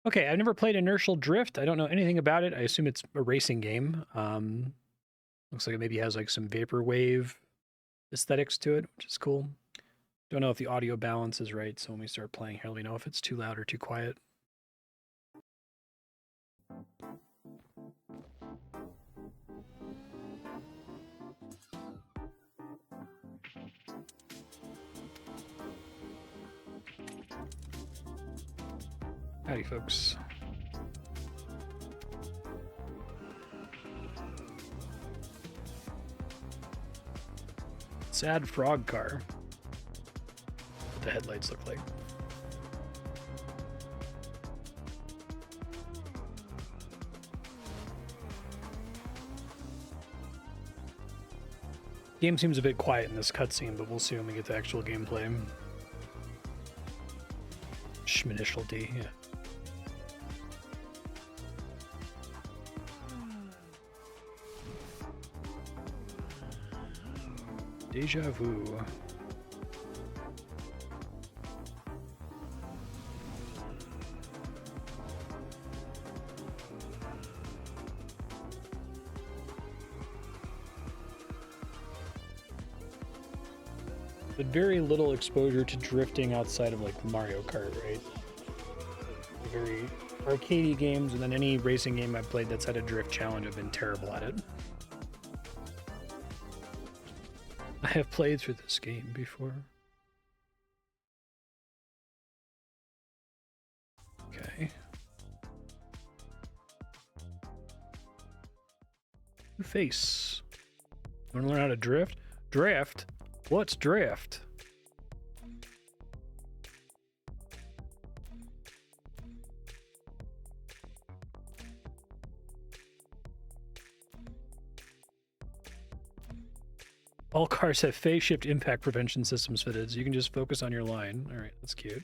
Okay, I've never played Inertial Drift. I don't know anything about it. I assume it's a racing game. Looks like it maybe has like some vaporwave aesthetics to it, which is cool. Don't know if the audio balance is right, so when we start playing here, let me know if it's too loud or too quiet. Howdy, folks. Sad frog car. What the headlights look like. Game seems a bit quiet in this cutscene, but we'll see when we get to actual gameplay. Initial D, yeah. Deja vu. But very little exposure to drifting outside of like Mario Kart, right? Very arcadey games, and then any racing game I've played that's had a drift challenge, I've been terrible at it. I have played through this game before. Okay. New face. You want to learn how to drift? Drift? What's drift? All cars have phase shift impact prevention systems fitted, so you can just focus on your line. All right, that's cute.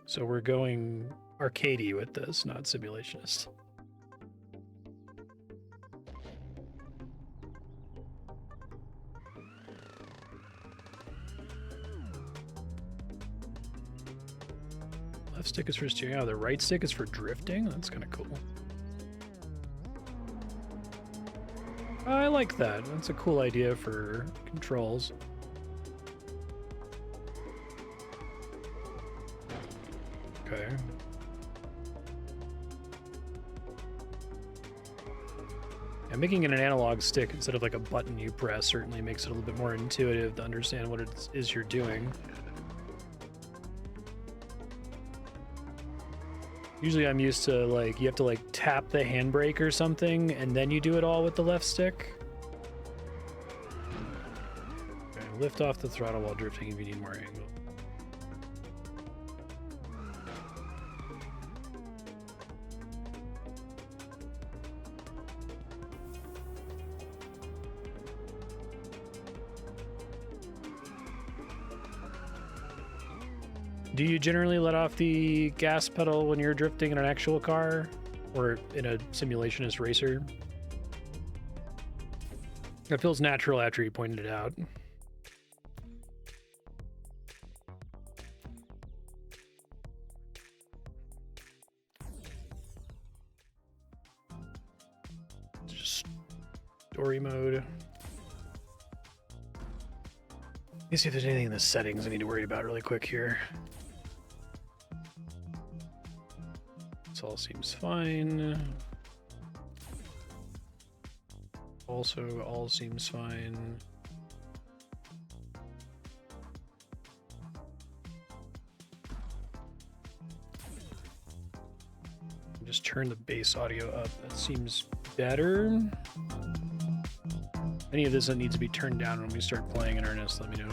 So we're going arcadey with this, not simulationist. Left stick is for steering. Oh, the right stick is for drifting? That's kind of cool. I like that. That's a cool idea for controls. Okay. Yeah, making it an analog stick instead of like a button you press certainly makes it a little bit more intuitive to understand what it is you're doing. Usually I'm used to like, you have to like tap the handbrake or something and then you do it all with the left stick. Okay, lift off the throttle while drifting if you need more angle. Do you generally let off the gas pedal when you're drifting in an actual car or in a simulationist racer? It feels natural after you pointed it out. Just story mode. Let me see if there's anything in the settings I need to worry about really quick here. This all seems fine. Also, all seems fine. Just turn the bass audio up. That seems better. Any of this that needs to be turned down when we start playing in earnest, let me know.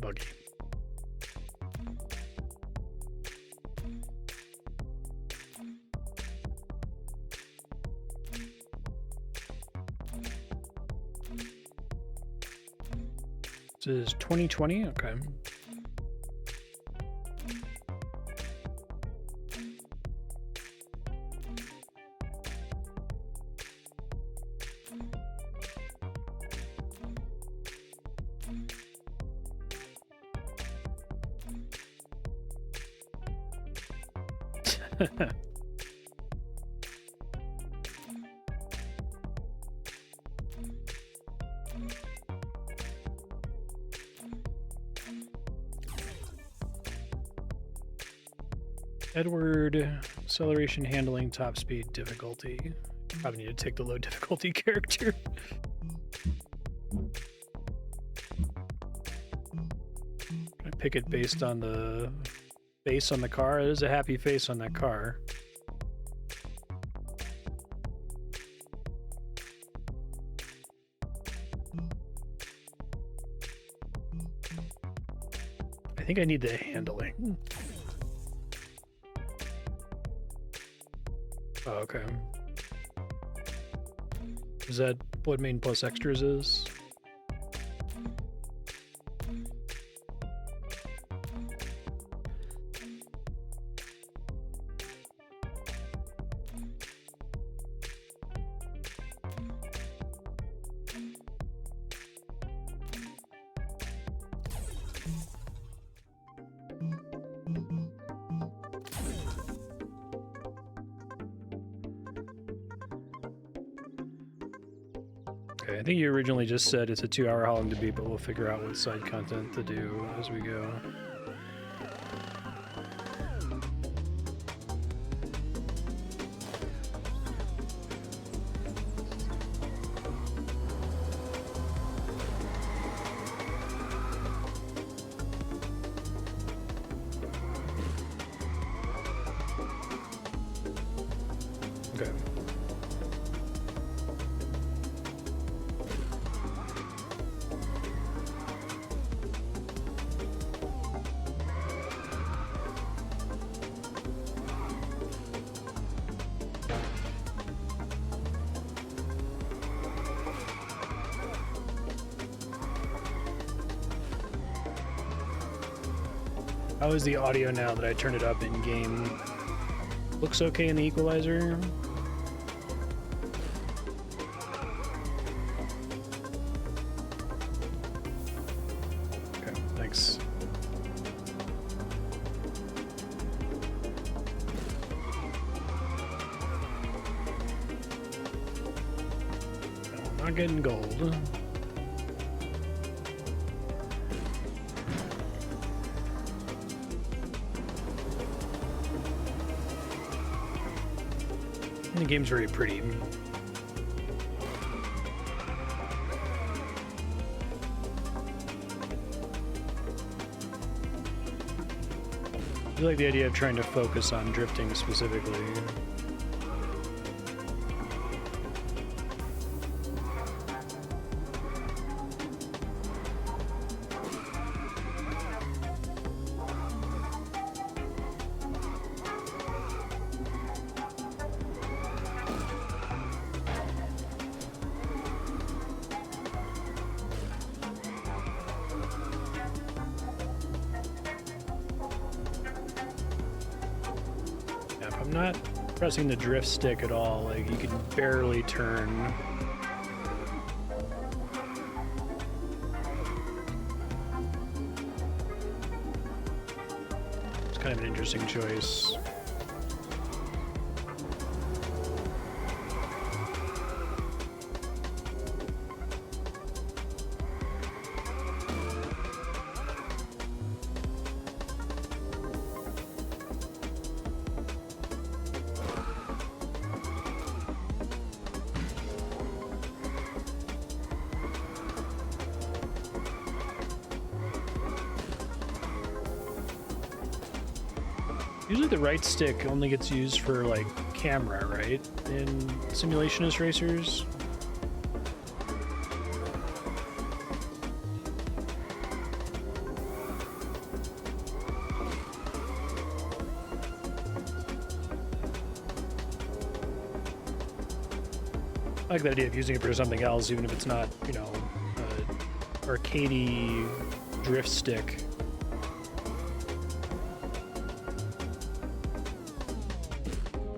Buggy. is 2020. Okay. Edward, acceleration, handling, top speed, difficulty. Probably need to take the low difficulty character. I pick it based on the face on the car. There's a happy face on that car. I think I need the handling. Oh, okay. Is that what main plus extras is? I think you originally just said it's a 2-hour hauling to beat, but we'll figure out what side content to do as we go. Okay. How is the audio now that I turned it up in game? Looks okay in the equalizer. Okay, thanks. No, not getting gold. The game's very pretty. I like the idea of trying to focus on drifting specifically. Pressing the drift stick at all, like you can barely turn. It's kind of an interesting choice. Usually the right stick only gets used for, like, camera, right? In simulationist racers? I like the idea of using it for something else, even if it's not, you know, arcadey drift stick.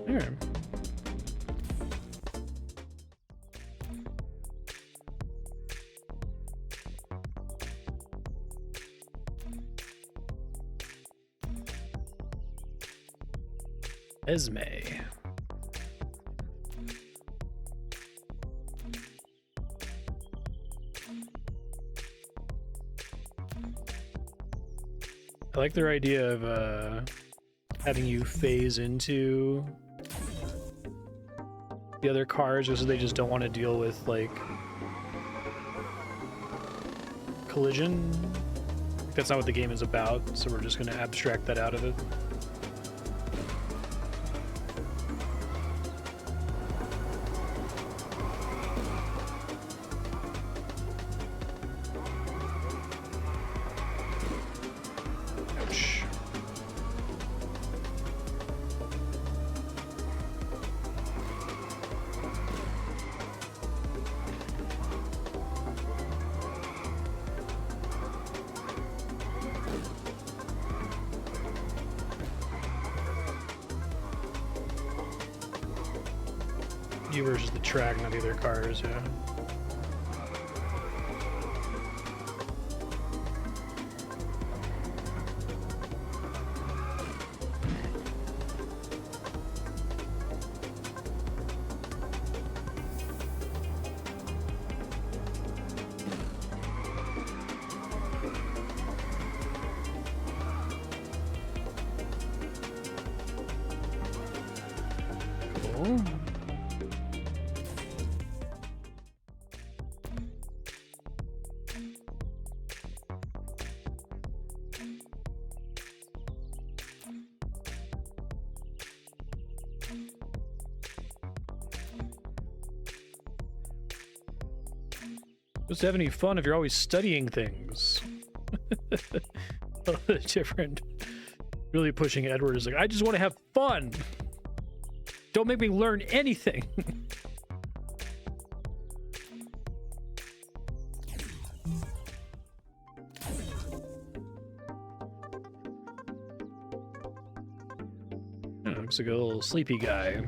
There. Esme. I like their idea of having you phase into the other cars just so they just don't want to deal with like collision. That's not what the game is about, so we're just going to abstract that out of it. You versus the track, not the other cars, yeah. Cool. Supposed to have any fun if you're always studying things. A little bit different. Really pushing Edward is like, I just want to have fun. Don't make me learn anything. Looks like a little sleepy guy.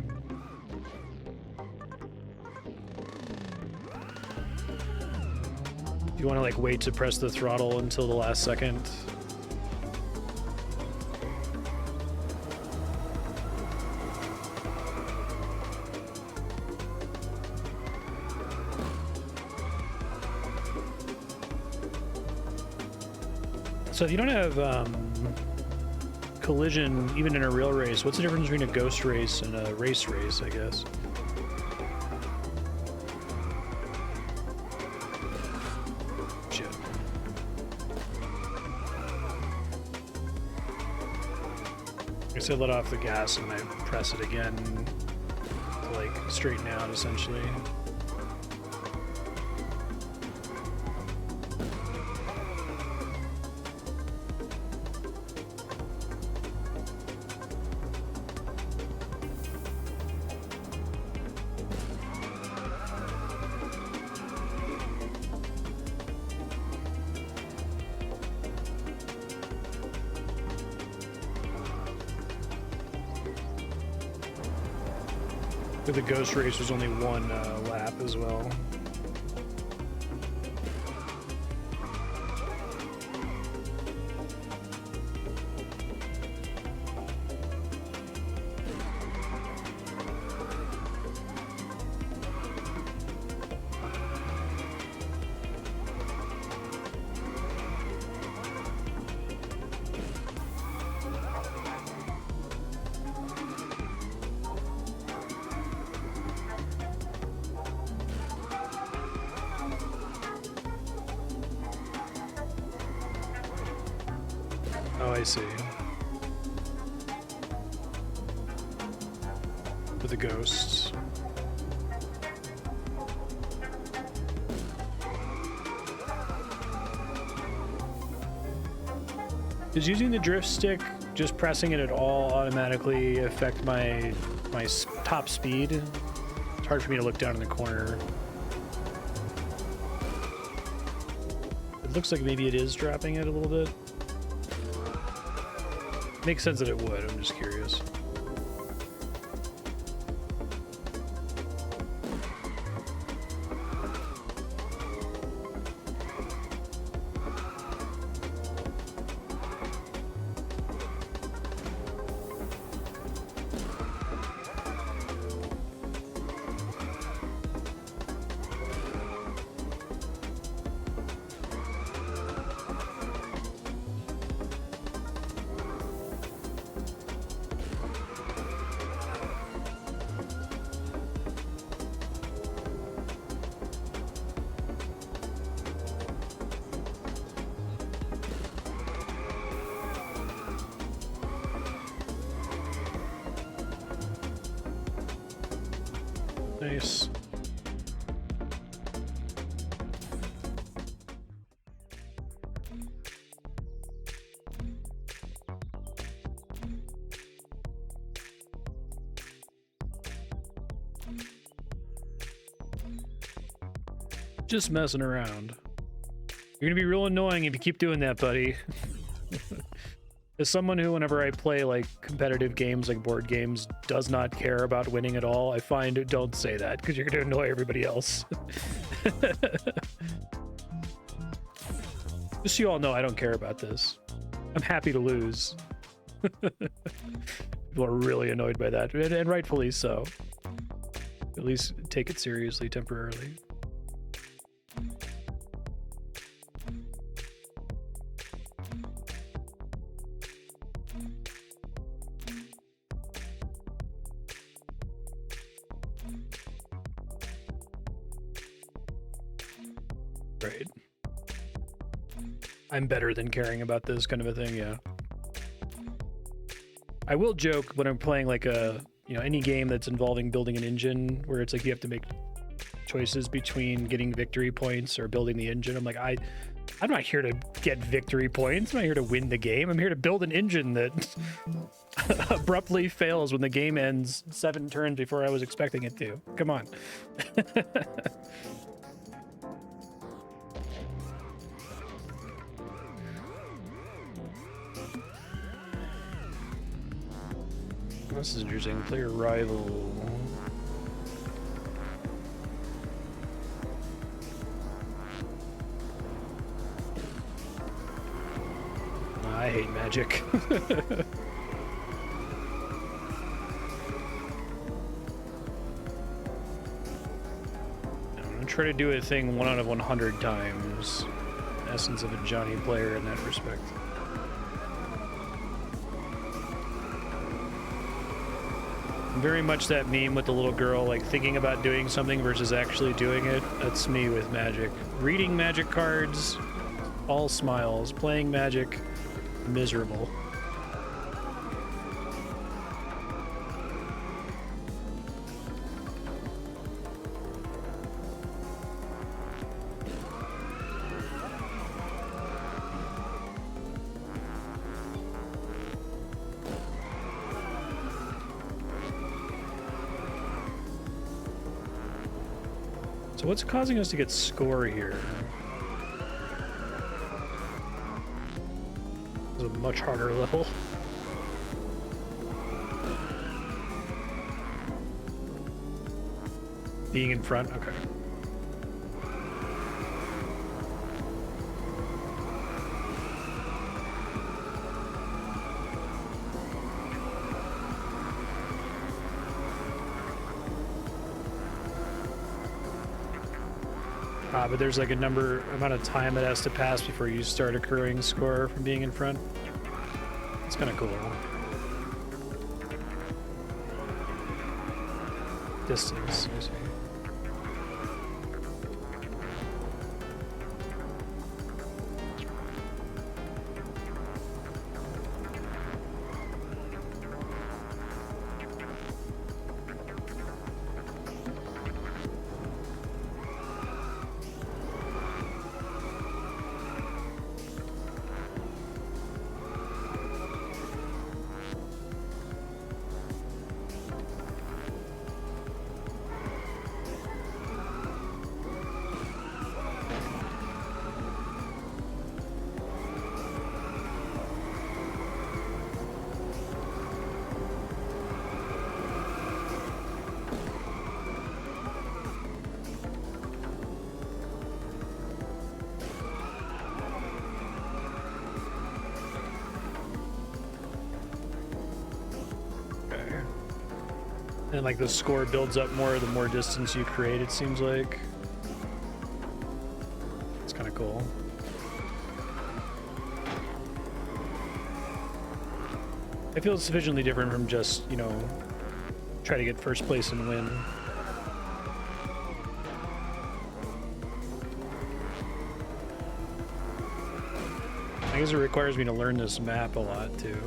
You want to like wait to press the throttle until the last second. So if you don't have collision even in a real race, what's the difference between a ghost race and a race, I guess? I let off the gas and I press it again to like straighten out essentially. The ghost race was only one lap as well. Oh, I see. For the ghosts. Does using the drift stick, just pressing it at all, automatically affect my top speed? It's hard for me to look down in the corner. looks like maybe it is dropping it a little bit. Makes sense that it would, I'm just curious. Nice. Just messing around. You're gonna be real annoying if you keep doing that, buddy. As someone who, whenever I play like competitive games, like board games, does not care about winning at all, I find don't say that because you're gonna annoy everybody else. Just so you all know, I don't care about this. I'm happy to lose. People are really annoyed by that, and rightfully so. At least take it seriously temporarily. Right. I'm better than caring about this kind of a thing, yeah. I will joke when I'm playing like a, any game that's involving building an engine where it's like you have to make choices between getting victory points or building the engine. I'm like, I'm not here to get victory points. I'm not here to win the game. I'm here to build an engine that abruptly fails when the game ends 7 turns before I was expecting it to. Come on. This is interesting. Player rival. I hate Magic. I'm gonna try to do a thing 1 out of 100 times. Essence of a Johnny player in that respect. Very much that meme with the little girl like thinking about doing something versus actually doing it. That's me with Magic. Reading Magic cards, all smiles. Playing Magic, miserable. So what's causing us to get score here? It's a much harder level. Being in front? Okay. But there's like a amount of time that has to pass before you start accruing score from being in front. It's kind of cool. Distance, I see. And like the score builds up more the more distance you create, it seems like. It's kind of cool. I feel it's sufficiently different from just, you know, try to get first place and win. I guess it requires me to learn this map a lot too.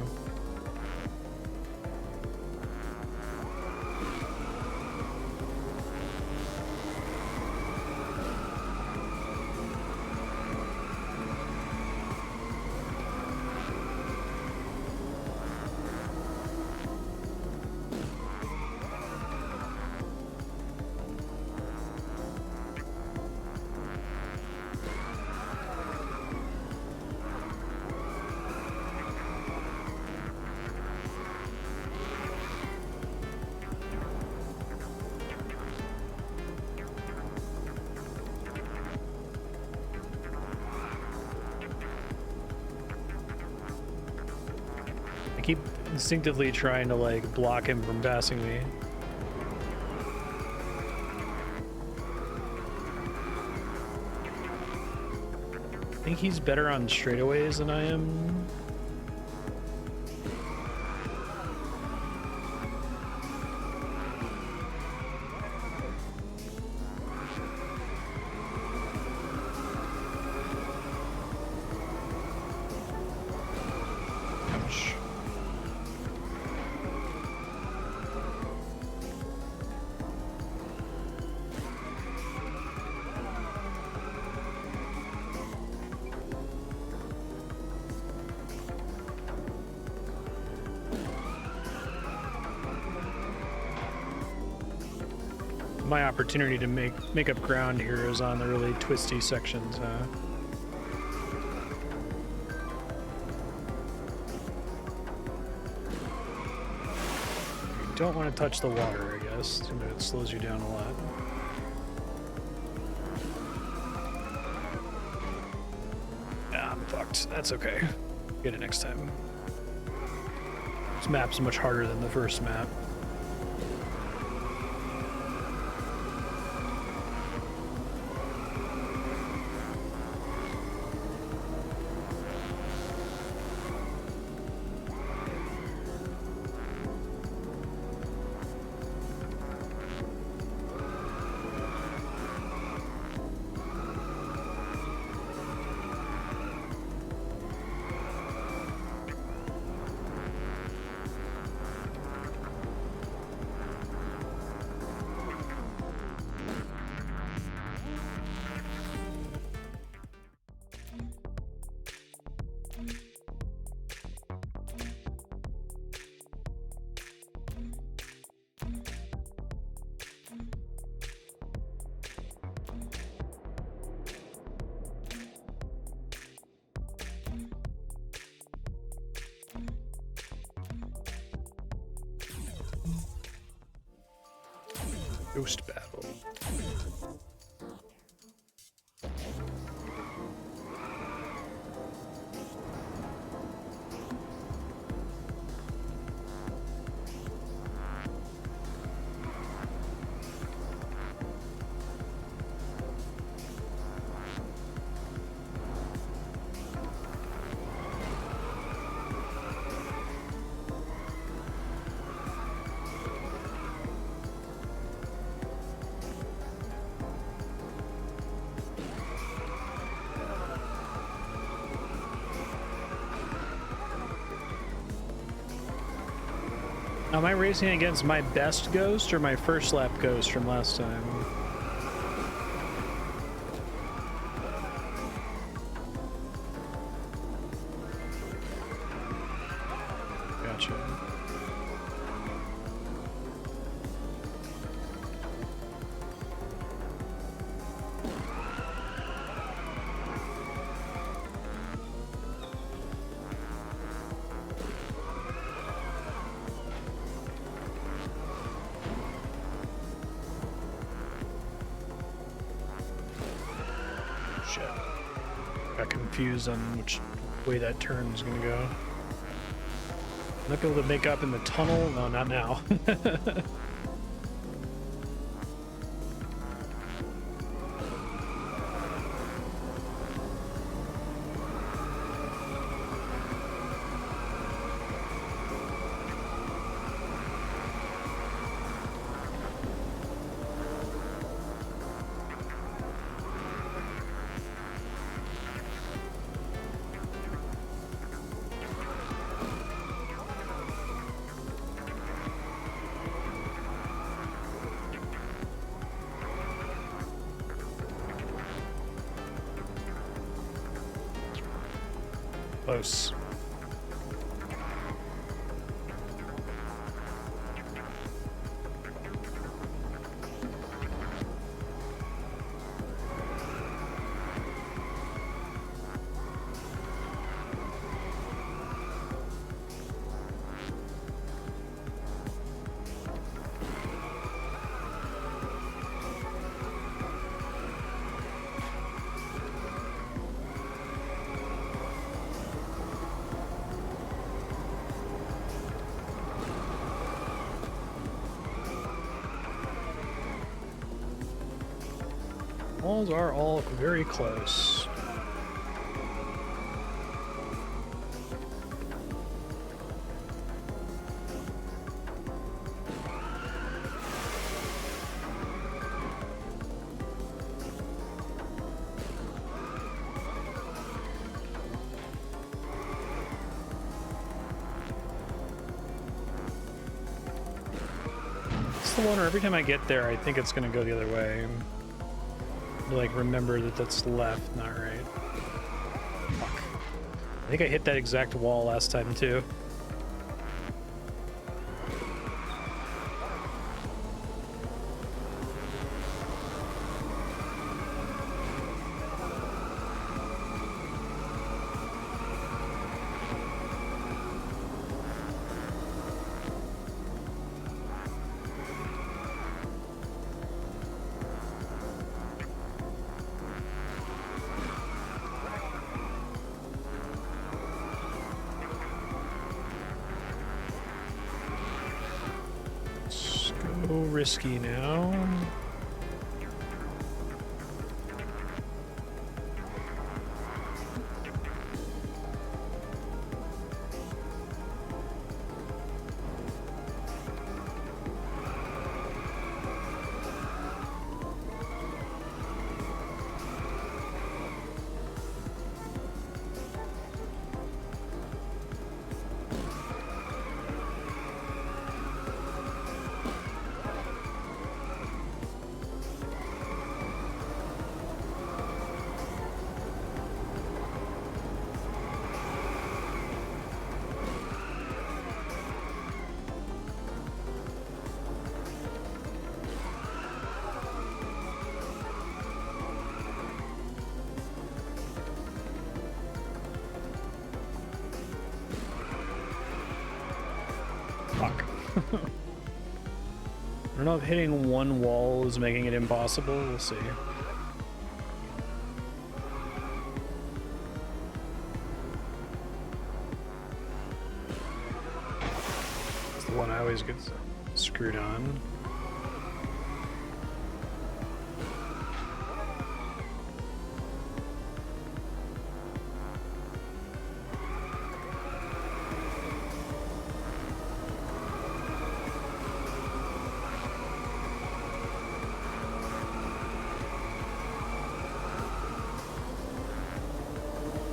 Keep instinctively trying to like block him from passing me. I think he's better on straightaways than I am. My opportunity to make up ground here is on the really twisty sections, huh? You don't want to touch the water, I guess. It slows you down a lot. Yeah, I'm fucked. That's okay. Get it next time. This map's much harder than the first map. Ghost battle. Am I racing against my best ghost or my first lap ghost from last time? Gotcha. Got confused on which way that turn is going to go. Not be able to make up in the tunnel? No, not now. Close. Walls are all very close. It's the one where every time I get there, I think it's going to go the other way. Like, remember that that's left, not right. Fuck. I think I hit that exact wall last time, too. Risky now. Fuck. I don't know if hitting one wall is making it impossible. We'll see. It's the one I always get screwed on.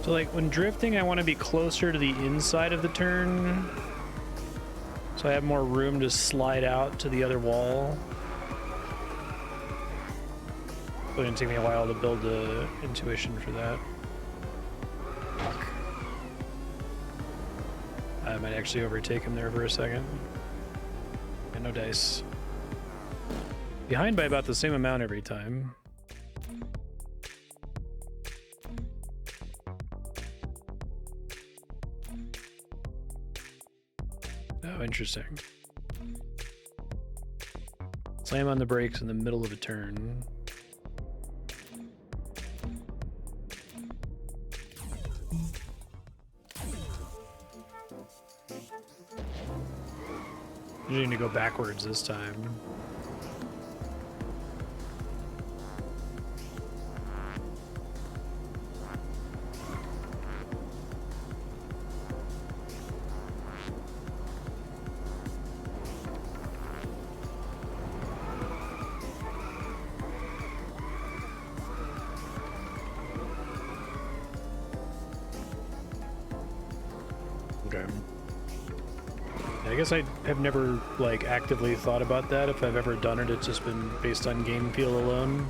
So like when drifting, I want to be closer to the inside of the turn, so I have more room to slide out to the other wall. It's going to take me a while to build the intuition for that. Fuck. I might actually overtake him there for a second. And no dice. Behind by about the same amount every time. Oh, interesting. Slam on the brakes in the middle of a turn. You need to go backwards this time. I guess I have never like actively thought about that. If I've ever done it, it's just been based on game feel alone.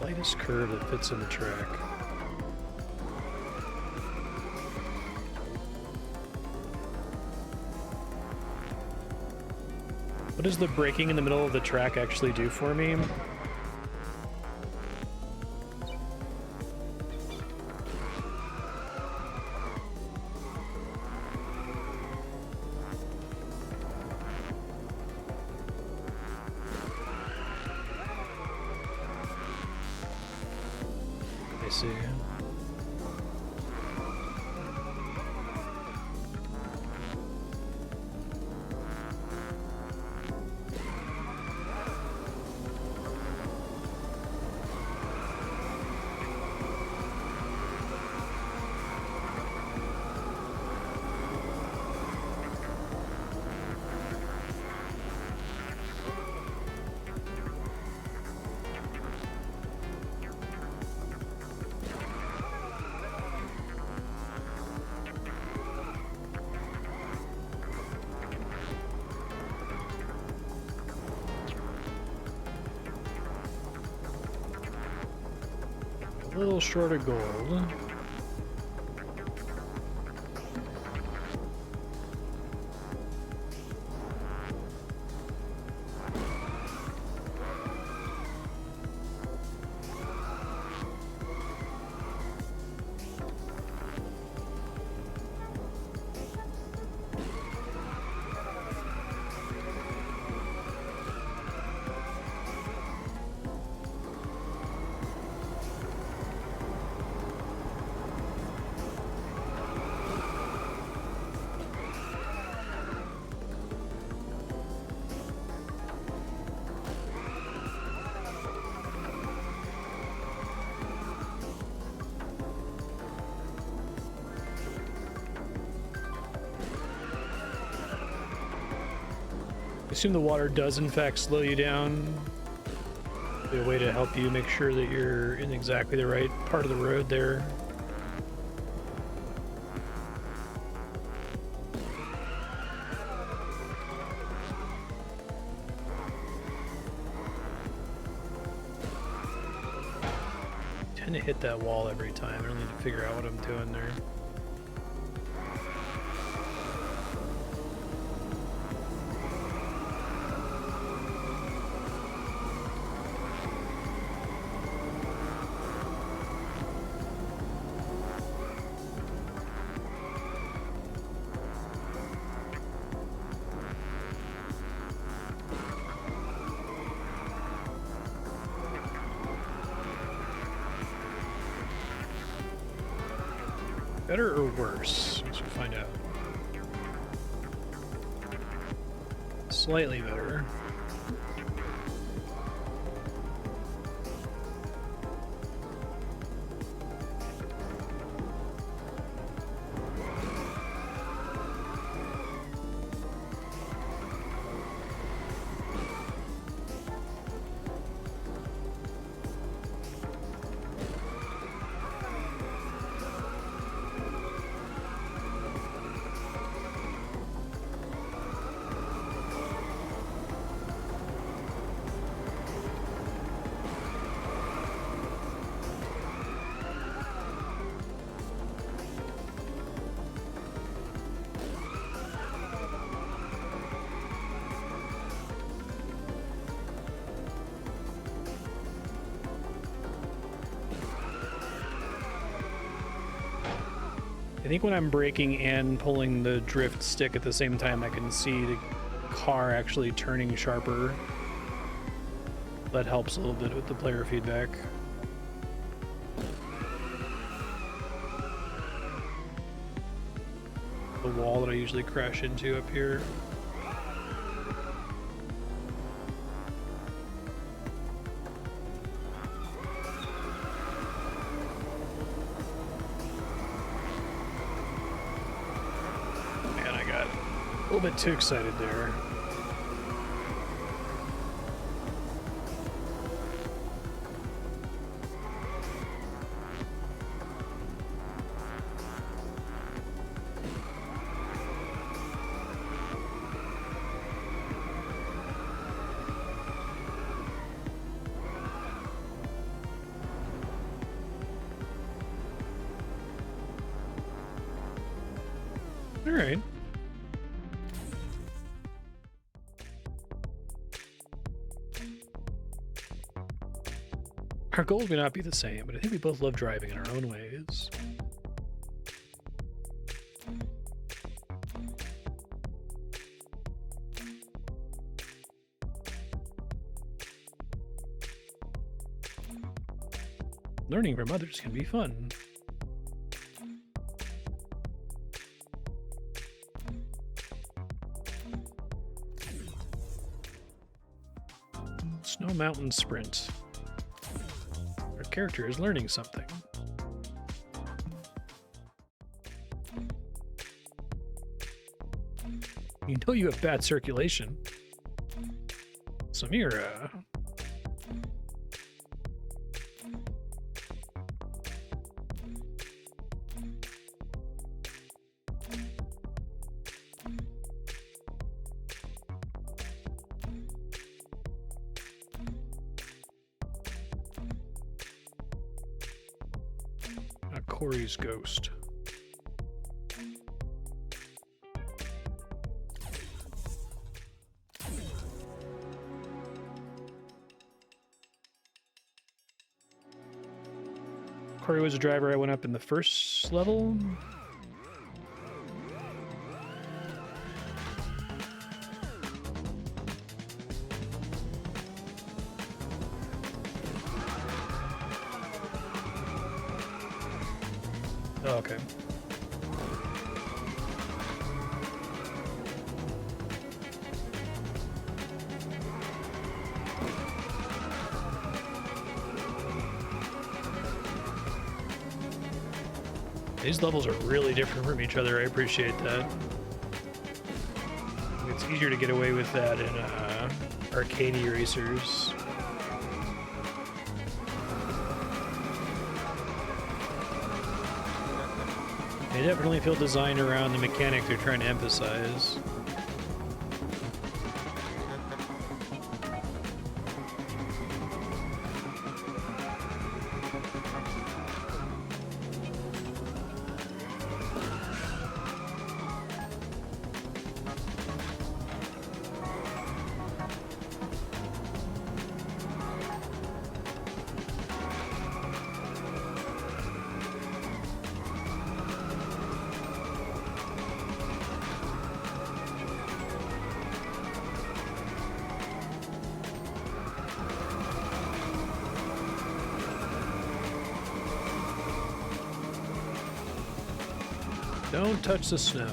Lightest curve that fits in the track. What does the braking in the middle of the track actually do for me? I see. A little short of gold. I assume the water does in fact slow you down. Be a way to help you make sure that you're in exactly the right part of the road there. I tend to hit that wall every time. I don't need to figure out what I'm doing there. Better or worse? Let's find out. Slightly better. I think when I'm braking and pulling the drift stick at the same time, I can see the car actually turning sharper. That helps a little bit with the player feedback. The wall that I usually crash into up here. A little bit too excited there. All right. Our goals may not be the same, but I think we both love driving in our own ways. Learning from others can be fun. Snow Mountain Sprint. Our character is learning something. You know you have bad circulation. Samira. Corey's ghost. Corey was a driver I went up in the first level. Oh, okay. These levels are really different from each other. I appreciate that. It's easier to get away with that in arcade racers. They definitely feel designed around the mechanic they're trying to emphasize. Don't touch the snow.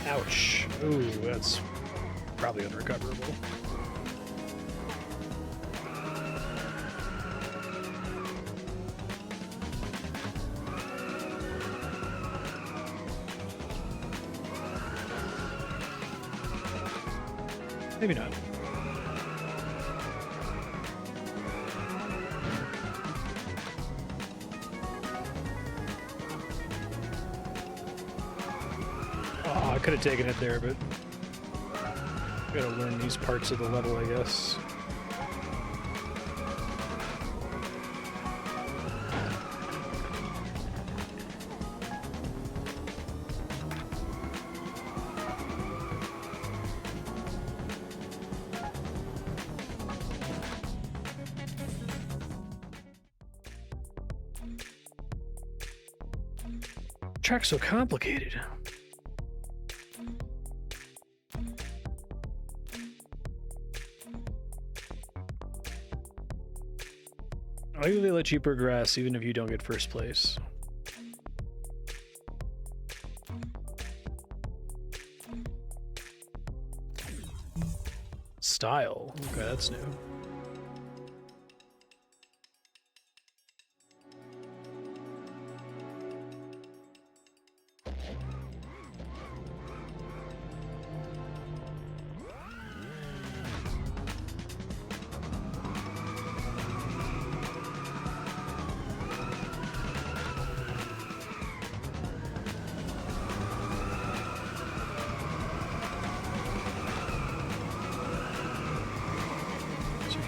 Ouch. Ooh, that's probably unrecoverable. Maybe not. I could have taken it there, but gotta learn these parts of the level, I guess. Track's so complicated. Why do they let you progress even if you don't get first place? Style. Okay, that's new.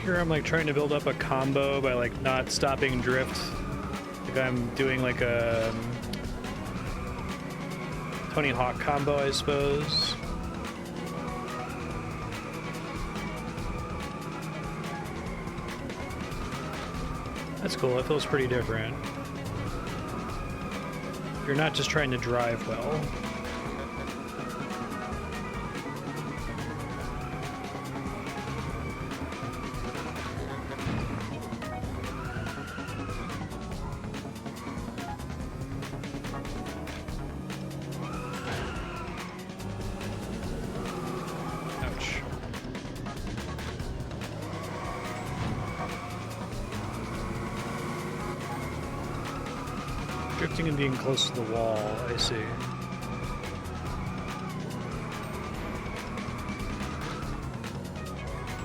Here I'm like trying to build up a combo by like not stopping drift. Like I'm doing like a Tony Hawk combo, I suppose. That's cool. It feels pretty different. You're not just trying to drive well. Drifting and being close to the wall, I see.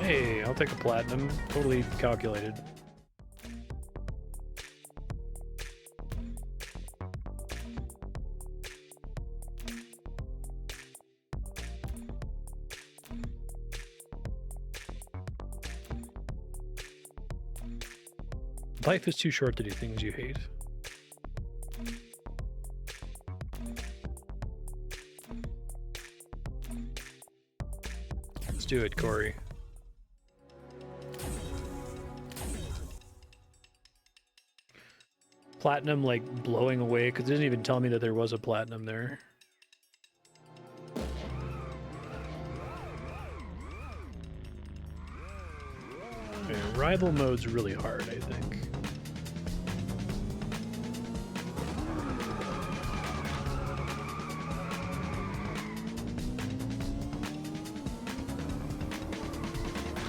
Hey, I'll take a platinum. Totally calculated. Life is too short to do things you hate. Let's do it, Corey. Platinum, like, blowing away, because it didn't even tell me that there was a platinum there. Okay, rival mode's really hard, I think.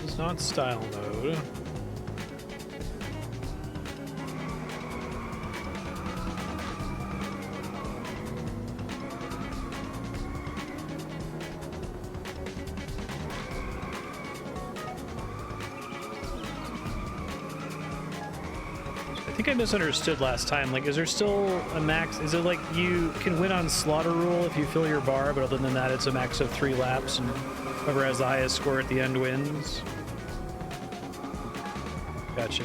It's not style mode. I think I misunderstood last time. Like, is there still a max? Is it like you can win on slaughter rule if you fill your bar, but other than that, it's a max of 3 laps, and whoever has the highest score at the end wins? Gotcha.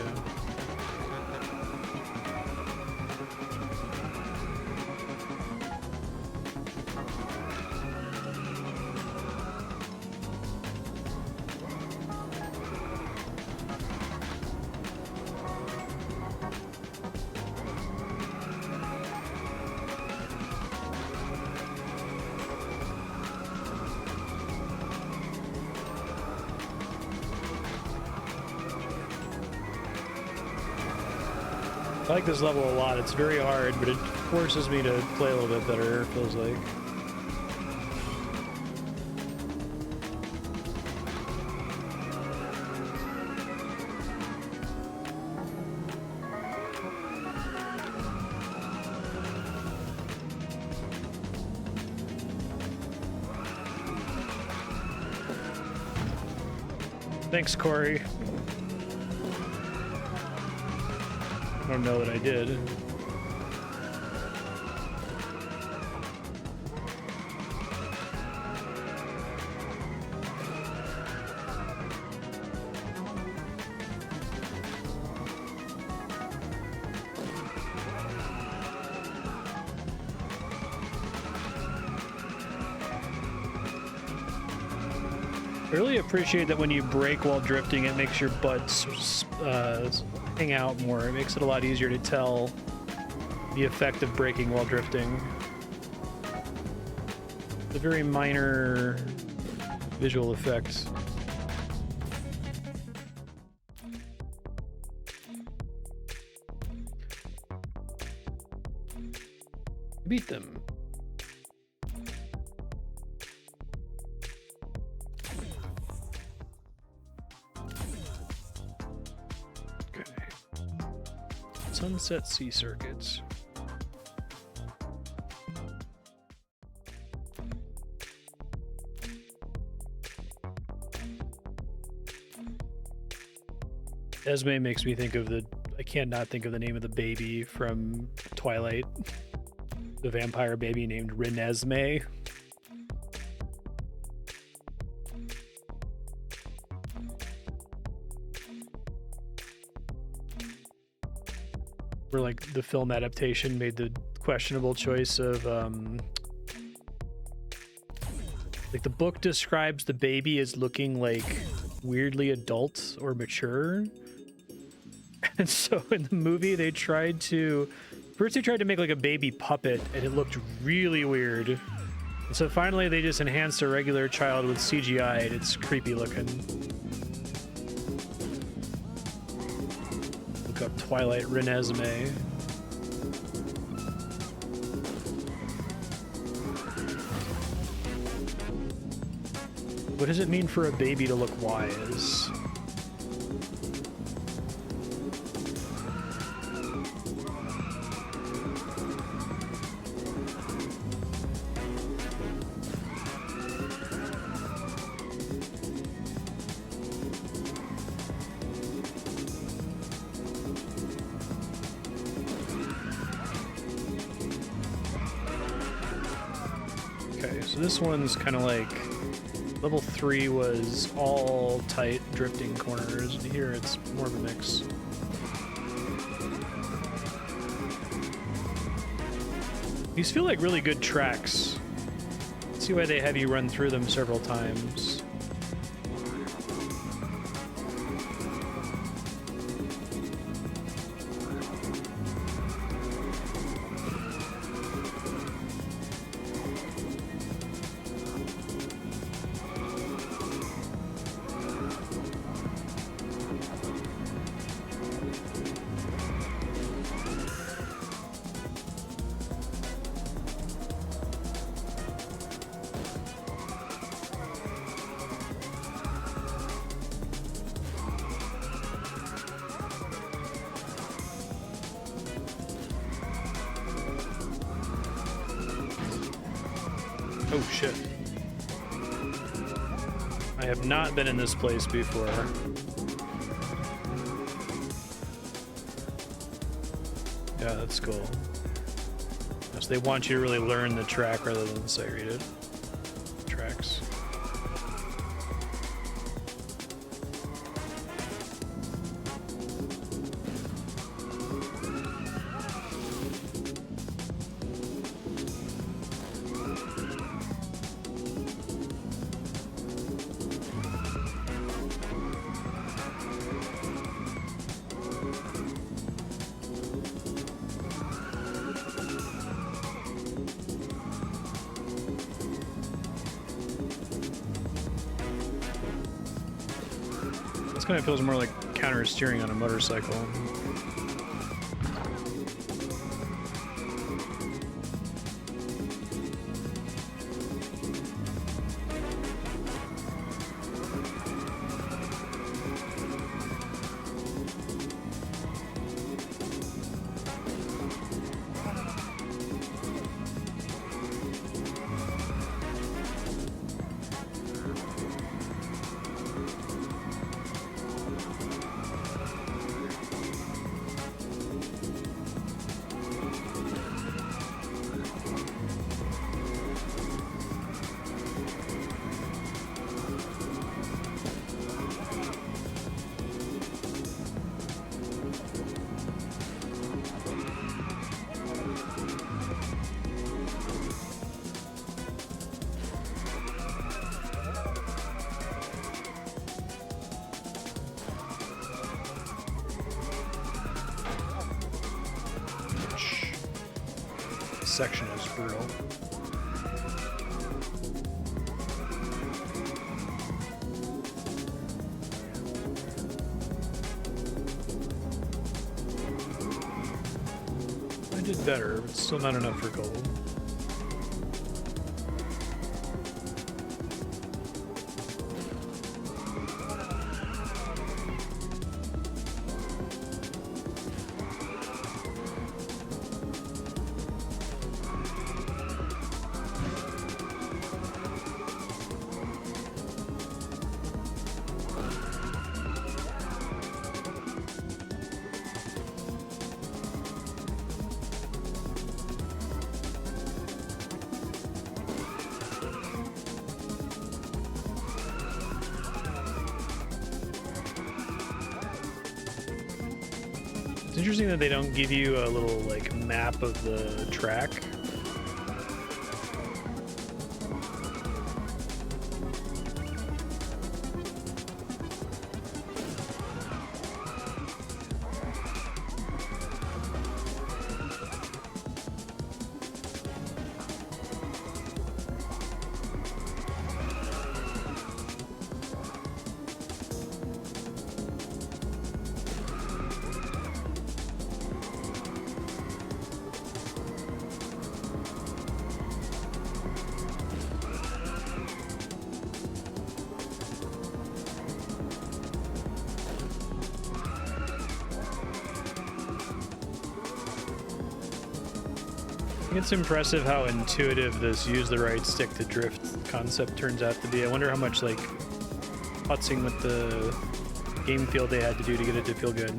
I like this level a lot. It's very hard, but it forces me to play a little bit better, it feels like. Thanks, Corey. I don't know that I did. I really appreciate that when you brake while drifting, it makes your butt hang out more. It makes it a lot easier to tell the effect of braking while drifting. It's a very minor visual effect. Beat them. Sunset Sea Circuits. Esme makes me think of I can't not think of the name of the baby from Twilight. The vampire baby named Renesmee. where like the film adaptation made the questionable choice of like the book describes the baby as looking like weirdly adult or mature, and so in the movie they tried to make like a baby puppet, and it looked really weird. And so finally they just enhanced a regular child with CGI, and it's creepy looking. Look up Twilight Renesmee. What does it mean for a baby to look wise? Okay, so this one's kind of like level 3 was all tight drifting corners, and here it's more of a mix. These feel like really good tracks. See why they have you run through them several times. Oh shit. I have not been in this place before. Yeah, that's cool. So they want you to really learn the track rather than sight read it. Tracks. Kind of feels more like counter steering on a motorcycle. Section is brutal. I did better, but still not enough for gold. It's interesting that they don't give you a little like map of the track. It's impressive how intuitive this use the right stick to drift concept turns out to be. I wonder how much like putzing with the game feel they had to do to get it to feel good.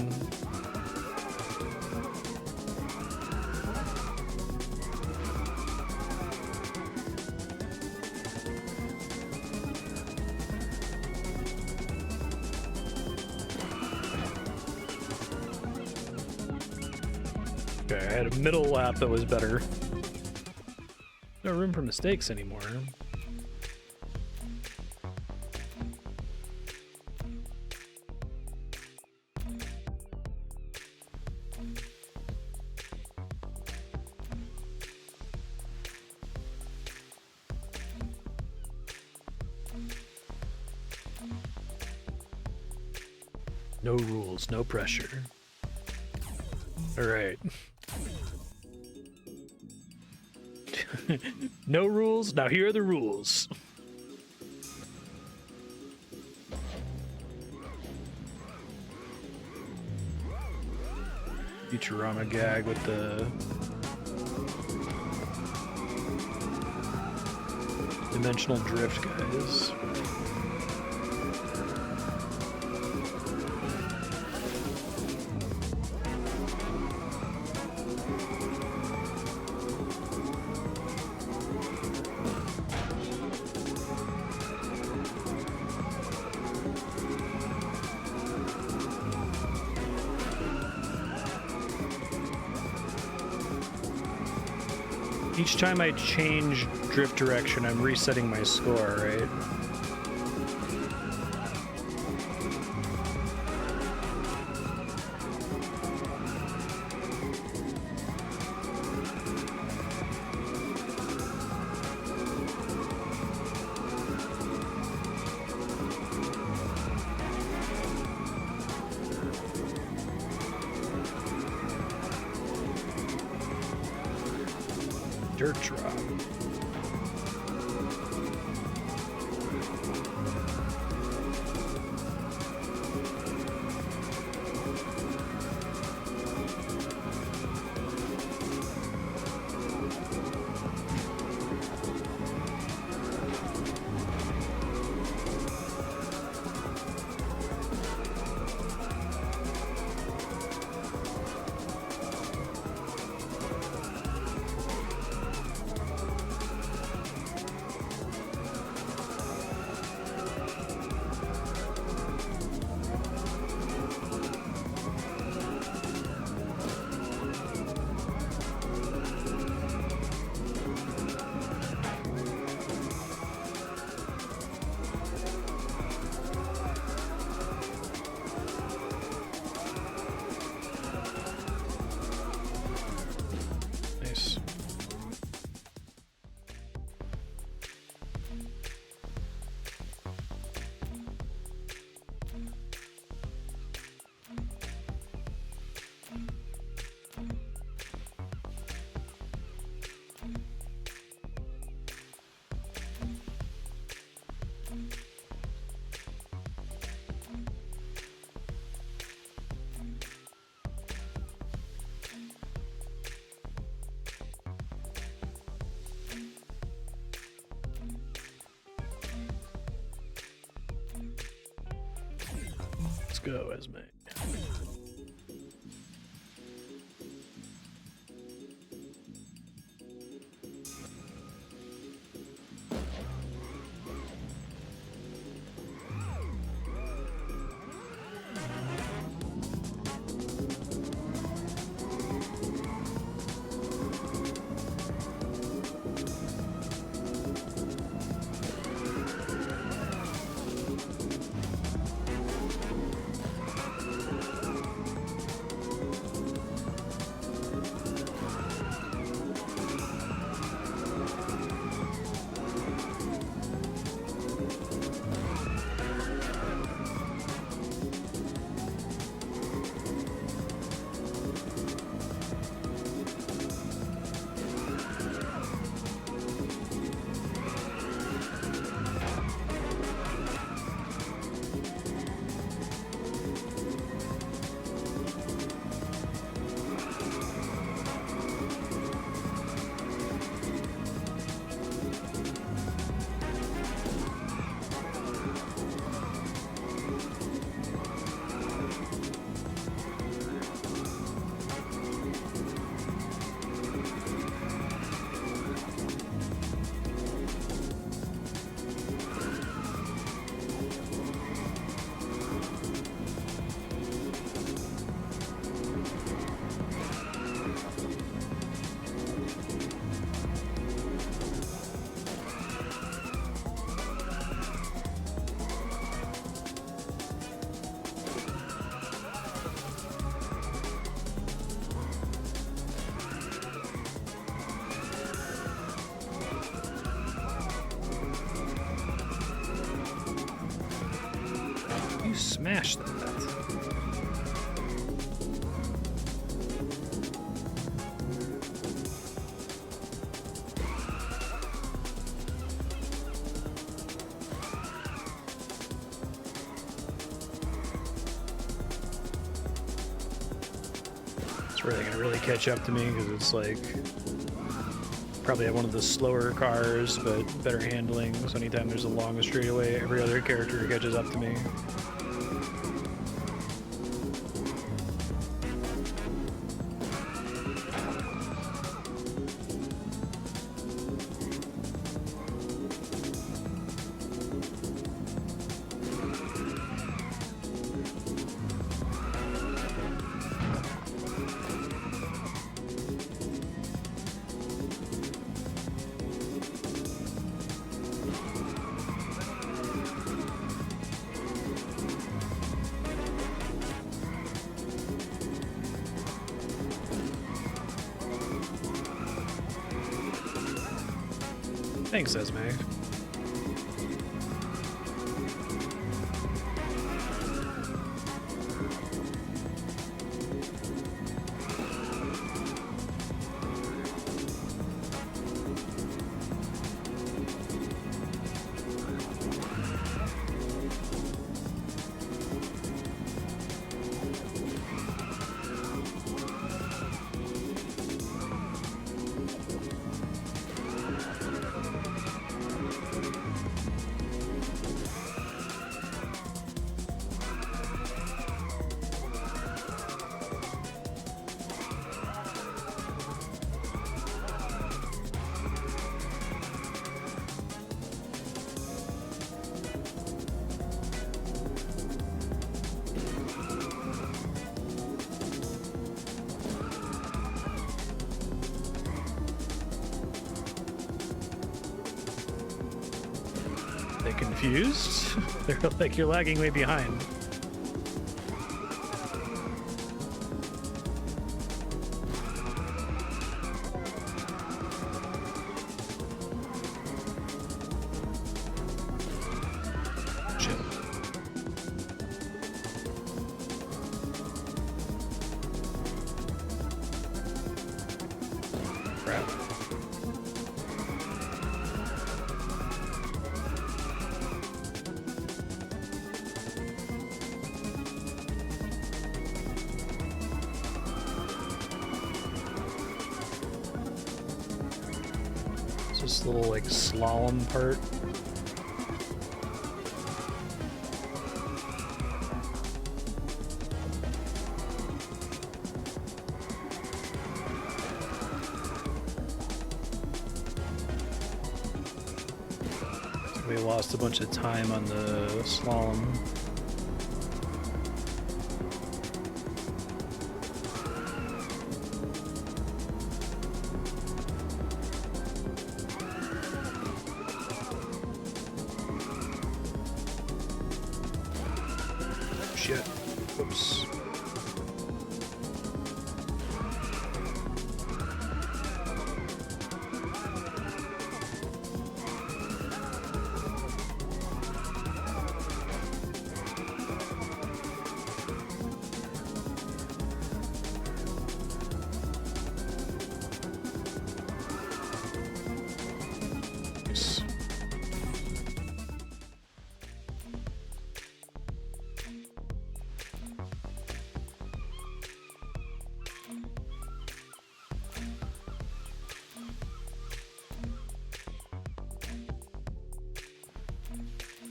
Okay, I had a middle lap that was better. No room for mistakes anymore. No rules, no pressure. All right. No rules. Now here are the rules. Futurama gag with the dimensional drift guys. Each time I change drift direction, I'm resetting my score, right? Dirt drop. Let's go, Esme. smash that. It's where they're gonna really catch up to me because it's like probably have one of the slower cars, but better handling. So anytime there's a long straightaway, every other character catches up to me. Thanks, Esme. Confused? They're like, you're lagging way behind. Shit. Crap. This little like slalom part. We lost a bunch of time on the slalom. Shit. Whoops.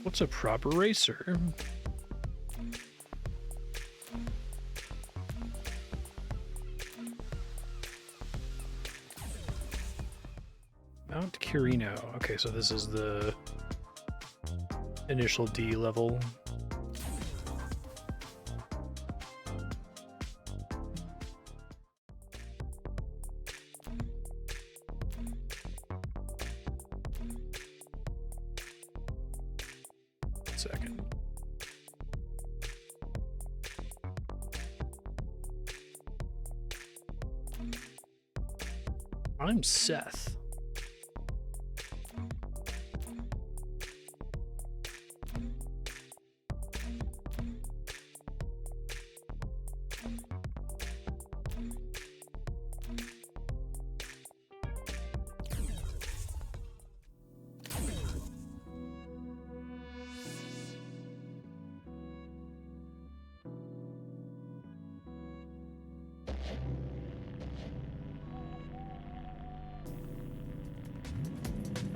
What's a proper racer? Mount Kirino. Okay, so this is the initial D level. Second. I'm Seth.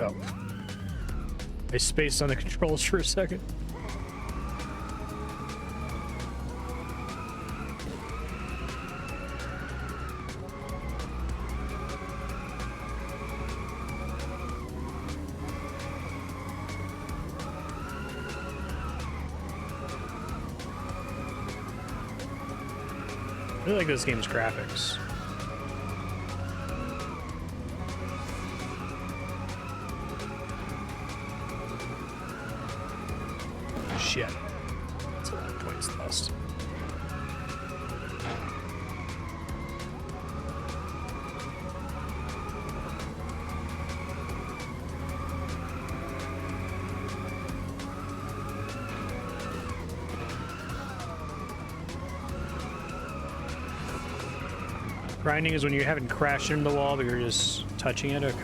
Oh. I spaced on the controls for a second. I really like this game's graphics. Shit. That's a lot of points lost. Grinding is when you haven't crashed into the wall, but you're just touching it? Okay.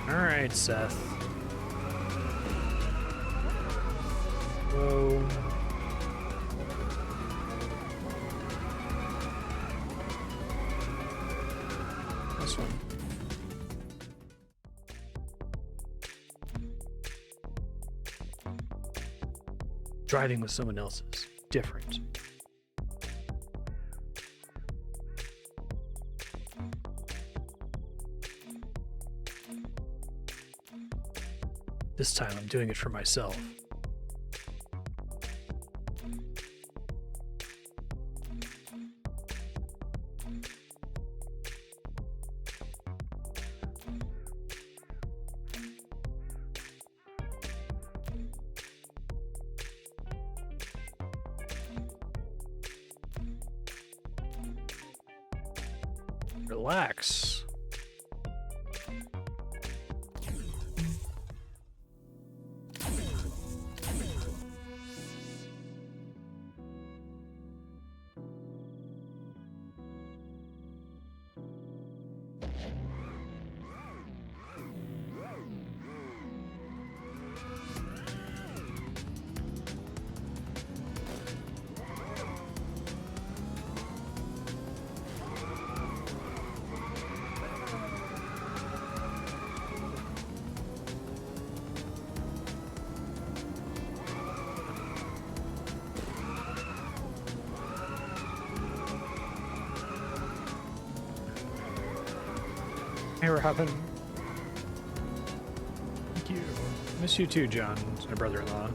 Alright, Seth. Whoa. This one. Driving with someone else is different. This time I'm doing it for myself. Relax. Hey, Robin. Thank you. Miss you too, John. It's my brother-in-law.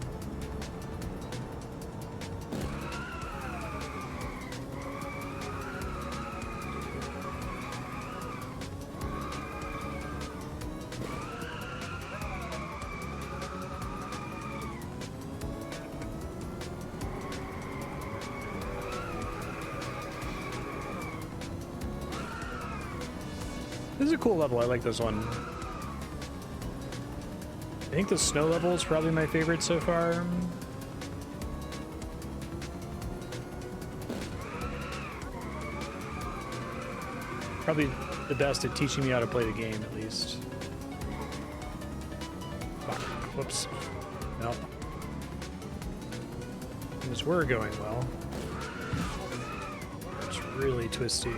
This is a cool level. I like this one. I think the snow level is probably my favorite so far. Probably the best at teaching me how to play the game, at least. Fuck. Whoops. No. Things were going well. It's really twisty.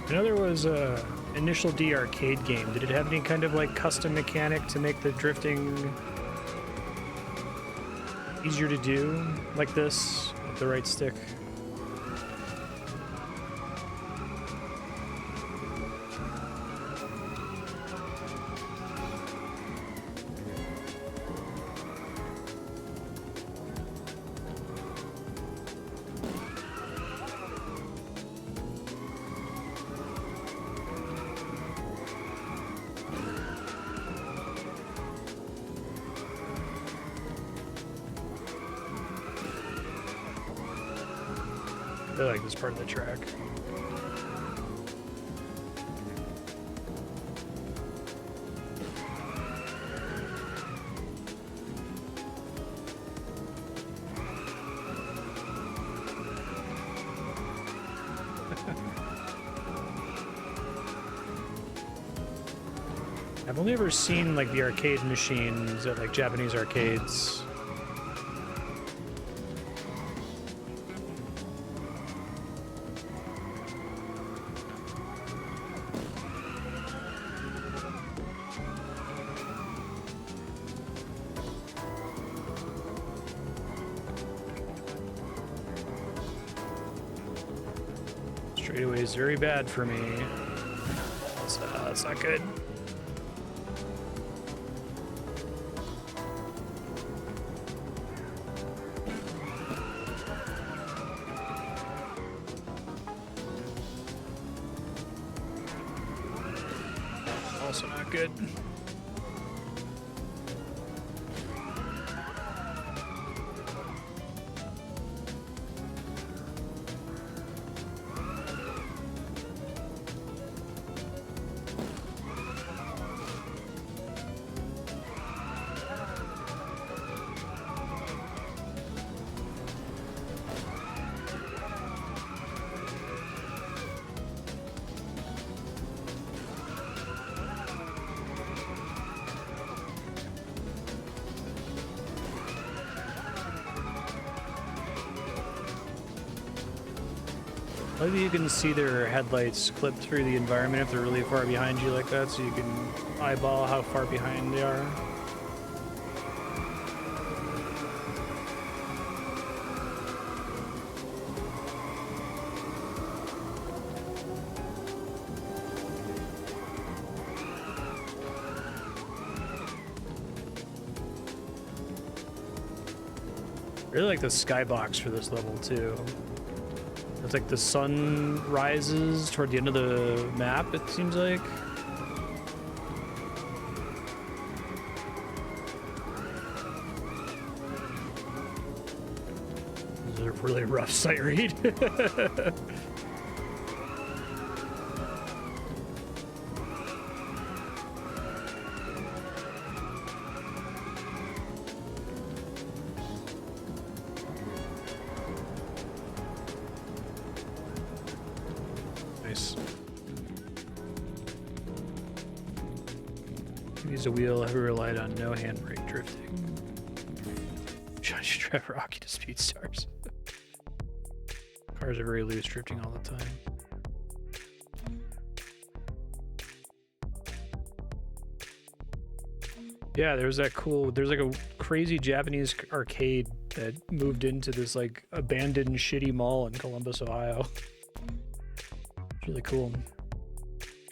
I know there was a Initial D arcade game. Did it have any kind of like custom mechanic to make the drifting easier to do like this with the right stick? I like this part of the track. I've only ever seen like the arcade machines at like Japanese arcades. Straightaway is very bad for me. That's not good. Also not good. Maybe you can see their headlights clip through the environment if they're really far behind you like that, so you can eyeball how far behind they are. I really like the skybox for this level too. It's like the sun rises toward the end of the map, it seems like. This is a really rough sight read. Use a wheel, heavy relied on no handbrake drifting. Judge Trevor Rocky to speed stars. Cars are very loose, drifting all the time. Yeah, there's like a crazy Japanese arcade that moved into this like abandoned shitty mall in Columbus, Ohio. It's really cool.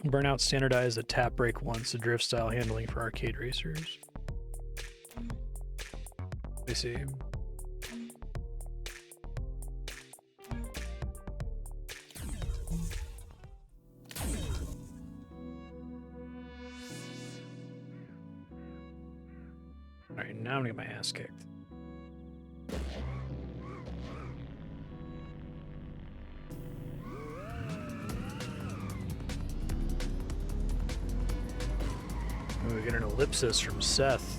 Burnout standardized a tap brake once, a drift style handling for arcade racers. I see. Alright, now I'm gonna get my ass kicked. We get an ellipsis from Seth.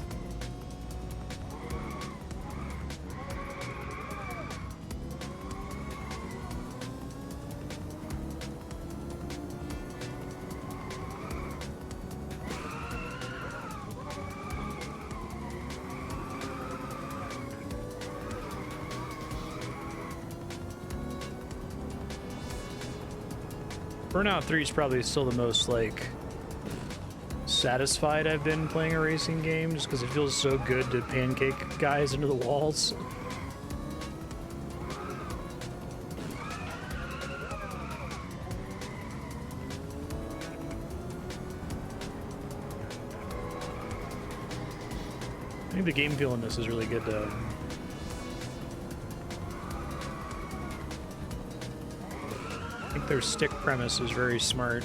Burnout 3 is probably still the most like satisfied I've been playing a racing game, just because it feels so good to pancake guys into the walls. I think the game feel in this is really good though. I think their stick premise is very smart.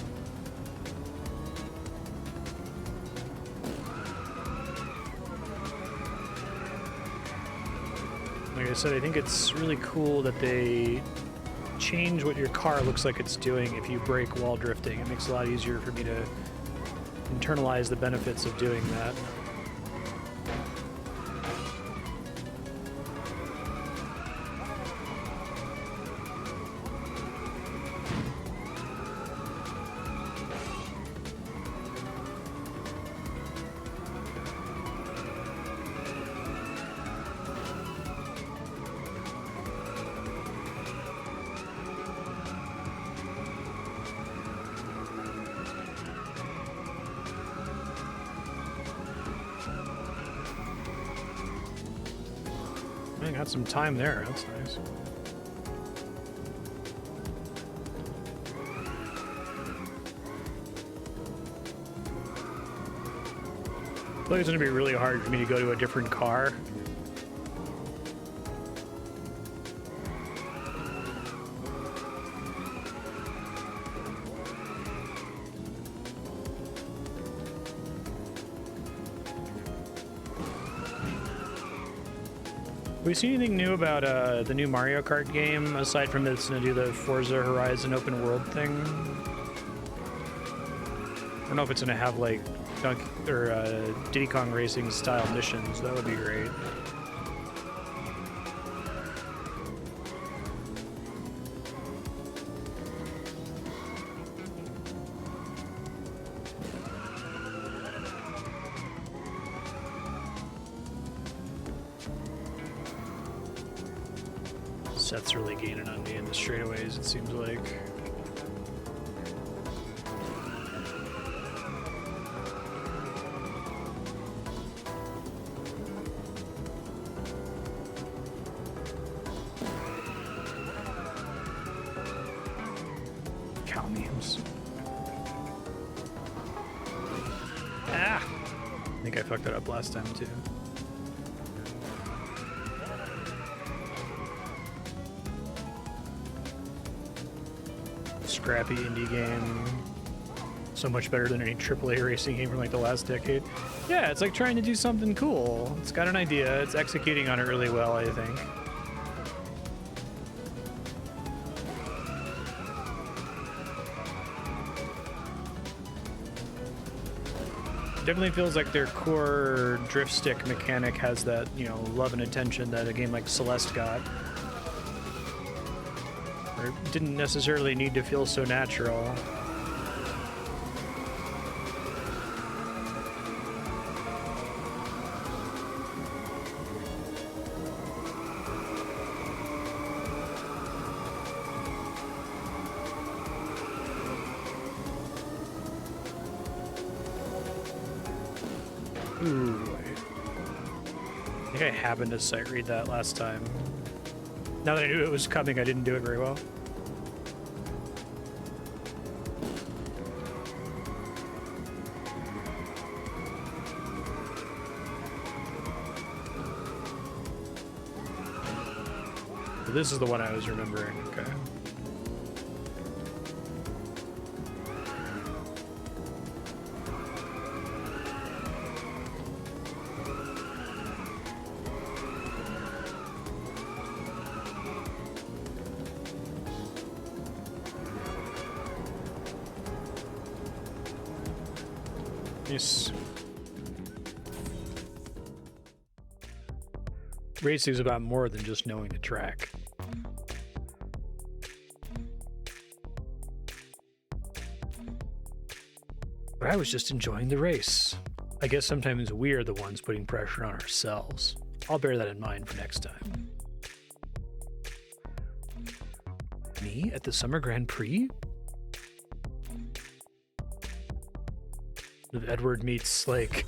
Like I said, I think it's really cool that they change what your car looks like it's doing if you brake while drifting. It makes it a lot easier for me to internalize the benefits of doing that. got some time there. That's nice. I feel like it's going to be really hard for me to go to a different car. Have we seen anything new about the new Mario Kart game, aside from that it's going to do the Forza Horizon open world thing? I don't know if it's going to have, like, Diddy Kong Racing style missions. That would be great. Seth's really gaining on me in the straightaways, it seems like. Cow memes. Ah! I think I fucked that up last time too. Scrappy indie game. So much better than any AAA racing game from like the last decade. Yeah, it's like trying to do something cool. It's got an idea. It's executing on it really well, I think. Definitely feels like their core drift stick mechanic has that, you know, love and attention that a game like Celeste got. Or it didn't necessarily need to feel so natural. Ooh. I think I happened to sight read that last time. Now that I knew it was coming, I didn't do it very well. This is the one I was remembering. Okay. Yes. Racing is about more than just knowing the track. But I was just enjoying the race. I guess sometimes we are the ones putting pressure on ourselves. I'll bear that in mind for next time. Me at the Summer Grand Prix? If Edward meets, like,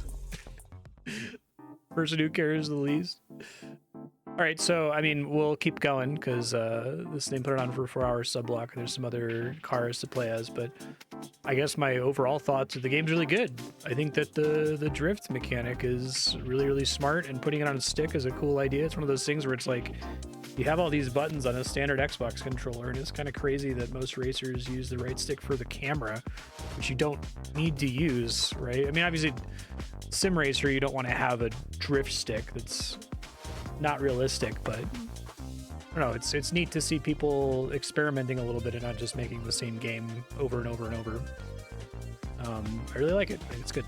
person who cares the least. All right, so, I mean, we'll keep going because this thing put it on for 4 hours sub-block. There's some other cars to play as, but I guess my overall thoughts are the game's really good. I think that the drift mechanic is really, really smart, and putting it on a stick is a cool idea. It's one of those things where it's like, you have all these buttons on a standard Xbox controller, and it's kind of crazy that most racers use the right stick for the camera, which you don't need to use, right? I mean, obviously, sim racer, you don't want to have a drift stick that's not realistic, but I don't know, it's neat to see people experimenting a little bit and not just making the same game over and over and over. I really like it. I think it's good.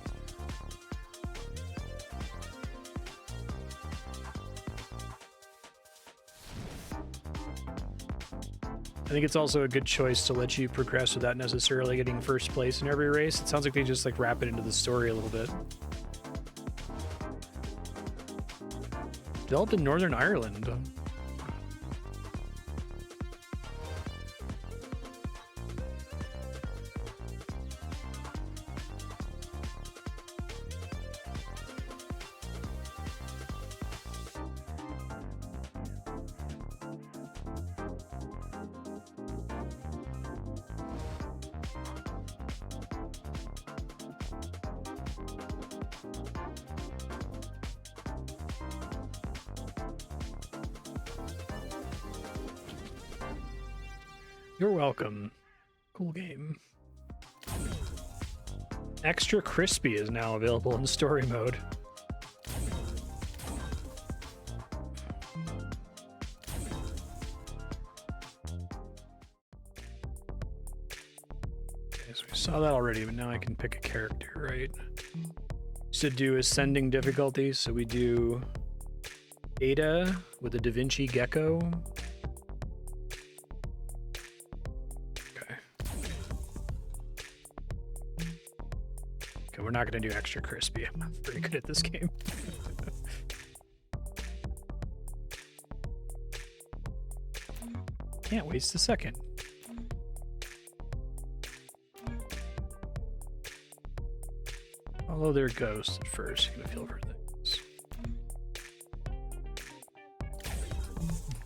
I think it's also a good choice to let you progress without necessarily getting first place in every race. It sounds like they just like wrap it into the story a little bit. Developed in Northern Ireland. You're welcome. Cool game. Extra Crispy is now available in story mode. Okay, so we saw that already, but now I can pick a character, right? To do ascending difficulty, so we do Ada with a Da Vinci Gecko. Okay. Okay, we're not gonna do Extra Crispy. I'm pretty good at this game. Can't waste a second. Follow their ghosts at first. You're gonna feel for things.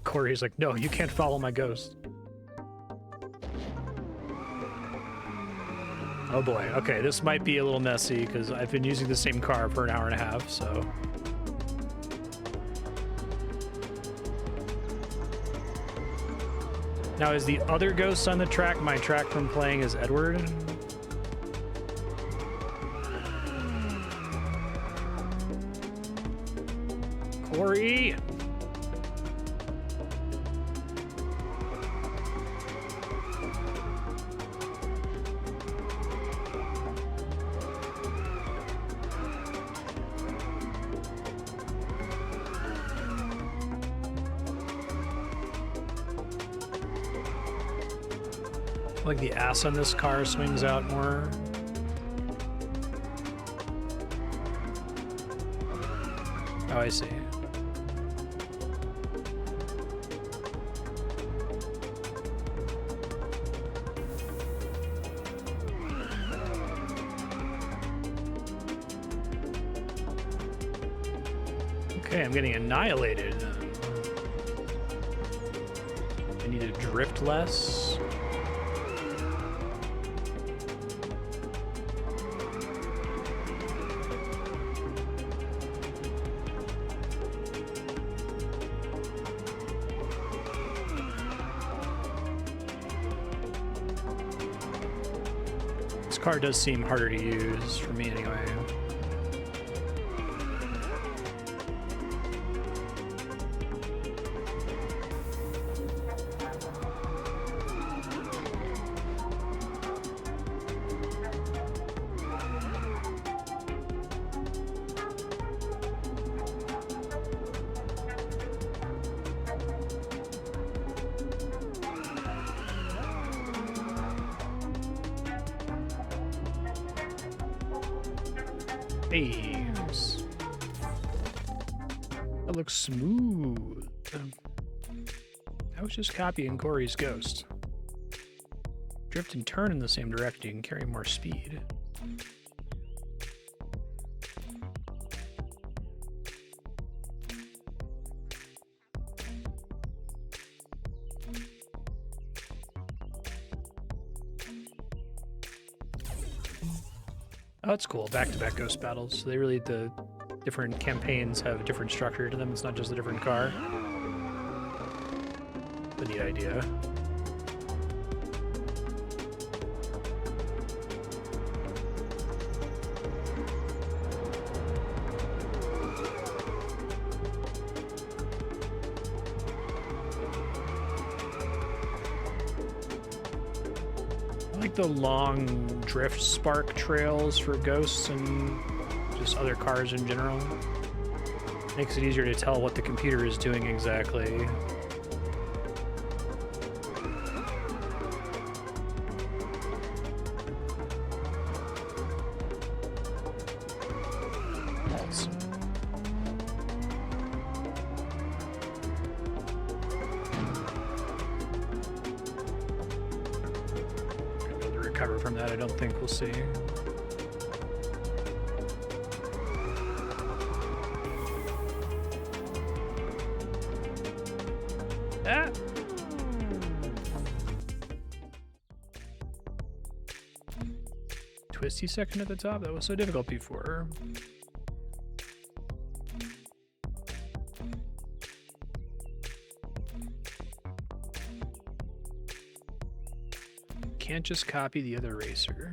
Corey's like, no, you can't follow my ghost. Oh boy. Okay, this might be a little messy because I've been using the same car for an hour and a half, so. Now, is the other ghost on the track my track from playing as Edward? Corey! Like the ass on this car swings out more. Oh, I see. Okay, I'm getting annihilated. I need to drift less. This car does seem harder to use for me anyway. Waves. That looks smooth. I was just copying Corey's ghost. Drift and turn in the same direction, you can carry more speed. Oh, that's cool. Back-to-back ghost battles. So they really, the different campaigns have a different structure to them. It's not just a different car. A neat idea. I like the long drift spark trails for ghosts and just other cars in general. Makes it easier to tell what the computer is doing exactly. Recover from that, I don't think we'll see. Ah! Twisty section at the top? That was so difficult before. can't just copy the other racer.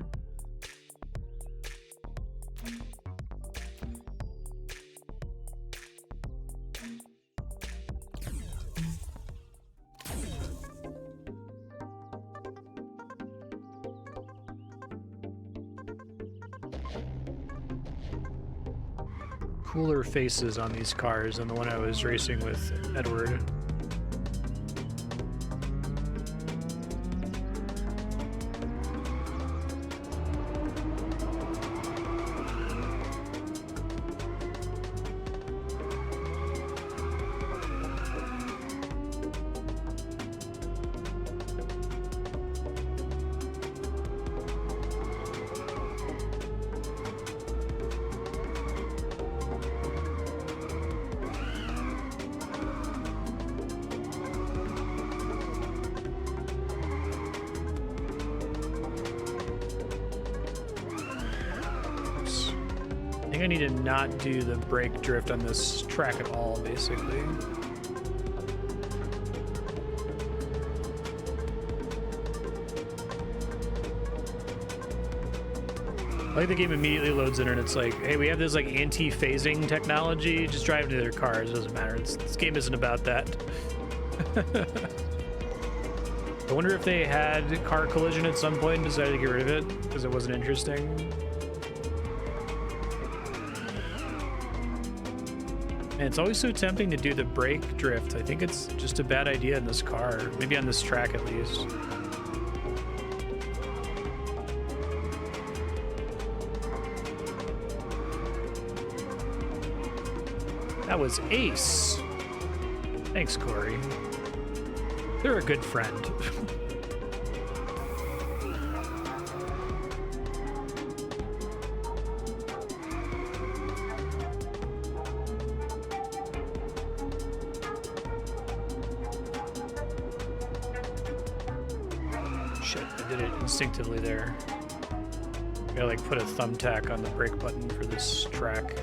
Cooler faces on these cars than the one I was racing with Edward. I need to not do the brake drift on this track at all, basically. Like the game immediately loads in and it's like, hey, we have this like anti-phasing technology. Just drive into their cars. It doesn't matter. This game isn't about that. I wonder if they had car collision at some point and decided to get rid of it because it wasn't interesting. And it's always so tempting to do the brake drift. I think it's just a bad idea in this car. Maybe on this track at least. That was ace. Thanks, Corey. They're a good friend. Instinctively there. Gotta like put a thumbtack on the brake button for this track.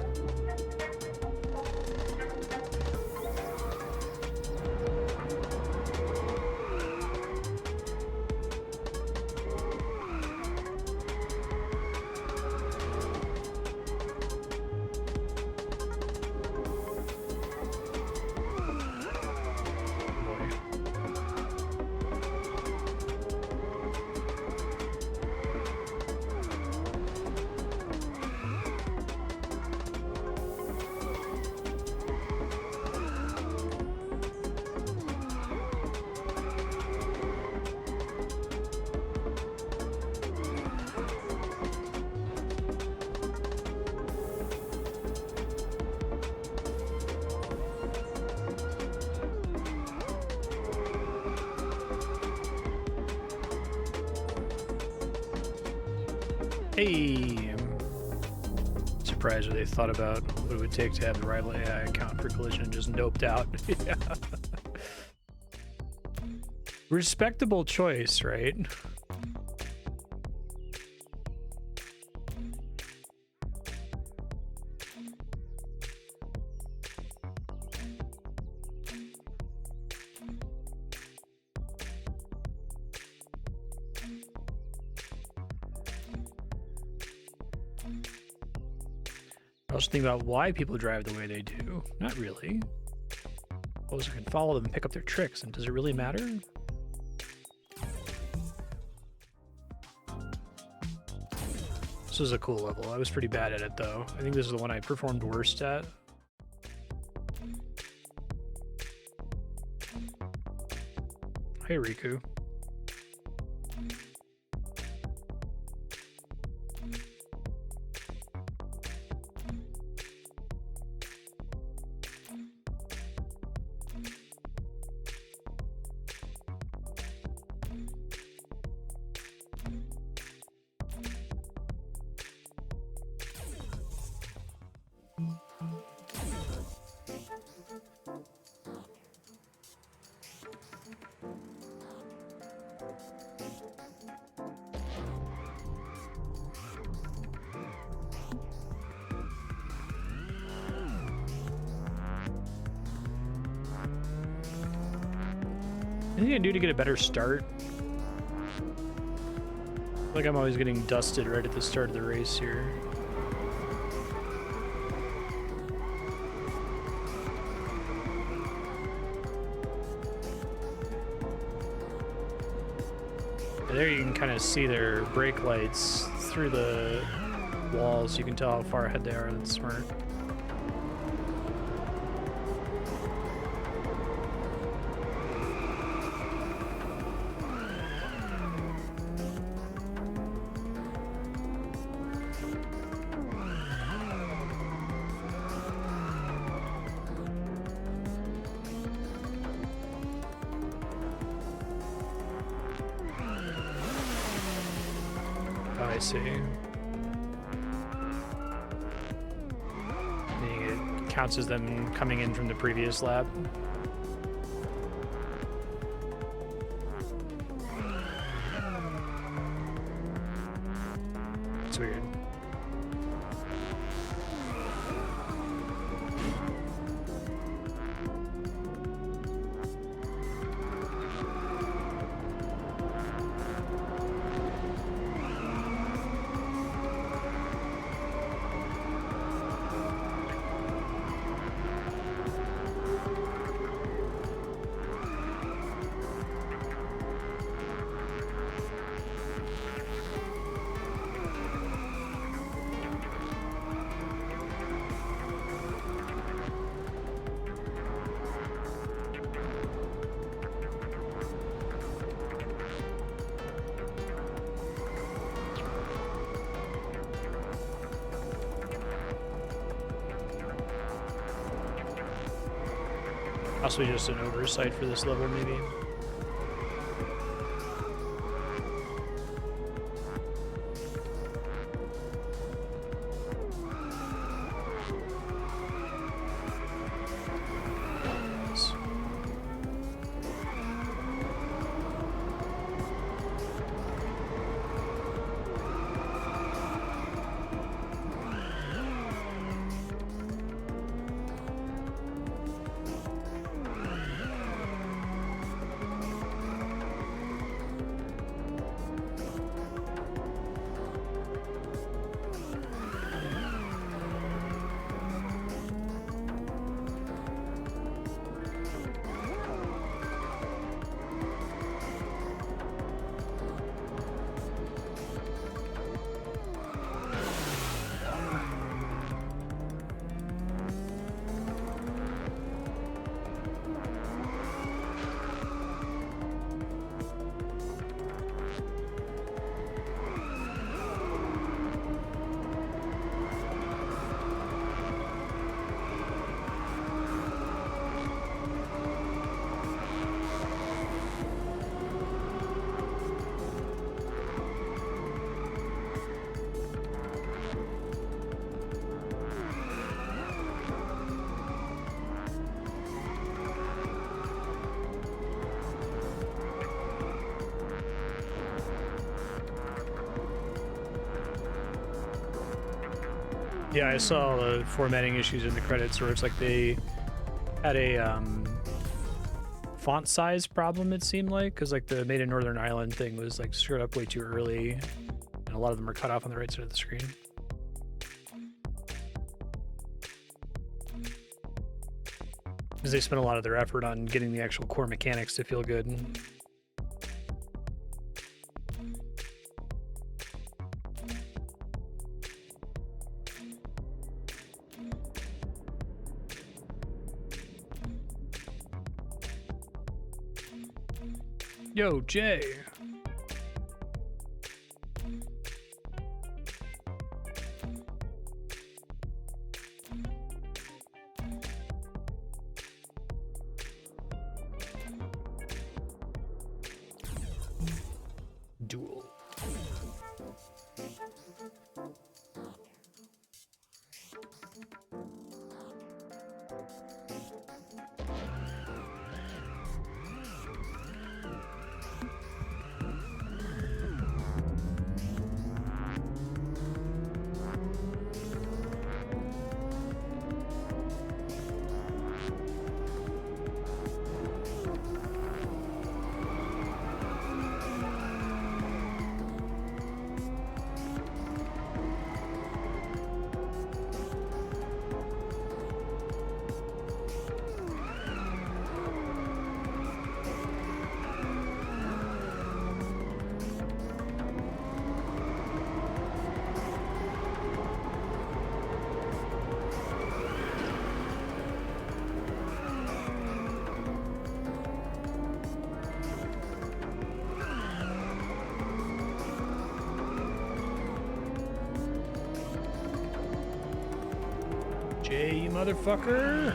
Hey, I'm surprised what they thought about what it would take to have the rival AI account for collision and just noped out. Yeah. Respectable choice, right? I also think about why people drive the way they do. Not really. Also can follow them and pick up their tricks, and does it really matter? This was a cool level. I was pretty bad at it though. I think this is the one I performed worst at. Hey Riku. Anything I can do to get a better start? Like I'm always getting dusted right at the start of the race here. There you can kind of see their brake lights through the walls. You can tell how far ahead they are. That's smart. I see. Meaning it counts as them coming in from the previous lap. It's weird. Possibly just an oversight for this level, maybe. Yeah, I saw the formatting issues in the credits where it's like they had a font size problem, it seemed like, because like the Made in Northern Ireland thing was like screwed up way too early, and a lot of them are cut off on the right side of the screen. Because they spent a lot of their effort on getting the actual core mechanics to feel good. Yo, Jay. Duel. Jay, you motherfucker.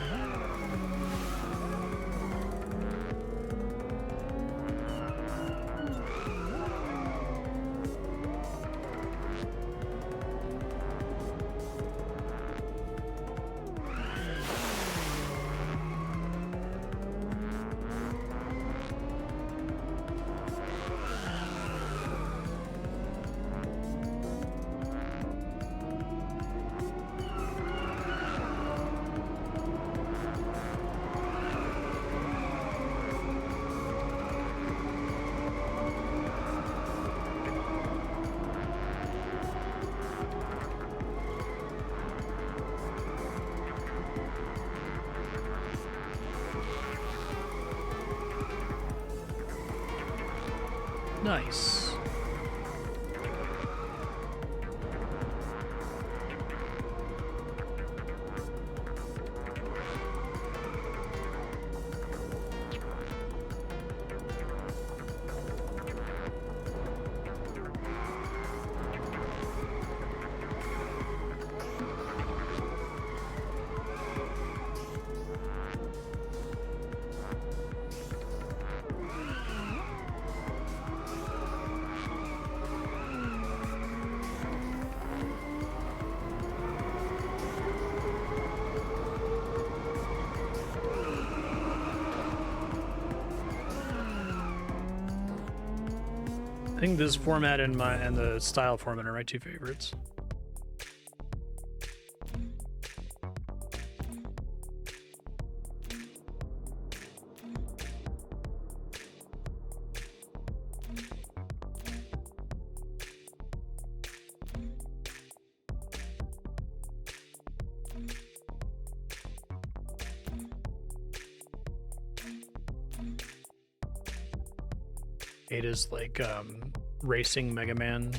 Nice. I think this format and the style format are my two favorites. It is like racing Mega Man.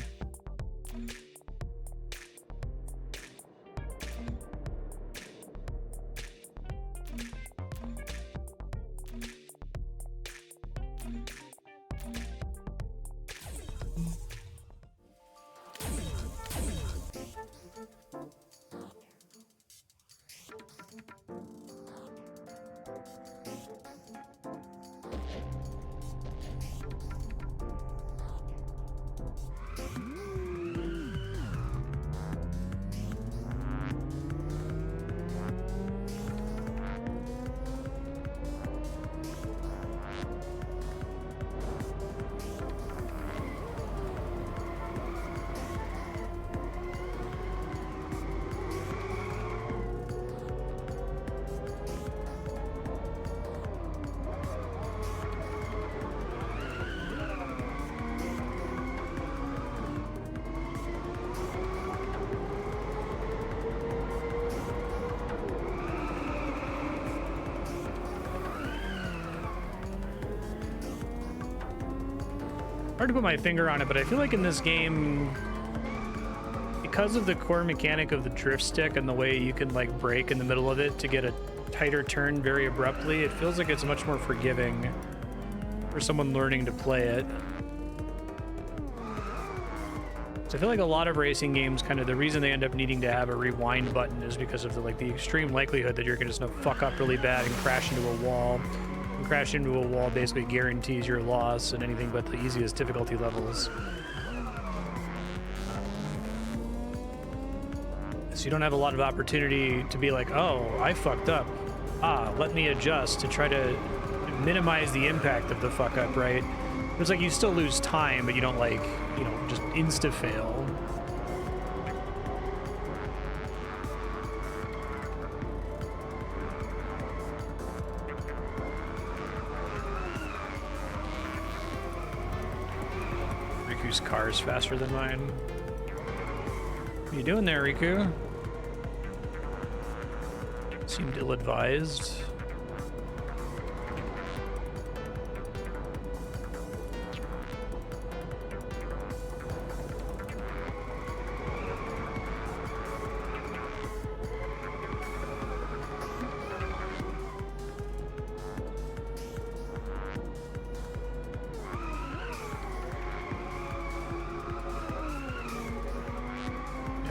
Hard to put my finger on it, but I feel like in this game, because of the core mechanic of the drift stick and the way you can like brake in the middle of it to get a tighter turn very abruptly, it feels like it's much more forgiving for someone learning to play it. So I feel like a lot of racing games, kind of the reason they end up needing to have a rewind button is because of the extreme likelihood that you're going to fuck up really bad and crash into a wall. And crash into a wall basically guarantees your loss in anything but the easiest difficulty levels. So you don't have a lot of opportunity to be like, oh, I fucked up. Let me adjust to try to minimize the impact of the fuck up, right? It's like you still lose time, but you don't like, you know, just insta-fail. Riku's car is faster than mine. What are you doing there, Riku? Seemed ill-advised.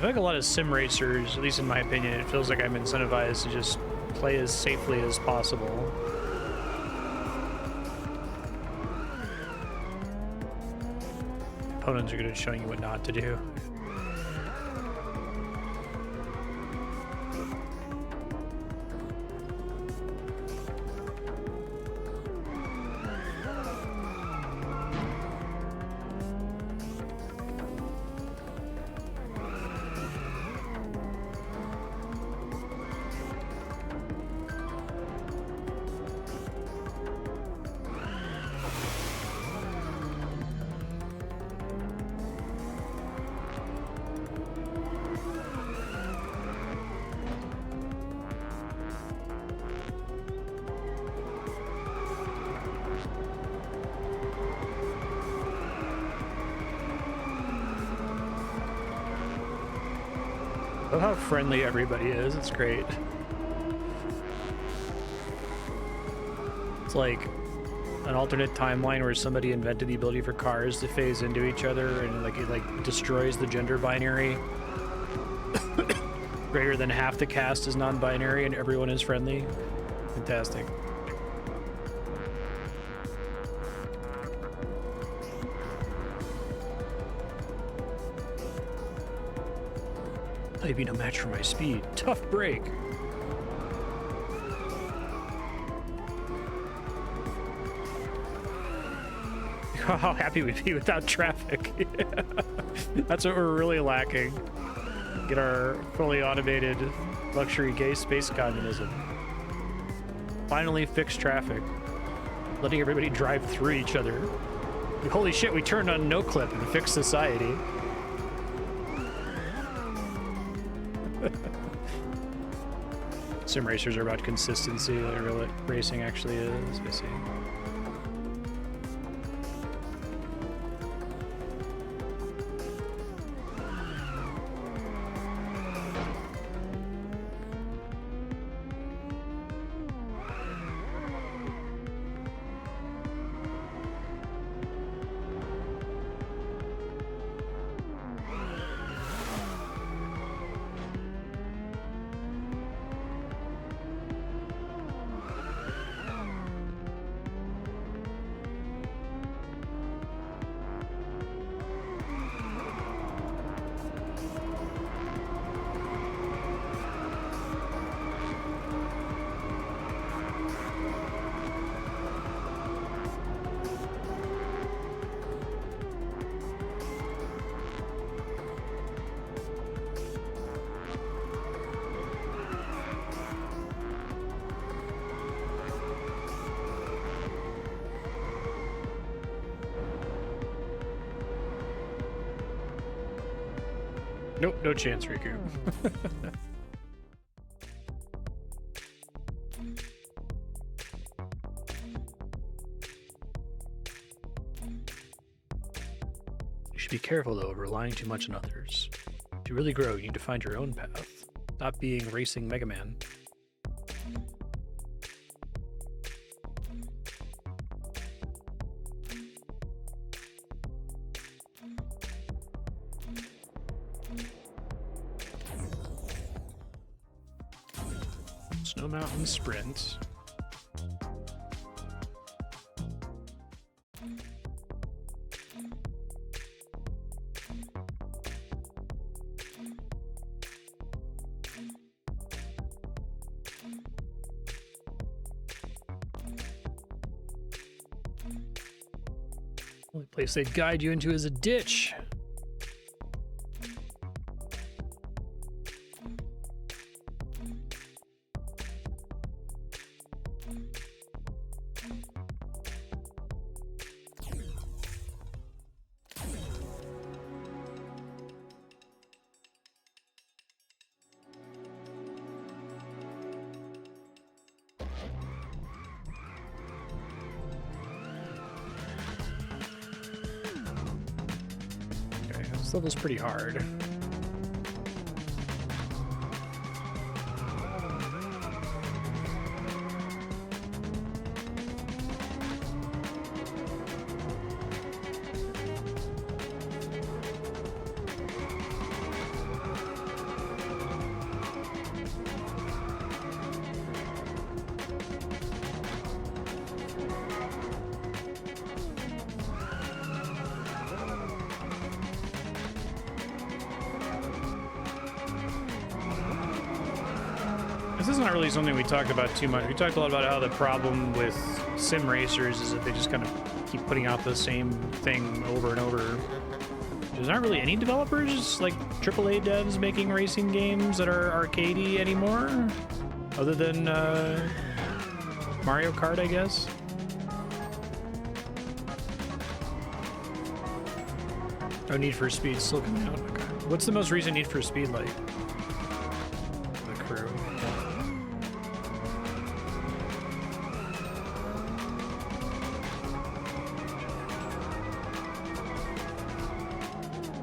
feel like a lot of sim racers, at least in my opinion, it feels like I'm incentivized to just play as safely as possible. Opponents are good at showing you what not to do. I love how friendly everybody is. It's great. It's like an alternate timeline where somebody invented the ability for cars to phase into each other, and it destroys the gender binary. Greater than half the cast is non-binary and everyone is friendly. Fantastic. I'd be no match for my speed. Tough break. How happy we'd be without traffic. That's what we're really lacking. Get our fully automated luxury gay space communism. Finally fix traffic. Letting everybody drive through each other. Holy shit, we turned on no clip and fixed society. Sim racers are about consistency, like real racing actually is. I see. Nope, no chance, Riku. You should be careful, though, of relying too much on others. To really grow, you need to find your own path. Stop being racing Mega Man. Snow Mountain Sprint. Only place they'd guide you into is a ditch. This level's pretty hard. This isn't really something we talked about too much. We talked a lot about how the problem with sim racers is that they just kind of keep putting out the same thing over and over. There's not really any developers, like AAA devs, making racing games that are arcadey anymore, other than Mario Kart, I guess. Oh, Need for Speed still coming out. Okay. What's the most recent Need for Speed like? The Crew.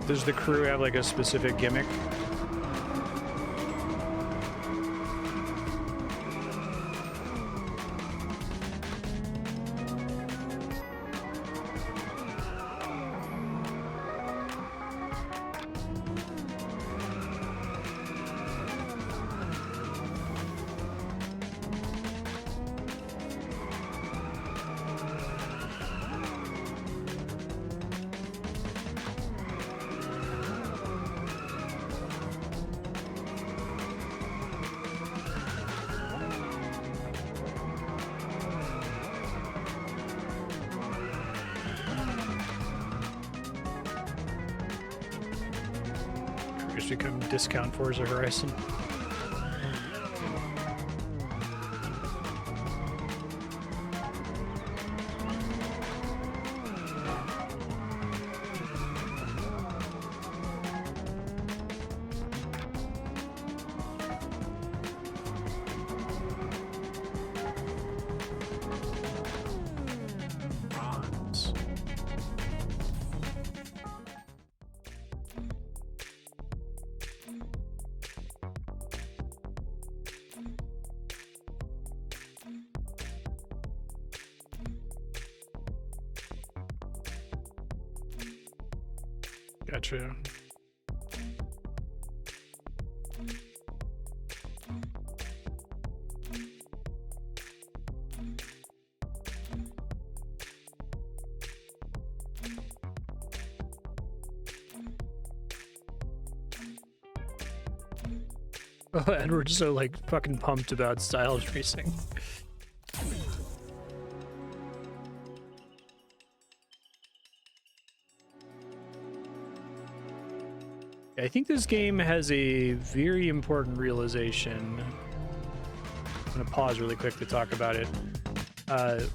Does the Crew have like a specific gimmick? Become discount Forza Horizon. Gotcha. Oh, Edward's so like fucking pumped about styles racing. I think this game has a very important realization. I'm gonna pause really quick to talk about it.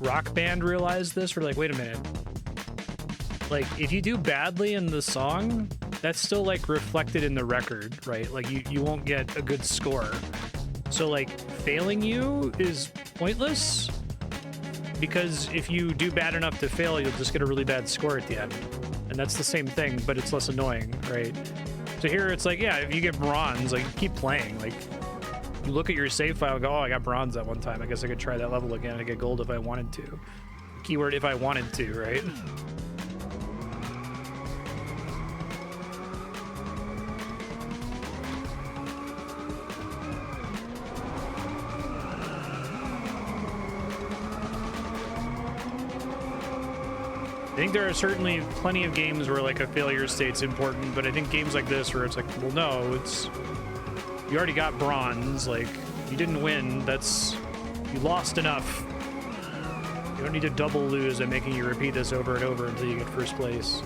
Rock Band realized this. We're like, wait a minute. Like, if you do badly in the song, that's still like reflected in the record, right? Like you won't get a good score. So like failing you is pointless, because if you do bad enough to fail, you'll just get a really bad score at the end. And that's the same thing, but it's less annoying, right? So here it's like, yeah, if you get bronze, like keep playing. Like you look at your save file and go, oh, I got bronze that one time. I guess I could try that level again. I get gold if I wanted to. Keyword if I wanted to, right? I think there are certainly plenty of games where like a failure state's important, but I think games like this where it's like, well, no, it's, you already got bronze, like you didn't win, you lost enough. You don't need to double lose by making you repeat this over and over until you get first place.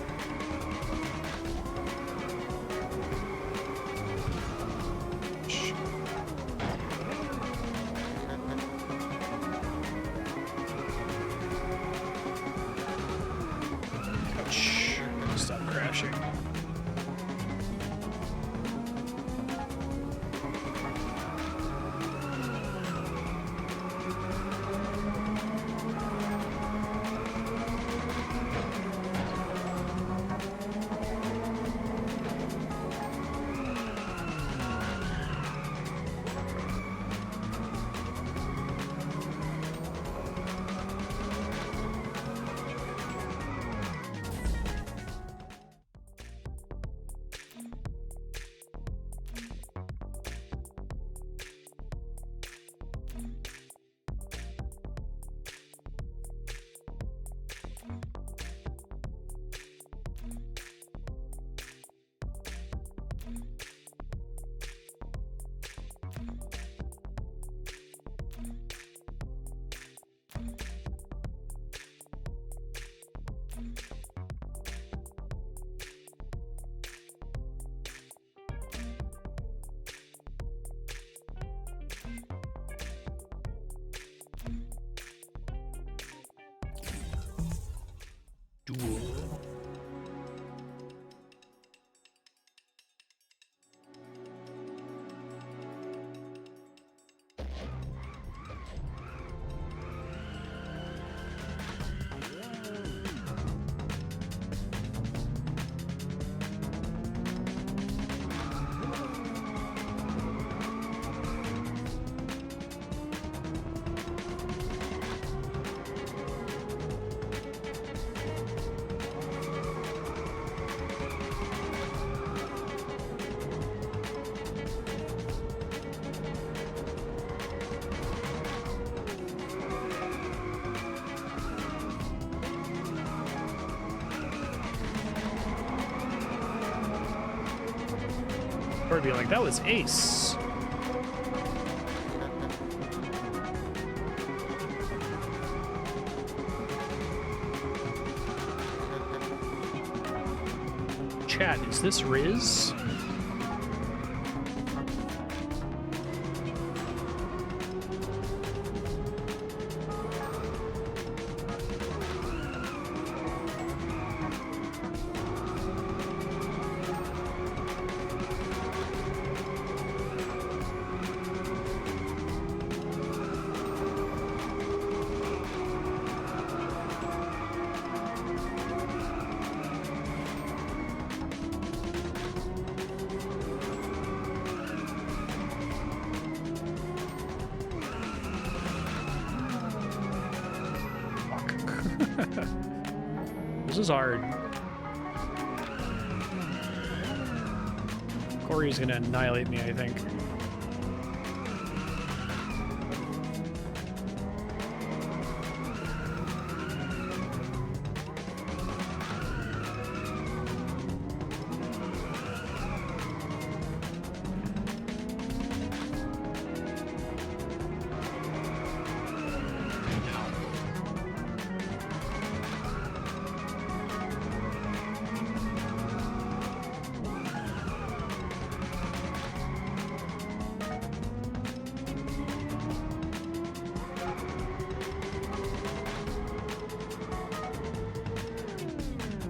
Or be like, that was ace. Chat, is this Riz? This is hard. Corey's gonna annihilate me, I think.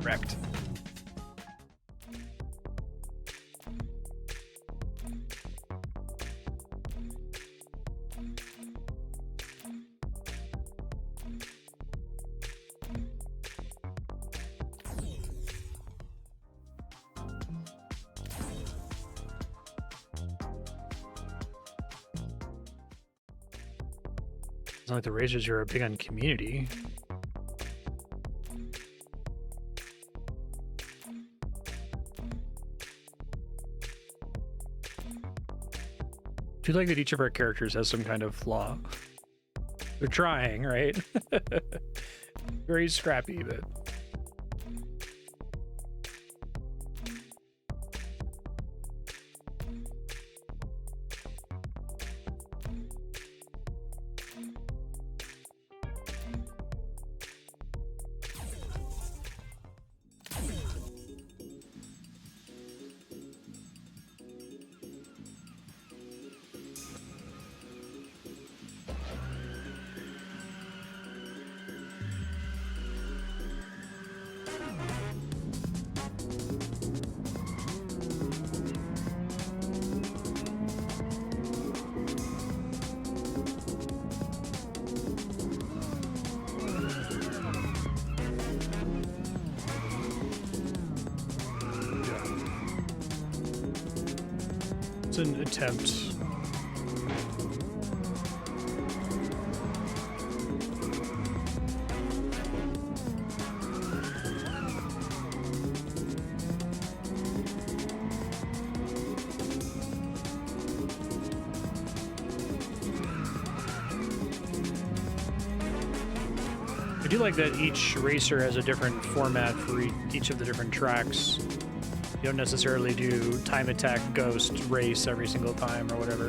Wrecked. It's not like the Razors are big on community. I feel like that each of our characters has some kind of flaw. They're trying, right? Very scrappy, but... It's an attempt. I do like that each racer has a different format for each of the different tracks. You don't necessarily do time attack, ghost, race every single time or whatever.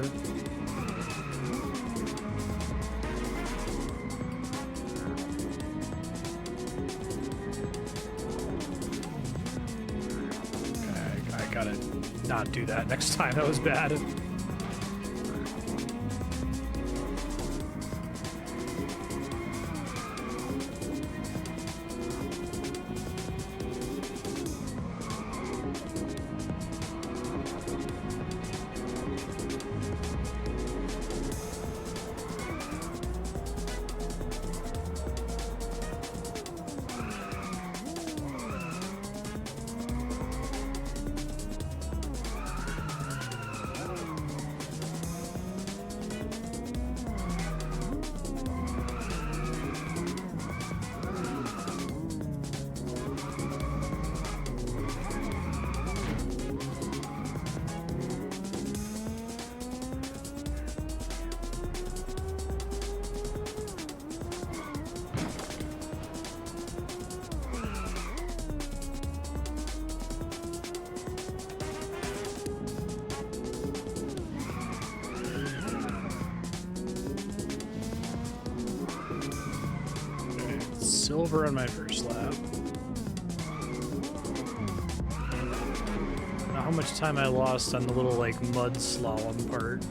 Okay, I gotta not do that next time. That was bad. silver on my first lap. How much time I lost on the little like mud slalom part.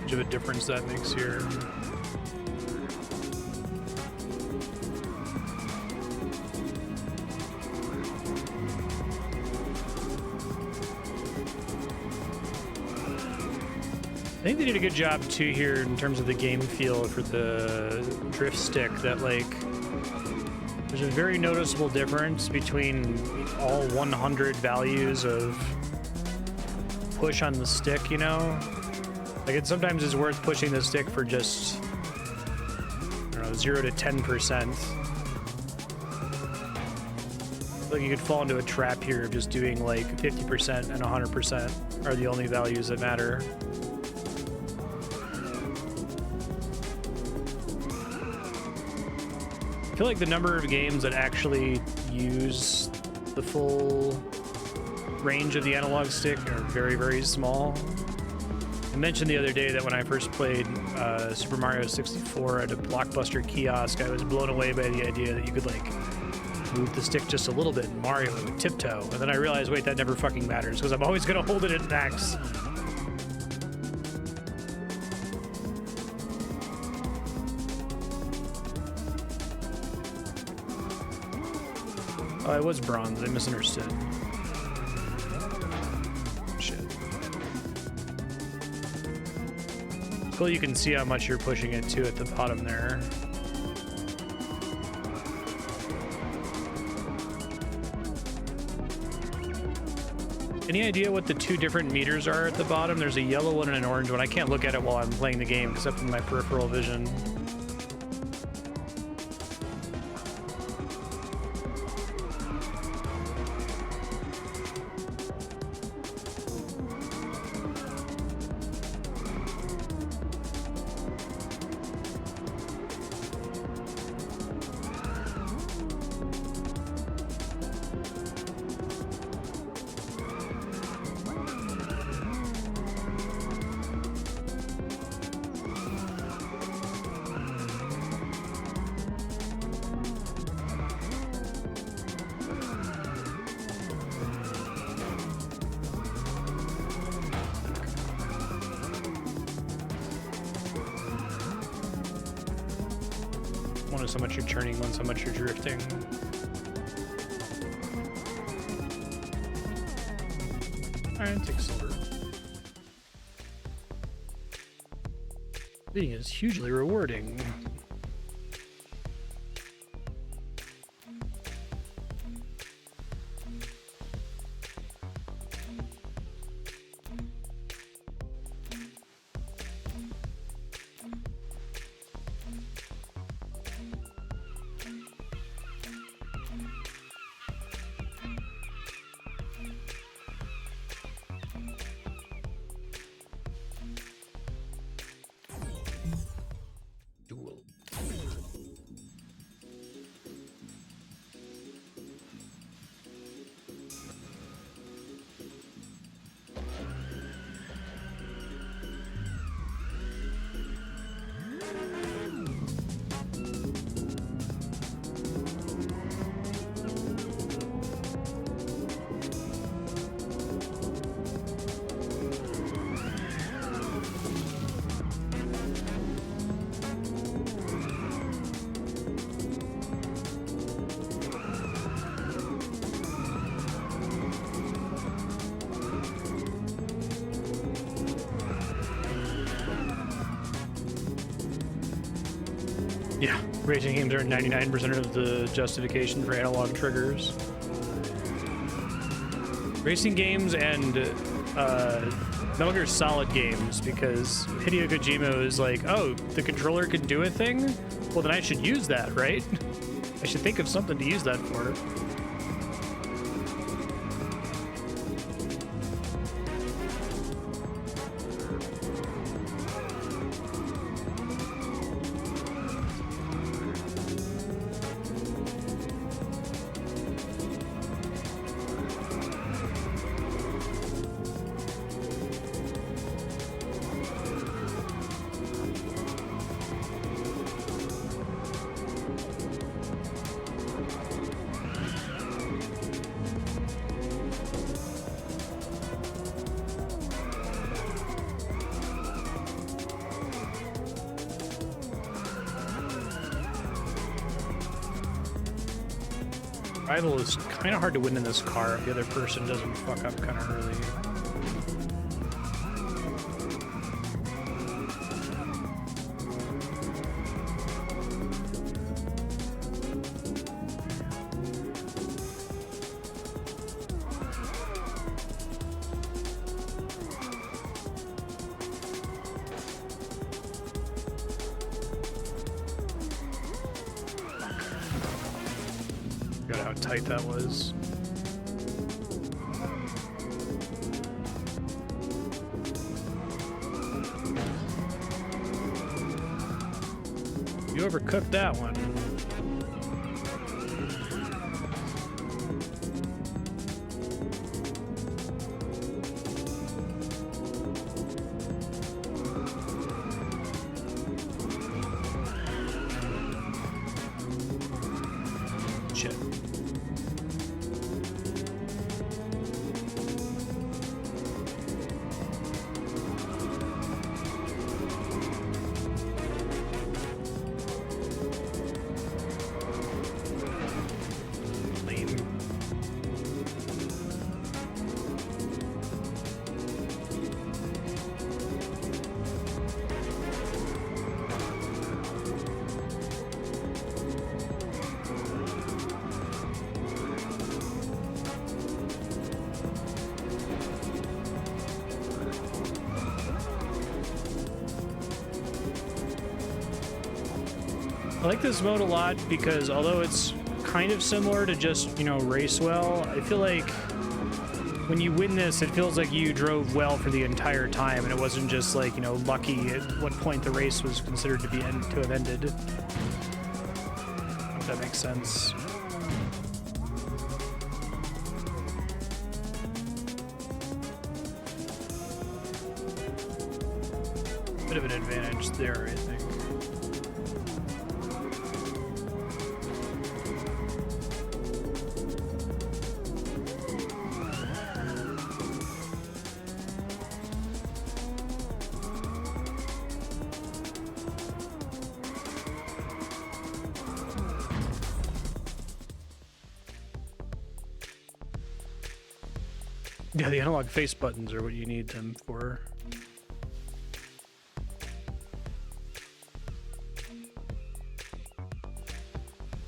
Of a difference that makes here. I think they did a good job too here in terms of the game feel for the drift stick, that like there's a very noticeable difference between all 100 values of push on the stick, you know? Like, it sometimes is worth pushing the stick for just, I don't know, 0 to 10%. Like, you could fall into a trap here of just doing, like, 50% and 100% are the only values that matter. I feel like the number of games that actually use the full range of the analog stick are very, very small. I mentioned the other day that when I first played Super Mario 64 at a Blockbuster kiosk, I was blown away by the idea that you could like move the stick just a little bit in Mario with tiptoe, and then I realized, wait, that never fucking matters because I'm always gonna hold it at max. Oh, I was bronze. I misunderstood. Cool, you can see how much you're pushing it too at the bottom there. Any idea what the two different meters are at the bottom? There's a yellow one and an orange one. I can't look at it while I'm playing the game except in my peripheral vision. One is how much you're turning, one's how much you're drifting. Alright, take silver. Beating is hugely rewarding. Yeah, racing games are 99% of the justification for analog triggers. Racing games and Metal Gear Solid games, because Hideo Kojima is like, oh, the controller can do a thing? Well, then I should use that, right? I should think of something to use that for. Rival is kind of hard to win in this car if the other person doesn't fuck up kind of early. Forgot how tight that was. You overcooked that one. Shit. I like this mode a lot because although it's kind of similar to just, you know, race well, I feel like when you win this, it feels like you drove well for the entire time and it wasn't just like, you know, lucky at what point the race was considered to have ended. If that makes sense. Bit of an advantage there, I think. Yeah, the analog face buttons are what you need them for.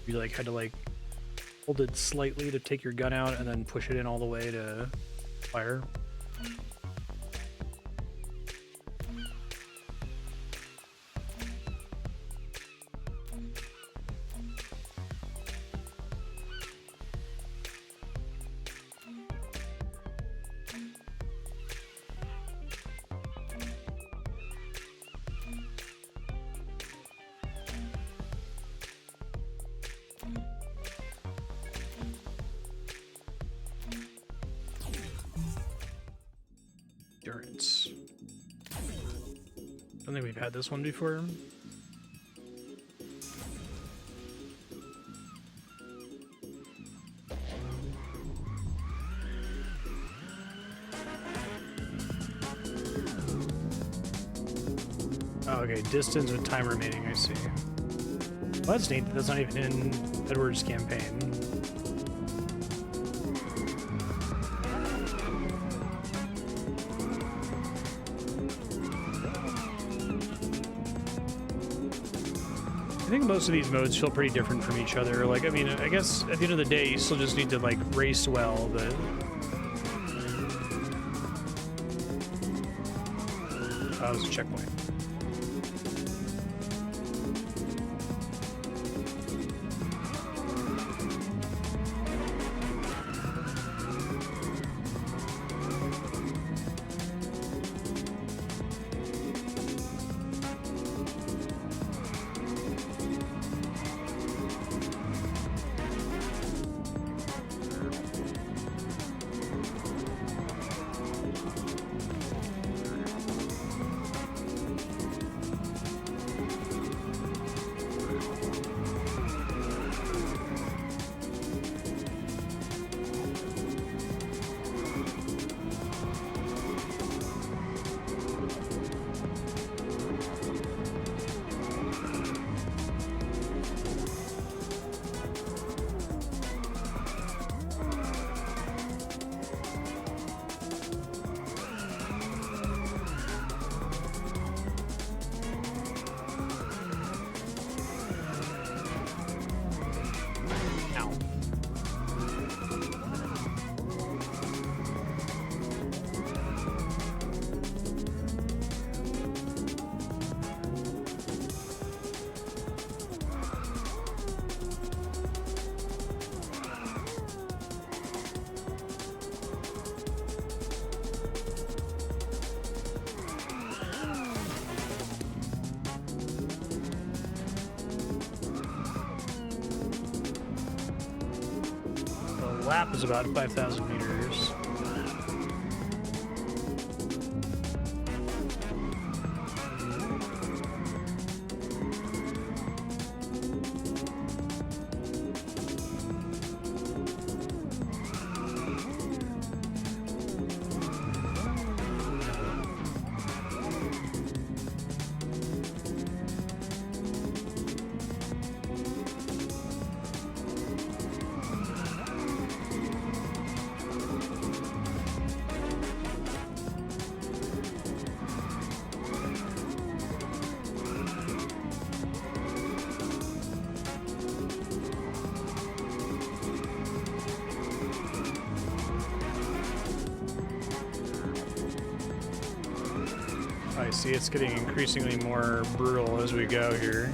You like had to like hold it slightly to take your gun out and then push it in all the way to fire. Endurance. Don't think we've had this one before. Oh, okay, distance with time remaining, I see. Well, that's neat. That's not even in Edward's campaign. I think most of these modes feel pretty different from each other. Like, I mean, I guess at the end of the day, you still just need to, like, race well, but Oh, it's a checkpoint. Lap is about 5,000 meters. I see it's getting increasingly more brutal as we go here.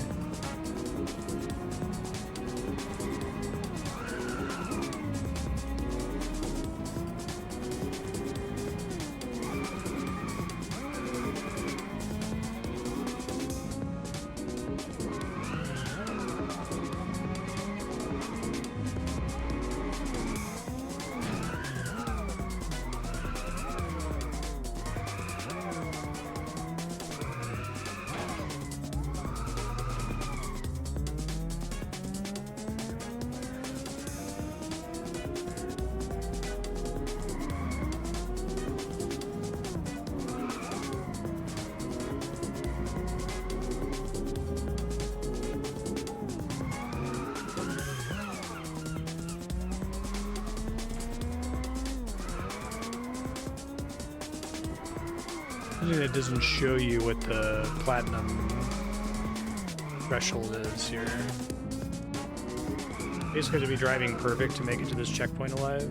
It doesn't show you what the platinum threshold is here. Basically, to be driving perfect to make it to this checkpoint alive.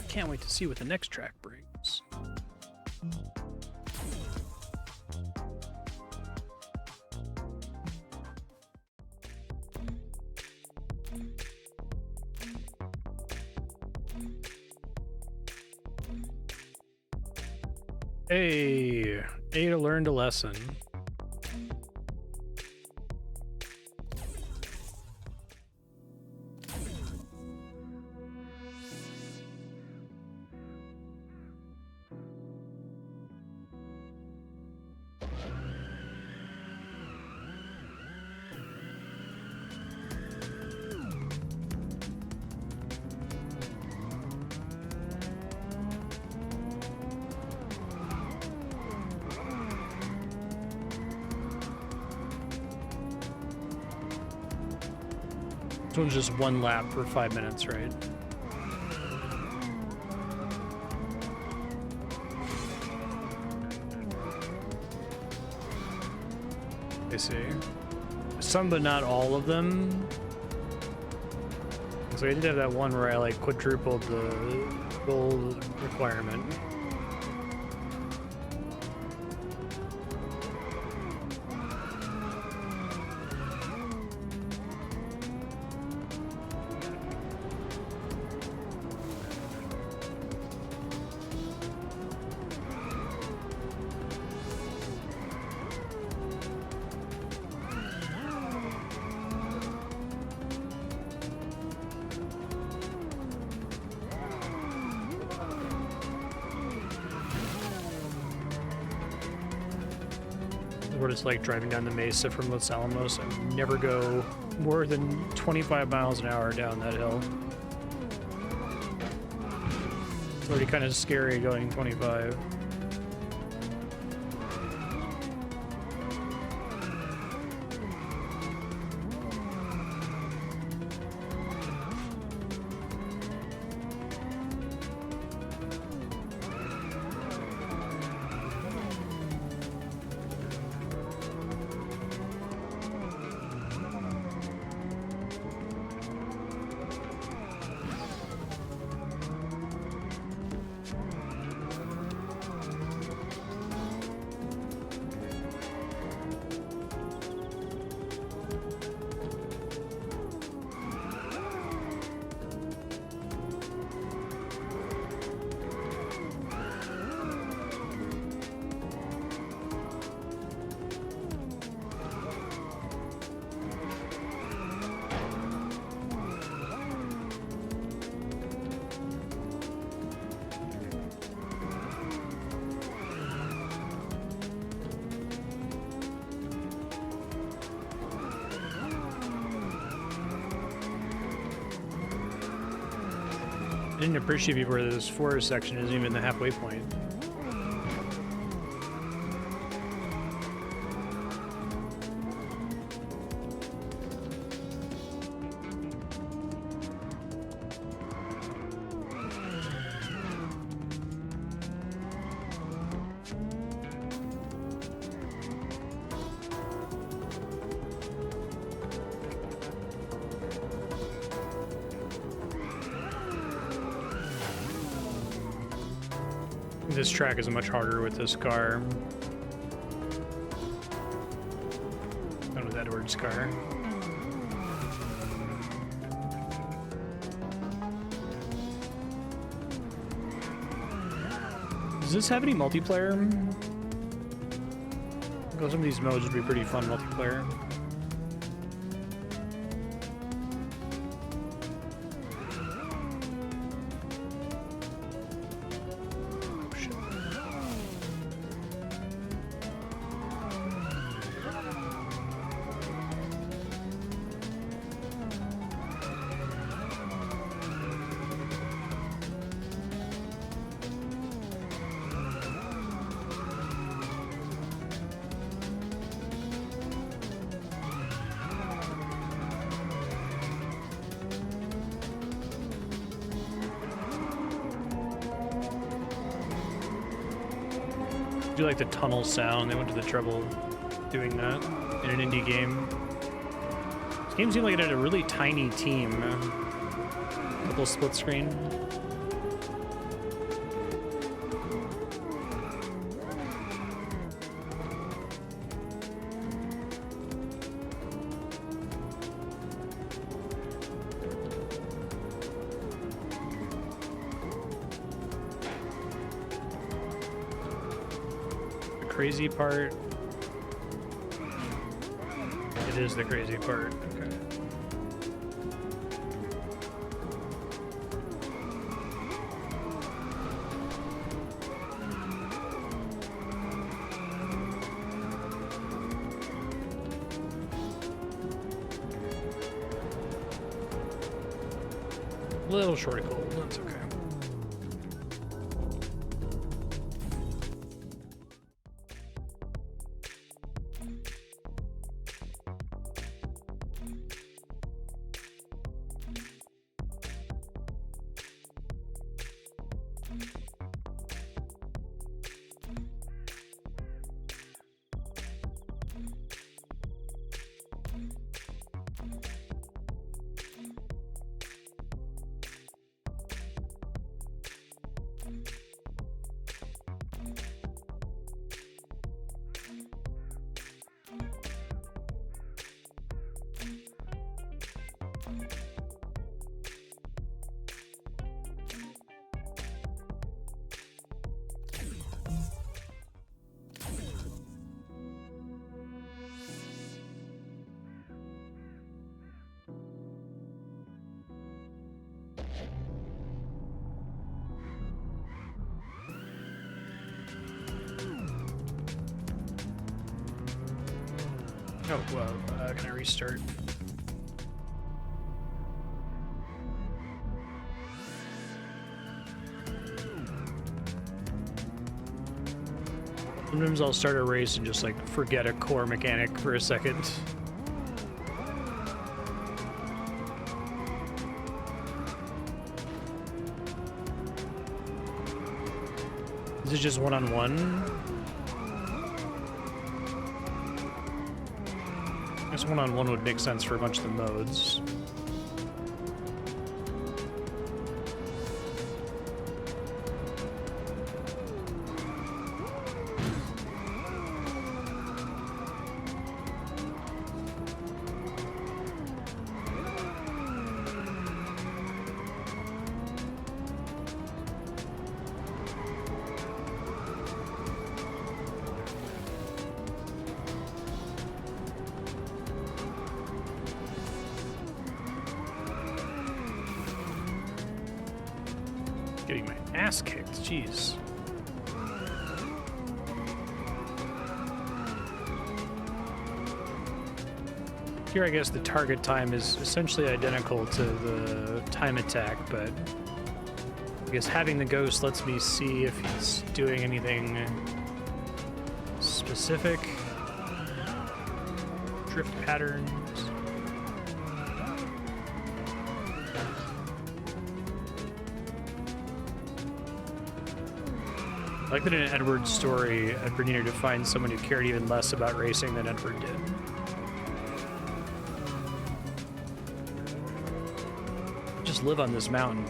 Can't wait to see what the next track brings. Hey, Ada learned a lesson. This one's just one lap for 5 minutes, right? I see. Some, but not all of them. So I did have that one where I like quadrupled the gold requirement. What it's like driving down the mesa from Los Alamos. I never go more than 25 miles an hour down that hill. It's already kind of scary going 25. I didn't appreciate before this forest section isn't even the halfway point. This track is much harder with this car. Not with Edward's car. Does this have any multiplayer? Some of these modes would be pretty fun multiplayer. I do like the tunnel sound. They went to the trouble doing that in an indie game. This game seemed like it had a really tiny team. Couple split screen. Crazy part. It is the crazy part. Okay. A little short of cold, that's okay. Oh, well, can I restart? Sometimes I'll start a race and just like forget a core mechanic for a second. Is it just one-on-one? I guess one-on-one would make sense for a bunch of the modes. Getting my ass kicked, jeez. Here I guess the target time is essentially identical to the time attack, but I guess having the ghost lets me see if he's doing anything specific. Drift patterns. I like that in Edward's story, Edward needed to find someone who cared even less about racing than Edward did. Just live on this mountain.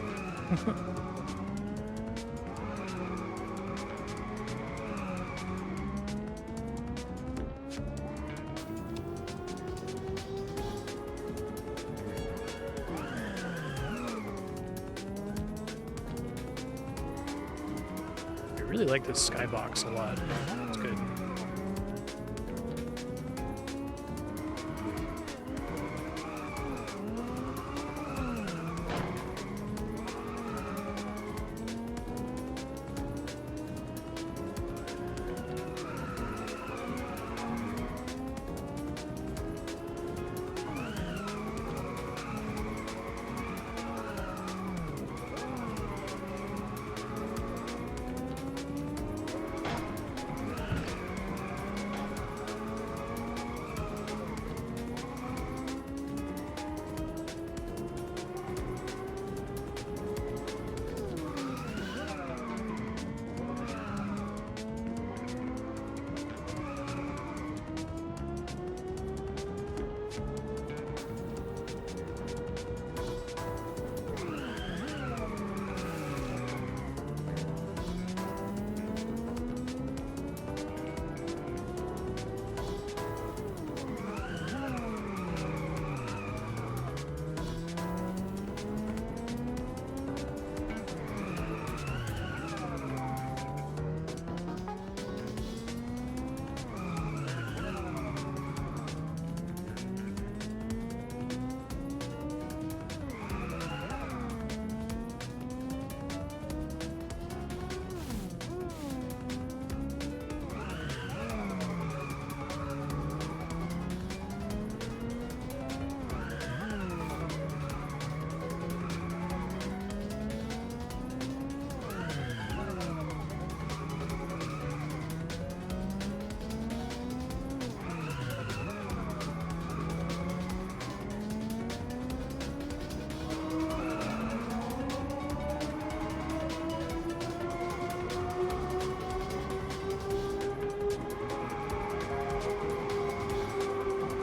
I really like this skybox a lot. It's good.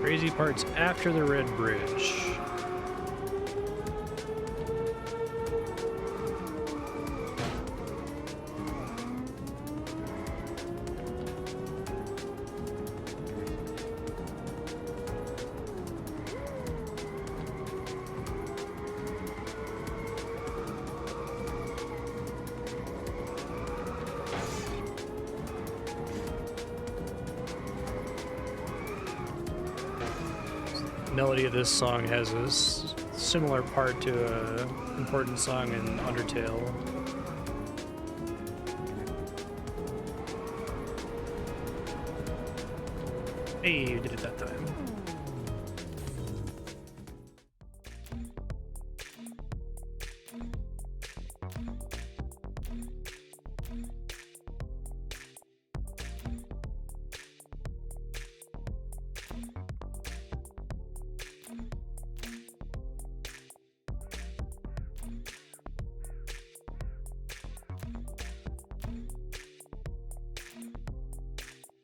Crazy parts after the red bridge. Melody of this song has a similar part to a important song in Undertale. Hey, you did it that time.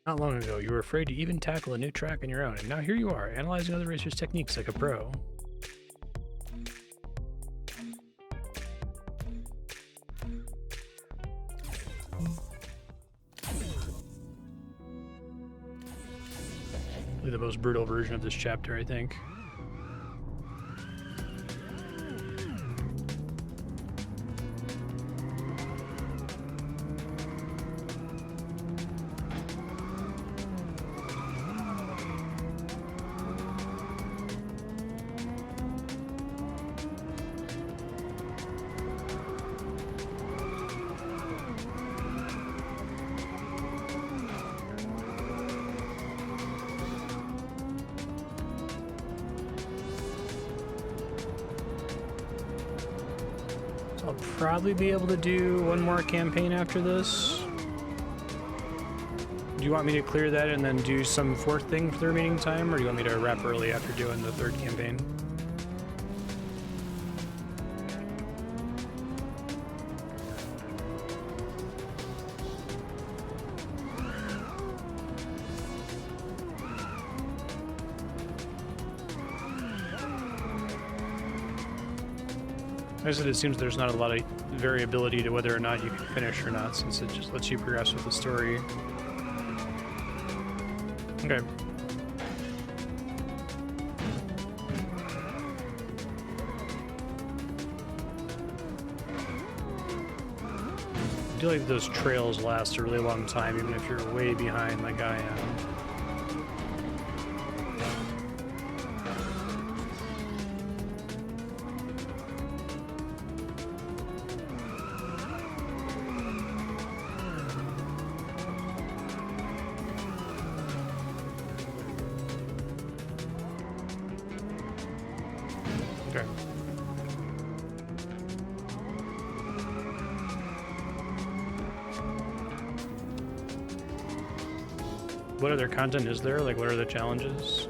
Not long ago, you were afraid to even tackle a new track on your own, and now here you are, analyzing other racers' techniques like a pro. The most brutal version of this chapter, I think. I'll probably be able to do one more campaign after this. Do you want me to clear that and then do some fourth thing for the remaining time, or do you want me to wrap early after doing the third campaign? I said it seems there's not a lot of variability to whether or not you can finish or not, since it just lets you progress with the story. Okay. I feel like those trails last a really long time, even if you're way behind like I am. What other content is there? Like, what are the challenges?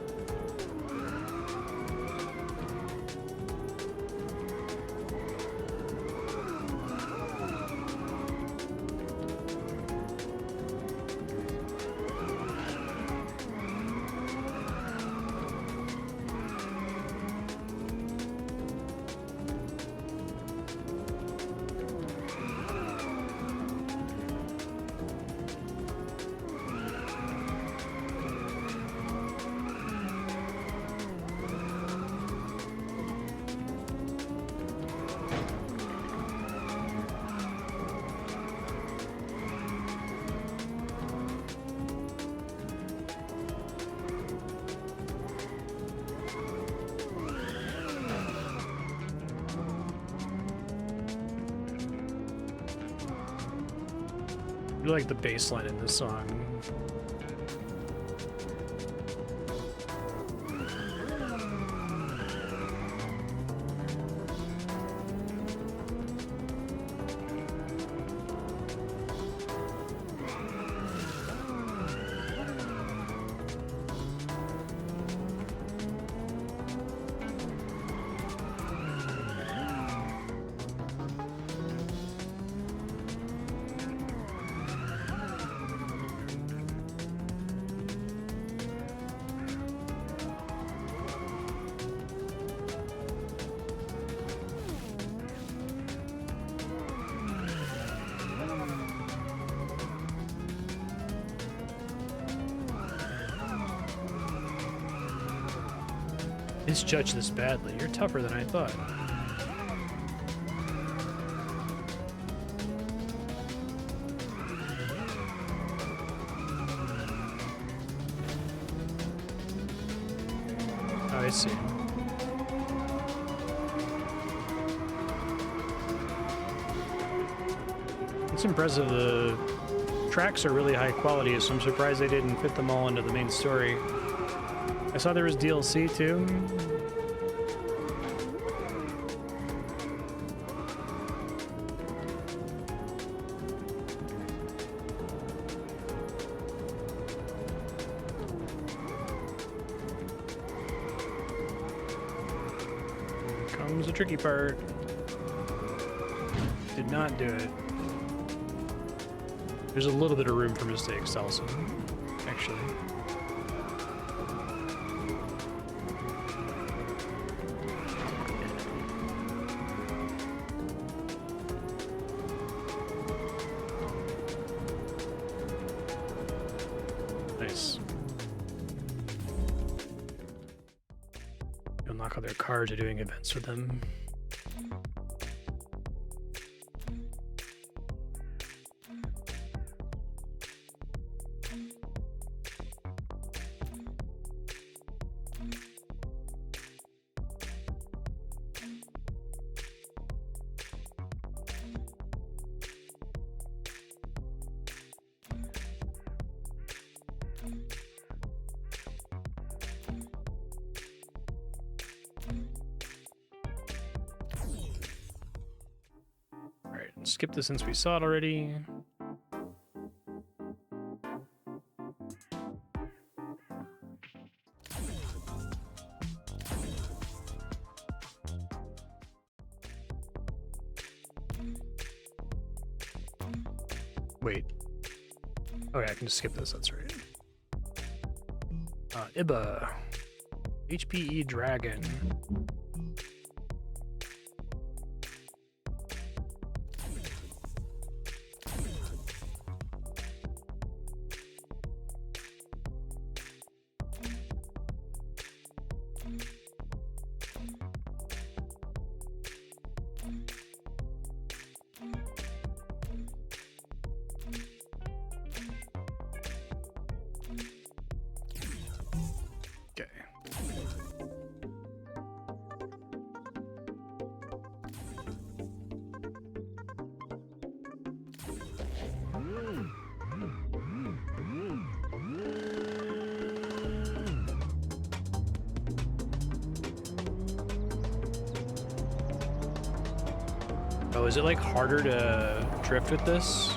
I like the bass line in this song. Misjudged this badly. You're tougher than I thought. Oh, I see. It's impressive. The tracks are really high quality, so I'm surprised they didn't fit them all into the main story. I saw there was DLC too. Comes the tricky part. Did not do it. There's a little bit of room for mistakes also. actually. Nice. You unlock other cars or doing events with them. Skip this since we saw it already. Wait. Oh yeah, I can just skip this, that's right. Ibba. HPE Dragon. Oh, is it like harder to drift with this?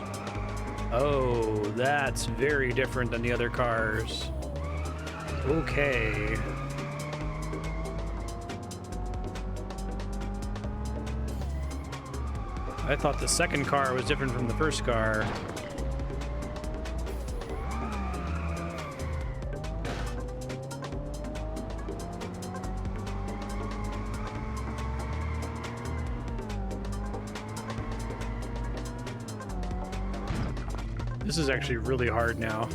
Oh, that's very different than the other cars. Okay. I thought the second car was different from the first car. This is actually really hard now.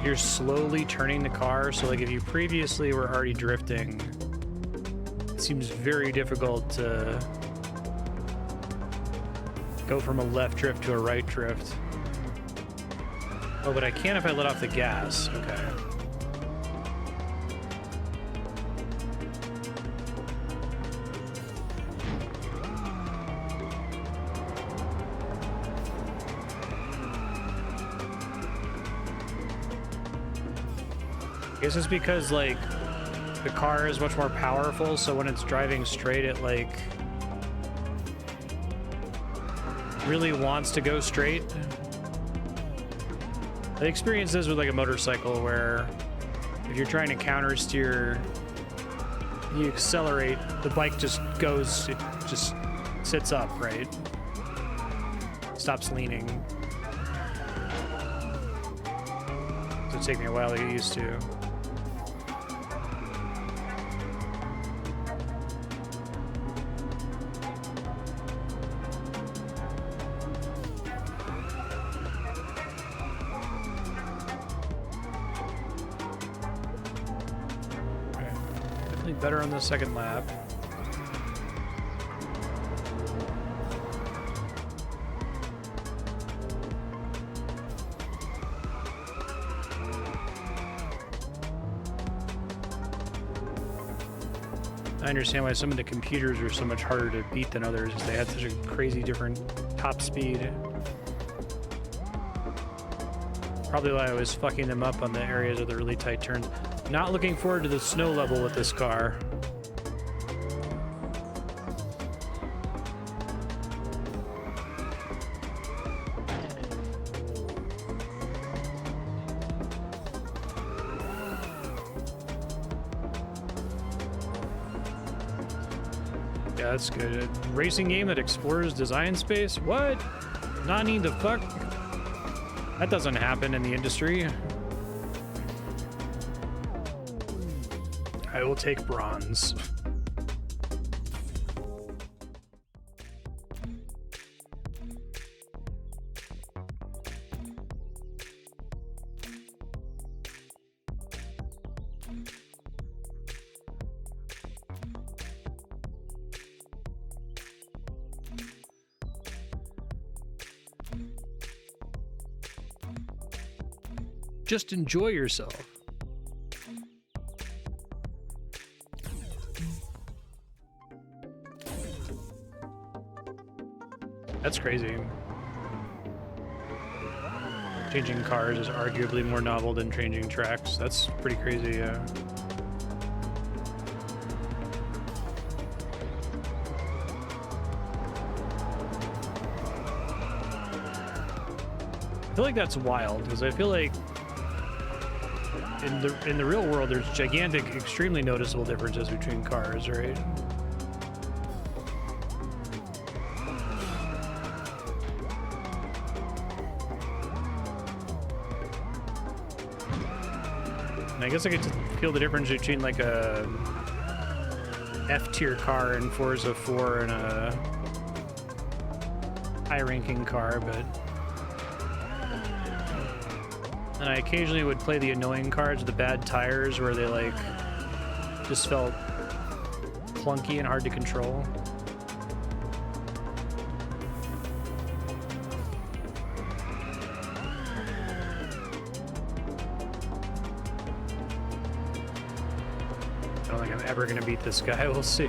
You're slowly turning the car, so like if you previously were already drifting, it seems very difficult to go from a left drift to a right drift. Oh, but I can if I let off the gas. Okay. I guess it's because, like, the car is much more powerful, so when it's driving straight, it, like, really wants to go straight. The experience is with, like, a motorcycle where if you're trying to counter steer, you accelerate, the bike just goes, it just sits up, right? Stops leaning. So it'll take me a while to get used to. Better on the second lap. I understand why some of the computers are so much harder to beat than others, is they had such a crazy different top speed. Probably why I was fucking them up on the areas of the really tight turns. Not looking forward to the snow level with this car. Yeah, that's good. A racing game that explores design space? What? Nani the fuck? That doesn't happen in the industry. I will take bronze. Just enjoy yourself. That's crazy. Changing cars is arguably more novel than changing tracks. That's pretty crazy, yeah. I feel like that's wild, because I feel like in the real world there's gigantic, extremely noticeable differences between cars, right? I guess I get to feel the difference between like a F-tier car in Forza 4 and a high-ranking car, but and I occasionally would play the annoying cars with the bad tires where they like just felt clunky and hard to control. Ever gonna beat this guy, we'll see.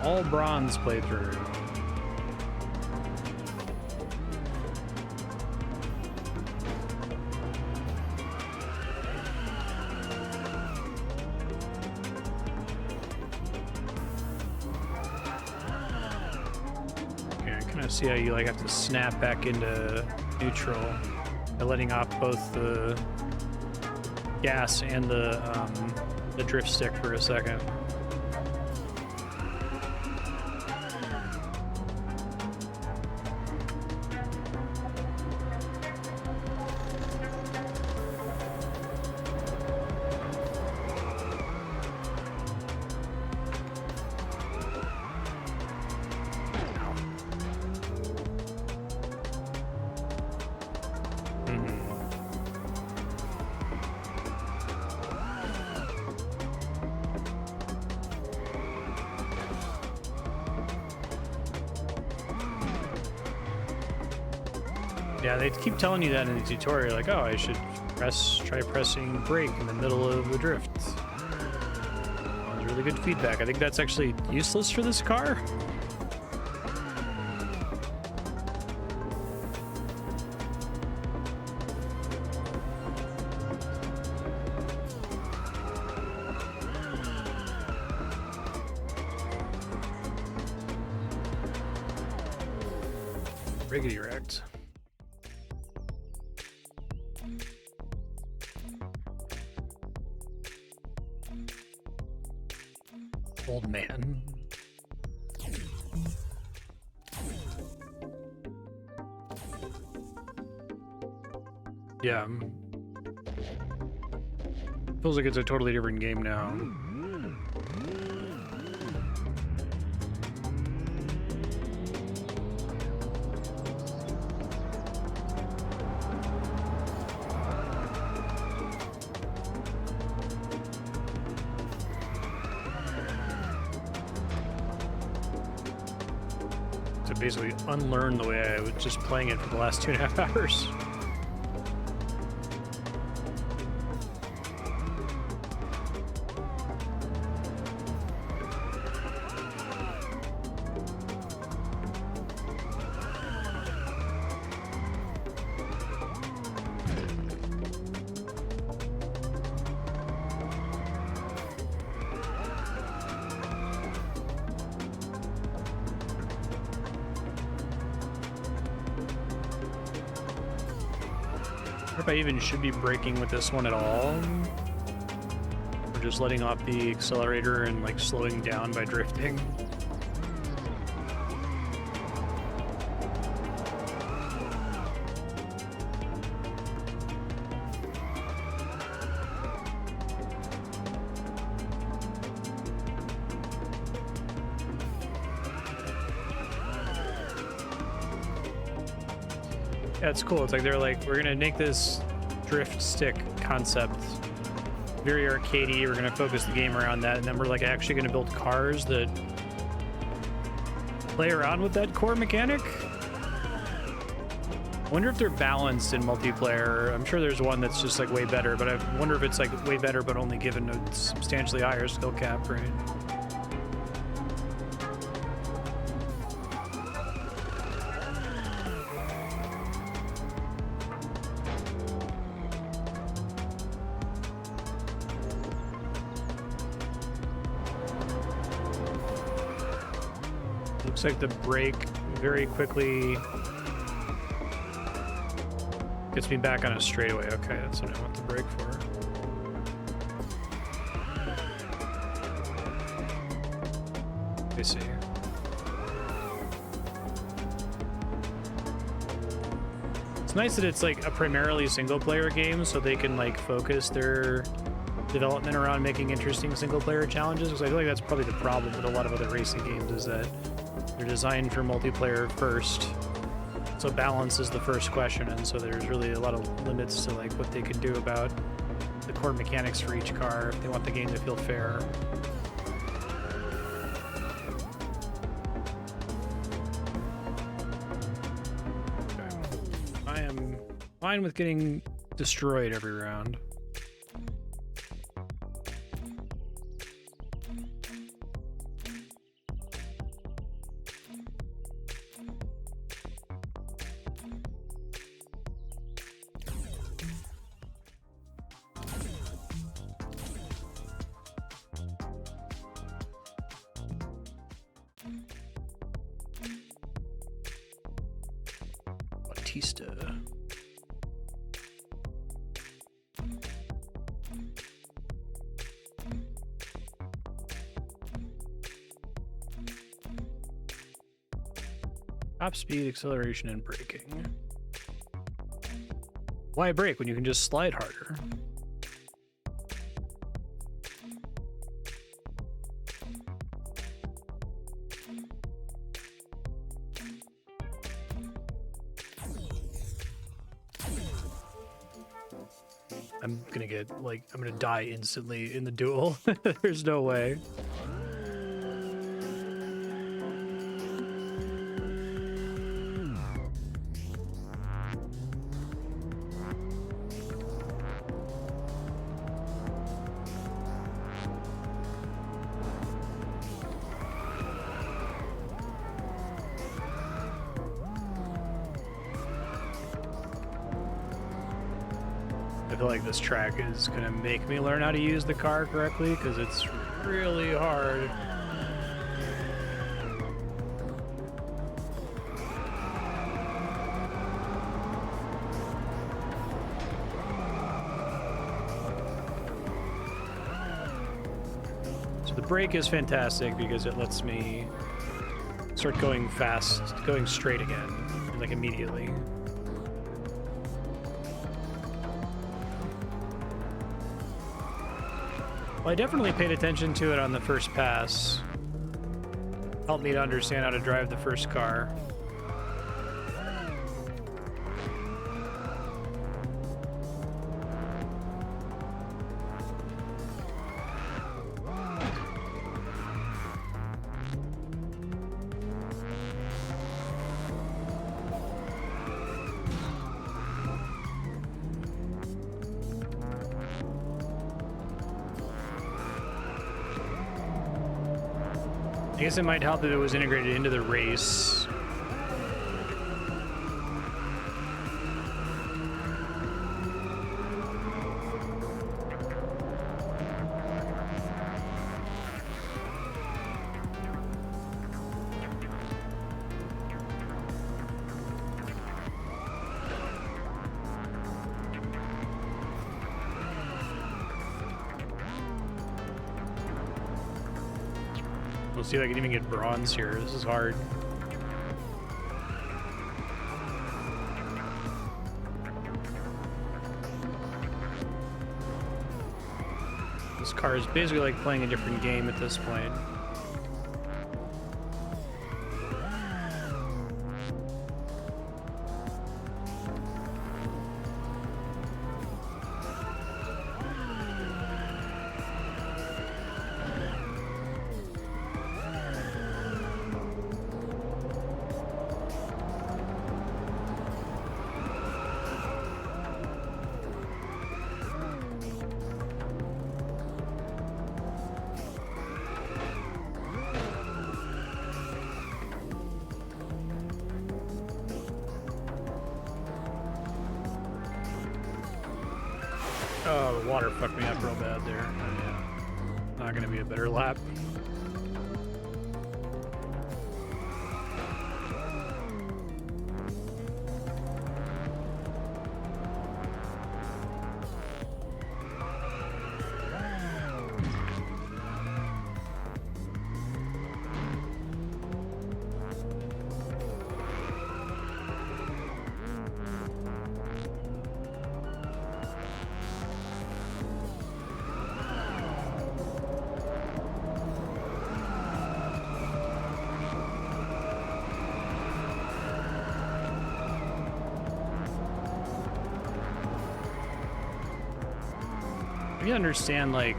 All bronze playthrough. See how you like have to snap back into neutral by letting off both the gas and the drift stick for a second. Yeah, they keep telling you that in the tutorial, like, oh, I should try pressing brake in the middle of the drift. That was really good feedback. I think that's actually useless for this car. Riggedy wrecked. Old man. Yeah. Feels like it's a totally different game now. Basically unlearn the way I was just playing it for the last 2.5 hours. If I even should be braking with this one at all, or just letting off the accelerator and like slowing down by drifting. Yeah, it's cool. It's like they're like, we're gonna make this drift stick concept very arcadey. We're gonna focus the game around that, and then we're like actually gonna build cars that play around with that core mechanic. I wonder if they're balanced in multiplayer. I'm sure there's one that's just like way better, but I wonder if it's like way better, but only given a substantially higher skill cap, right? Looks like the brake very quickly gets me back on a straightaway. Okay, that's what I want the brake for. I see. It's nice that it's like a primarily single player game, so they can like focus their development around making interesting single player challenges, because I feel like that's probably the problem with a lot of other racing games, is that they're designed for multiplayer first, so balance is the first question, and so there's really a lot of limits to like what they can do about the core mechanics for each car if they want the game to feel fair. Okay. I am fine with getting destroyed every round. Top speed, acceleration, and braking. Why brake when you can just slide harder? I'm gonna get, like, I'm gonna die instantly in the duel. There's no way. I feel like this track is gonna make me learn how to use the car correctly, because it's really hard. So the brake is fantastic because it lets me start going fast, going straight again, like immediately. Well, I definitely paid attention to it on the first pass. Helped me to understand how to drive the first car. I guess it might help if it was integrated into the race. We'll see if I can even get bronze here. This is hard. This car is basically like playing a different game at this point. Oh, the water fucked me up real bad there. Oh, yeah. Not gonna be a better lap. You understand, like,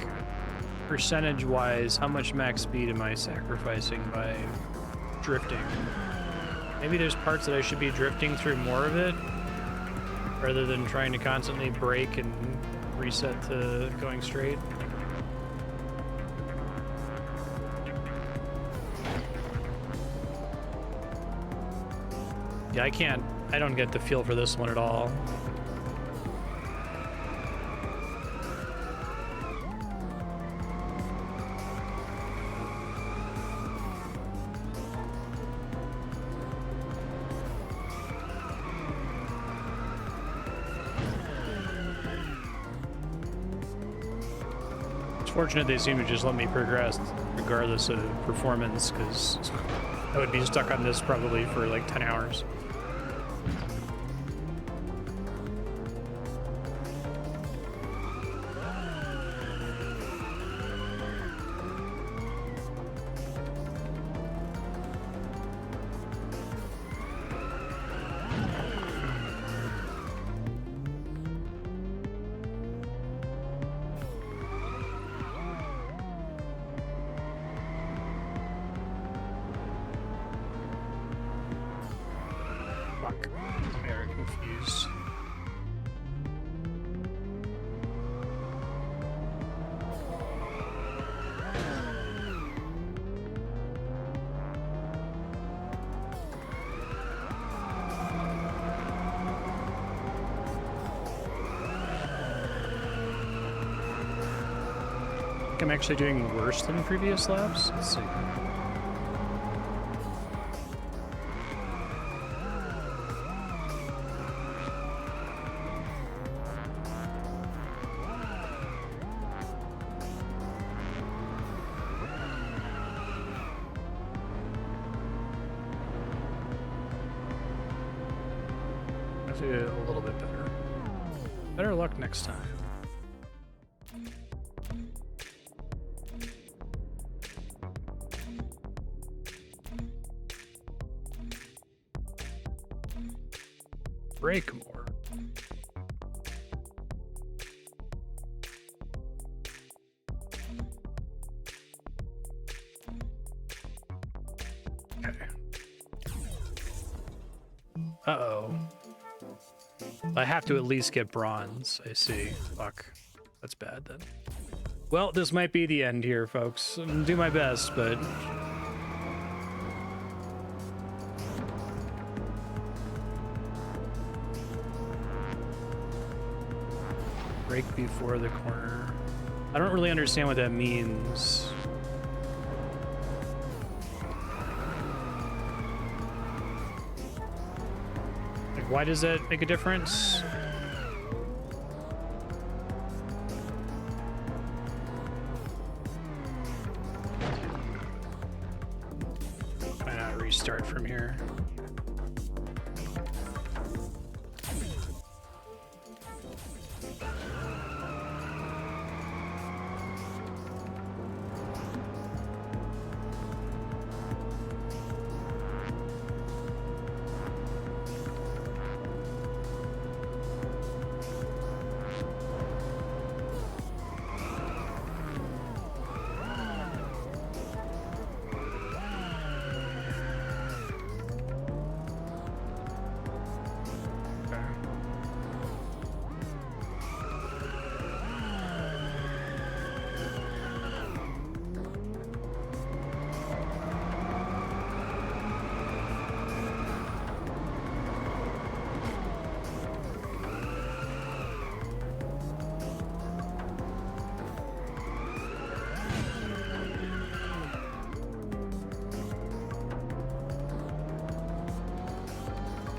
percentage-wise, how much max speed am I sacrificing by drifting? Maybe there's parts that I should be drifting through more of it, rather than trying to constantly brake and reset to going straight. Yeah, I don't get the feel for this one at all. Fortunate they seem to just let me progress regardless of performance, because I would be stuck on this probably for like 10 hours. I'm actually doing worse than previous laps. Let's see. Let's do it a little bit better. Better luck next time. Brake more. Okay. Uh-oh. I have to at least get bronze. I see. Fuck. That's bad then. Well, this might be the end here, folks. I'll do my best, but... Brake before the corner. I don't really understand what that means. Like, why does that make a difference? restart from here.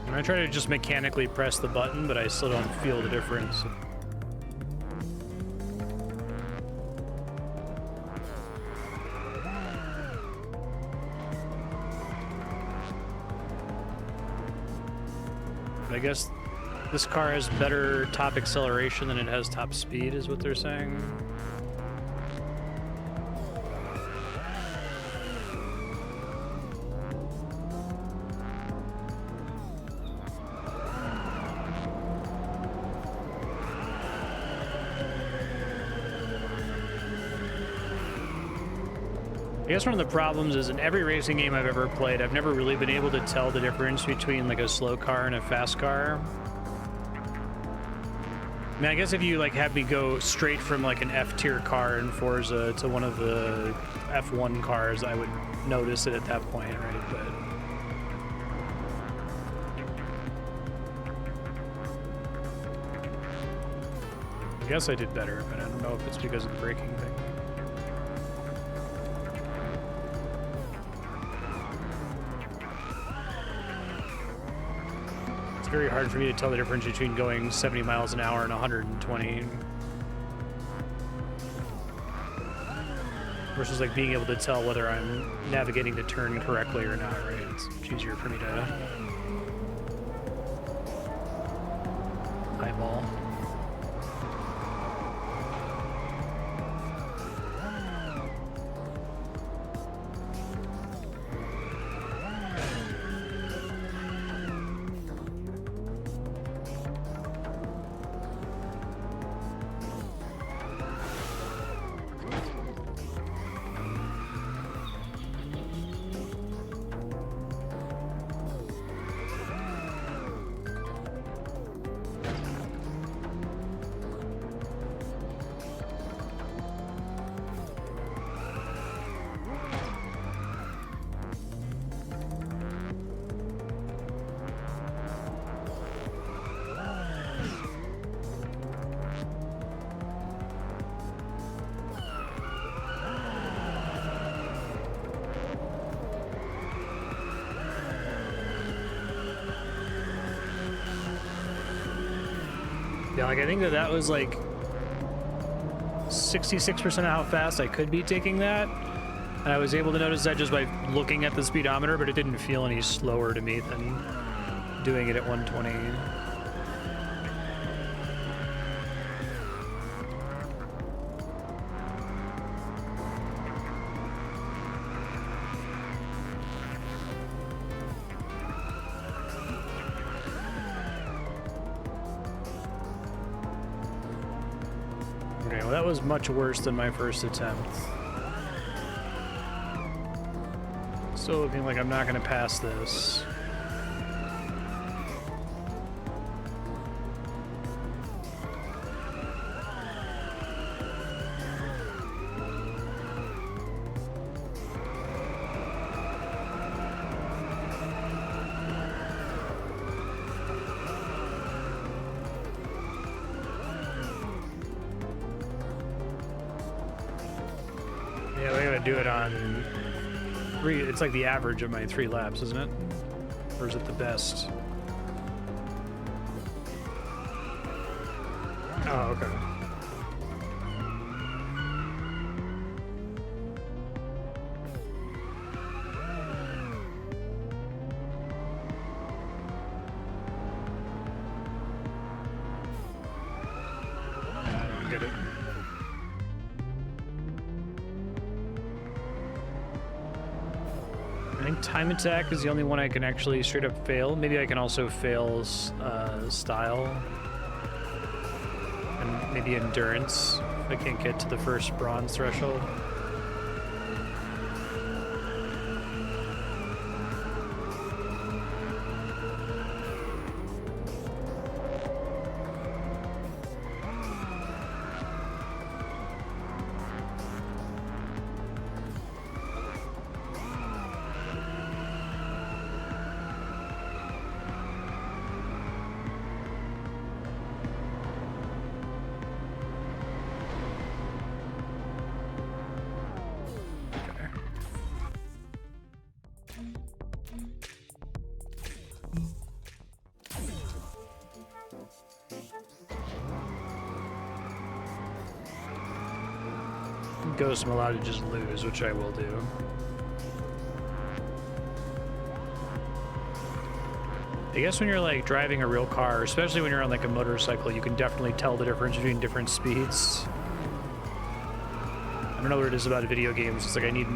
I try to just mechanically press the button, but I still don't feel the difference. But I guess this car has better top acceleration than it has top speed, is what they're saying. I guess one of the problems is in every racing game I've ever played, I've never really been able to tell the difference between like a slow car and a fast car. I mean, I guess if you like have me go straight from like an F tier car in Forza to one of the F1 cars, I would notice it at that point, right? But I guess I did better, but I don't know if it's because of the braking thing. It's very hard for me to tell the difference between going 70 miles an hour and 120 versus like being able to tell whether I'm navigating the turn correctly or not, right? It's much easier for me to eyeball. Yeah, like I think that was like 66% of how fast I could be taking that. And I was able to notice that just by looking at the speedometer, but it didn't feel any slower to me than doing it at 120. Okay, well that was much worse than my first attempt. Still looking like I'm not going to pass this. Yeah, we're going to do it on... It's like the average of my 3 laps, isn't it? Or is it the best? Oh, okay. get it. I think time attack is the only one I can actually straight up fail. Maybe I can also fail style. And maybe endurance if I can't get to the first bronze threshold. Ghost I'm allowed to just lose, which I will do. I guess when you're like driving a real car, especially when you're on like a motorcycle, you can definitely tell the difference between different speeds. I don't know what it is about video games. It's like I need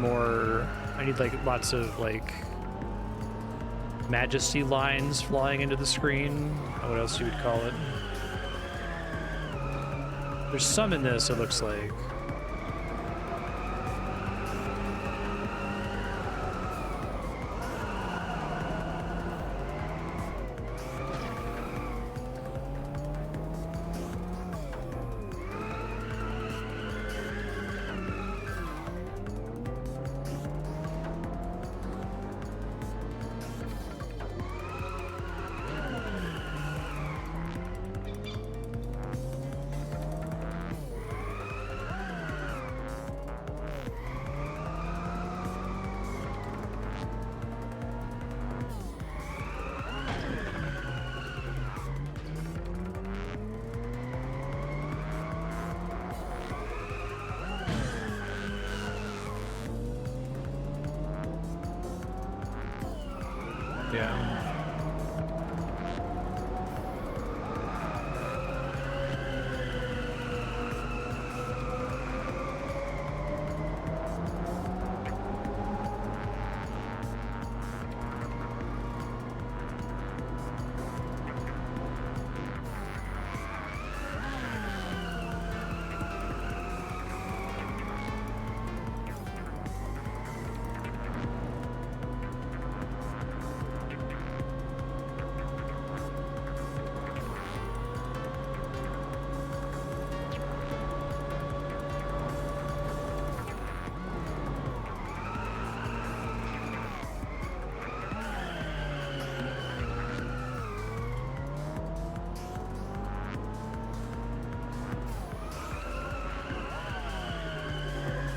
like lots of like majesty lines flying into the screen. What else you would call it? There's some in this, it looks like.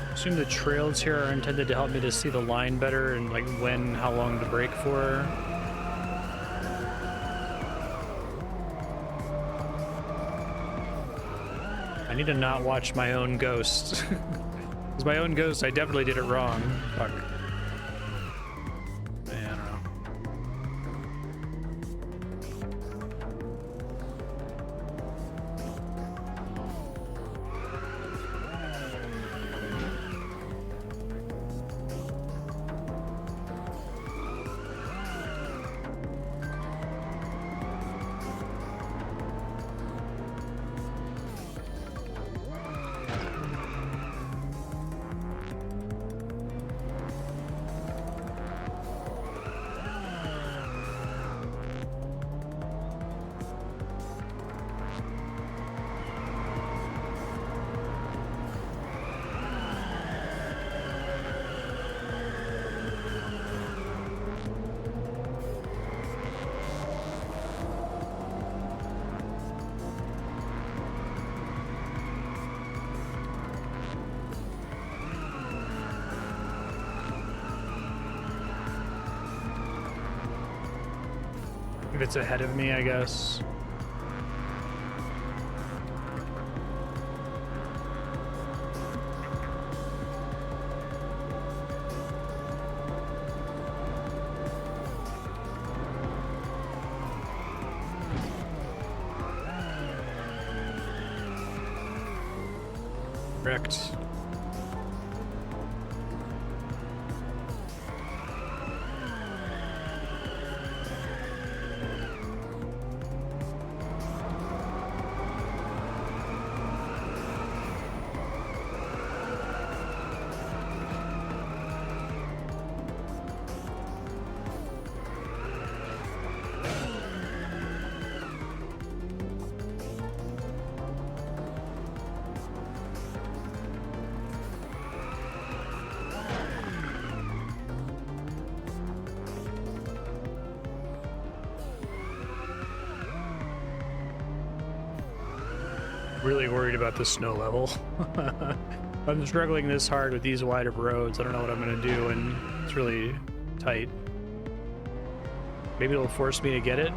I assume the trails here are intended to help me to see the line better and like when, how long to brake for. I need to not watch my own ghost. Because my own ghost, I definitely did it wrong. Fuck. Man, I don't know. If it's ahead of me, I guess. Correct. Really worried about the snow level. I'm struggling this hard with these wider roads. I don't know what I'm gonna do, and it's really tight. Maybe it'll force me to get it.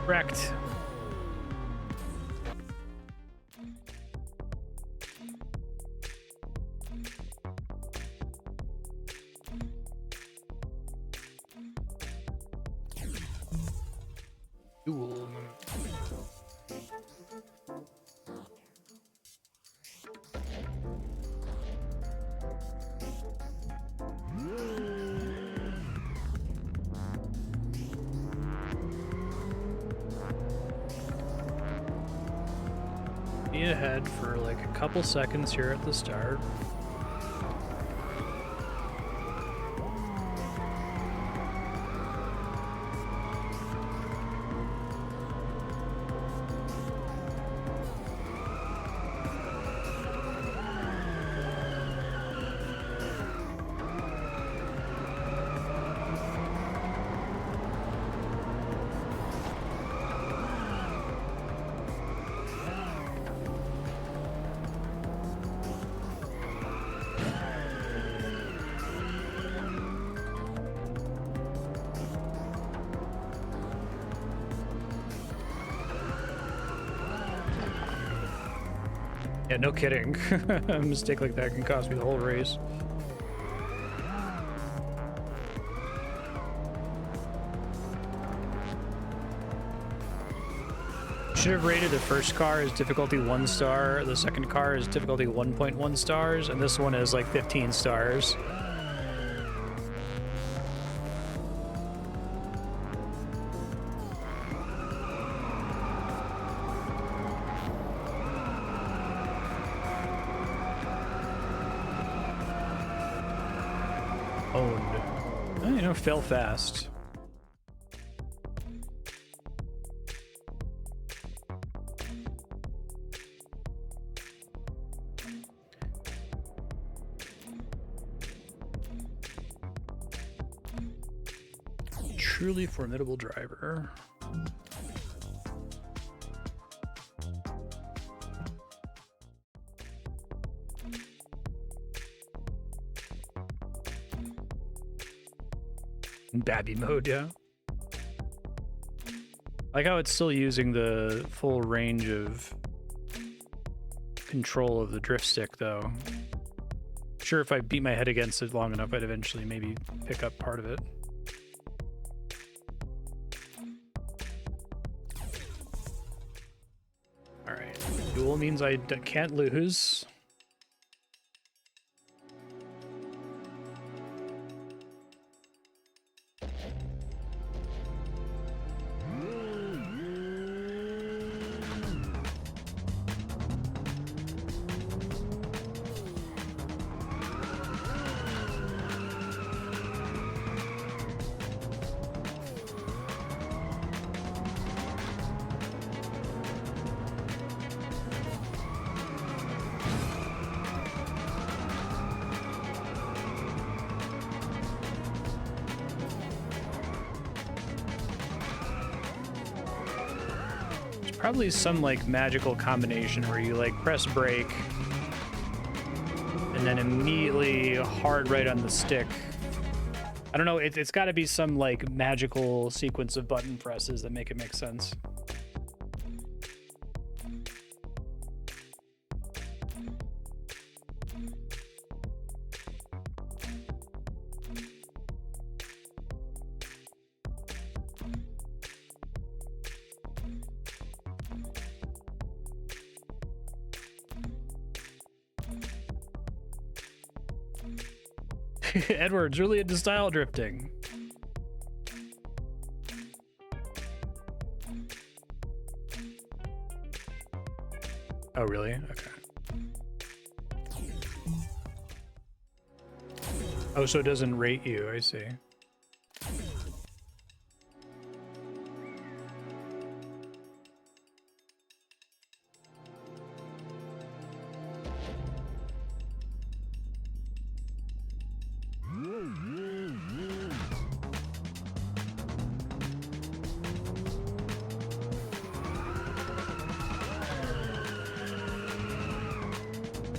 Correct. Cool. Be ahead for like a couple seconds here at the start. Yeah, no kidding. A mistake like that can cost me the whole race. Should have rated the first car as difficulty 1 star, the second car is difficulty 1.1 stars, and this one is like 15 stars. Owned. Oh, you know, fell fast. Truly formidable driver. Babby mode, yeah. Like how it's still using the full range of control of the drift stick, though. Sure, if I beat my head against it long enough, I'd eventually maybe pick up part of it. Alright, duel means I can't lose. Probably some like magical combination where you like press brake and then immediately hard right on the stick. I don't know, it's got to be some like magical sequence of button presses that make it make sense. Edward's really into style drifting. Oh, really? Okay. Oh, so it doesn't rate you, I see.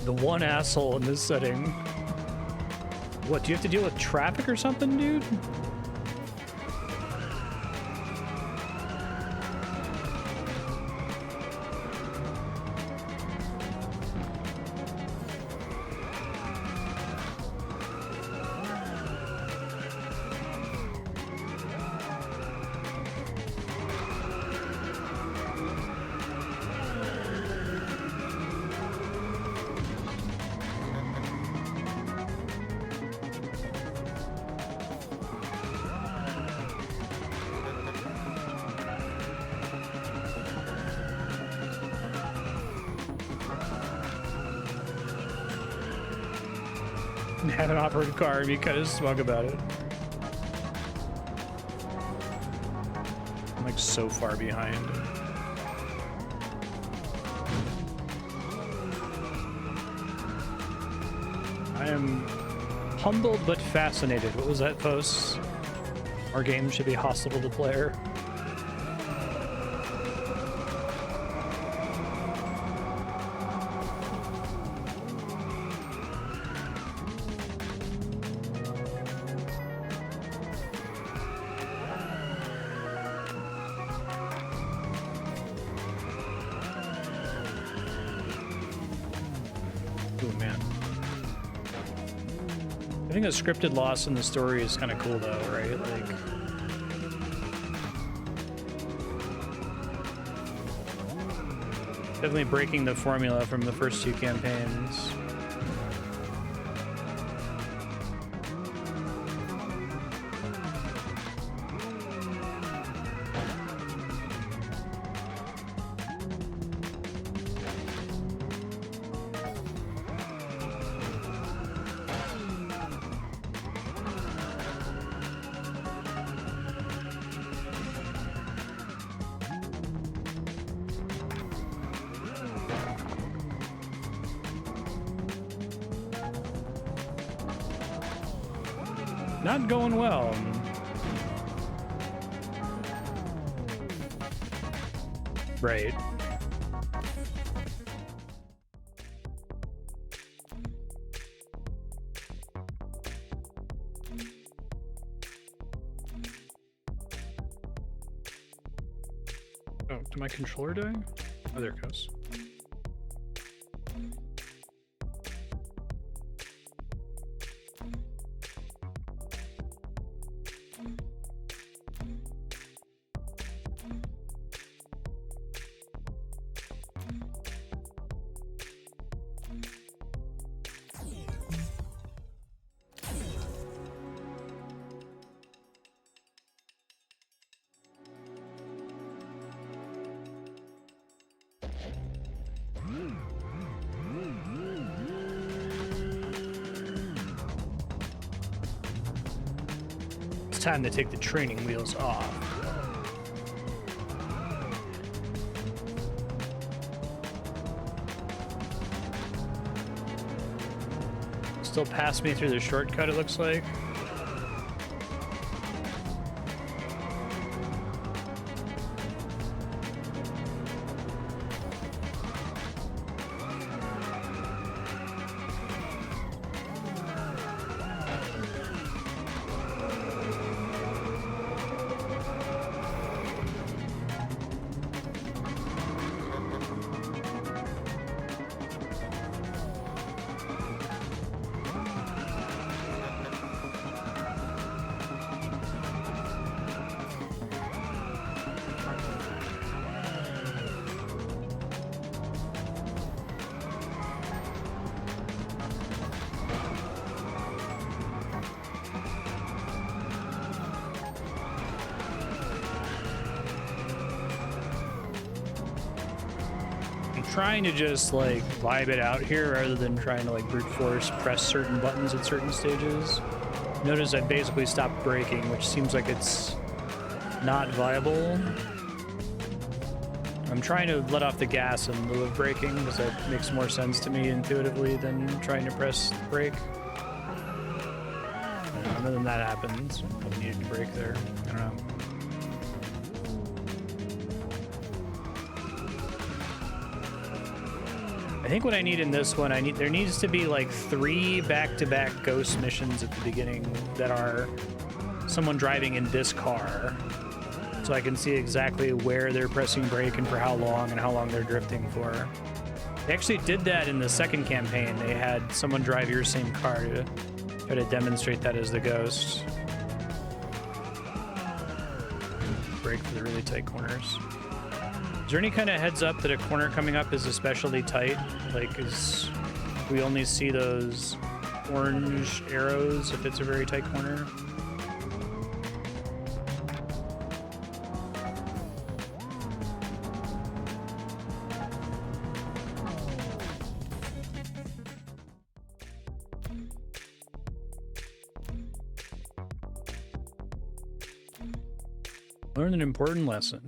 The one asshole in this setting. What, do you have to deal with traffic or something, dude? Had an off-road car and be kind of smug about it. I'm like so far behind. I am humbled but fascinated. What was that post? Our game should be hostile to the player. A scripted loss in the story is kind of cool though, right? Like, definitely breaking the formula from the first two campaigns. Not going well. Right. Oh, did my controller die? Oh, there it goes. Time to take the training wheels off. Still pass me through the shortcut, it looks like. trying to just like vibe it out here rather than trying to like brute force press certain buttons at certain stages. Notice I basically stopped braking, which seems like it's not viable. I'm trying to let off the gas in lieu of braking because that makes more sense to me intuitively than trying to press brake. Other than that happens, I needed to brake there. I don't know. I think what I need in this one, there needs to be like 3 back-to-back ghost missions at the beginning that are someone driving in this car, so I can see exactly where they're pressing brake and for how long and how long they're drifting for. They actually did that in the second campaign. They had someone drive your same car to try to demonstrate that as the ghost. Brake for the really tight corners. Is there any kind of heads up that a corner coming up is especially tight? Like, we only see those orange arrows if it's a very tight corner? Learn an important lesson.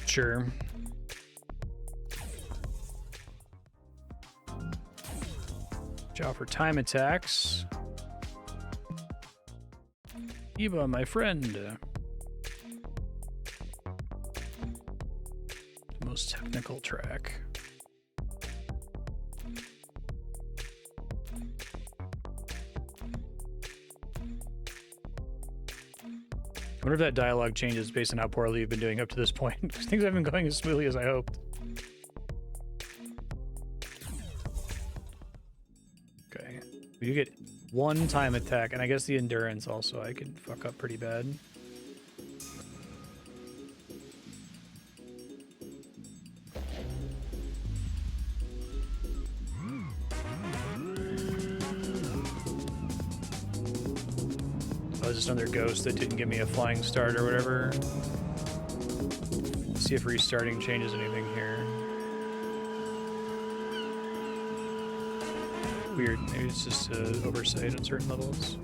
Sure. Watch out for time attacks. Ibba, my friend. The most technical track. I wonder if that dialogue changes based on how poorly you've been doing up to this point, because things haven't been going as smoothly as I hoped. Okay. You get 1 time attack, and I guess the endurance also I could fuck up pretty bad. Just another ghost that didn't give me a flying start or whatever. Let's see if restarting changes anything here. Weird. Maybe it's just an oversight on certain levels.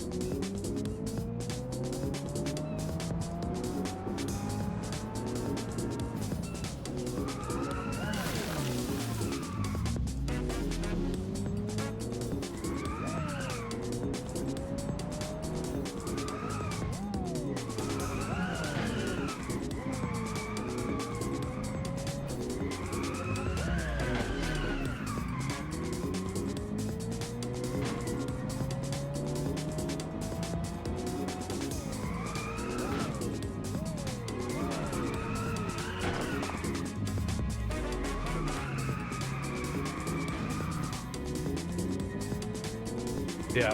Yeah.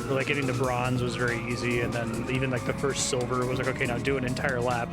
So, like, getting the bronze was very easy, and then even like the first silver was like, okay, now do an entire lap.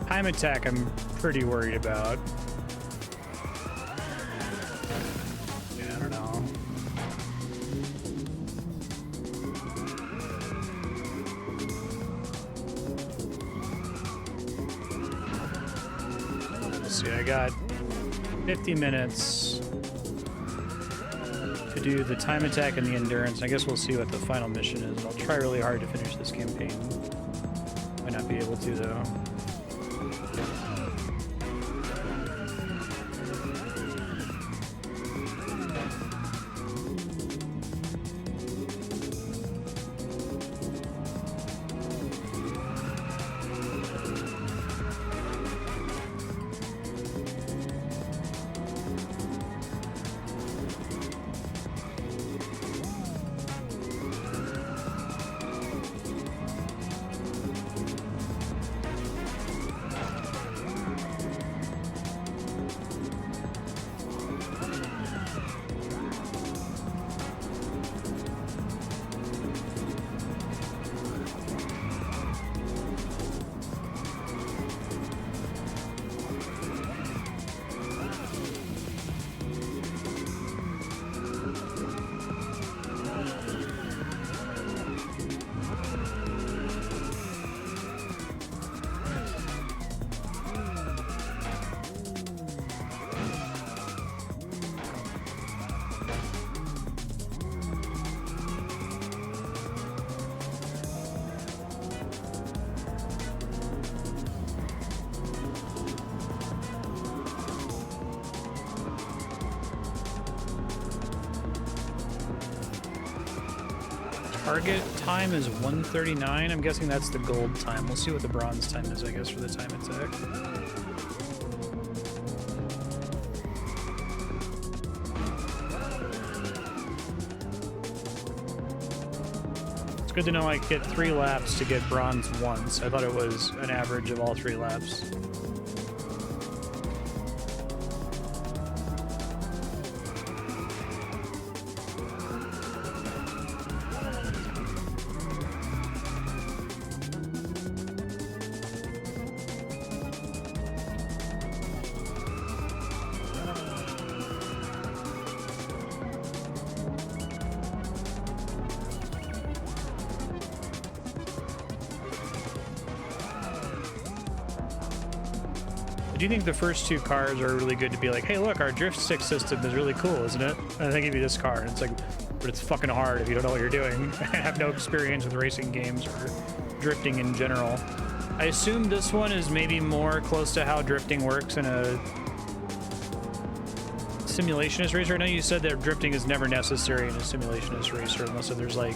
Time attack I'm pretty worried about. Yeah, I don't know. Let's see, I got 50 minutes. do the time attack and the endurance. I guess we'll see what the final mission is. I'll try really hard to finish this campaign. Might not be able to, though. Target time is 1:39. I'm guessing that's the gold time. We'll see what the bronze time is, I guess, for the time attack. It's good to know I get 3 laps to get bronze once. I thought it was an average of all 3 laps. I do think the first 2 cars are really good to be like, hey, look, our drift stick system is really cool, isn't it? And they give you this car, and it's like, but it's fucking hard if you don't know what you're doing and have no experience with racing games or drifting in general. I assume this one is maybe more close to how drifting works in a simulationist racer. I know you said that drifting is never necessary in a simulationist racer unless there's like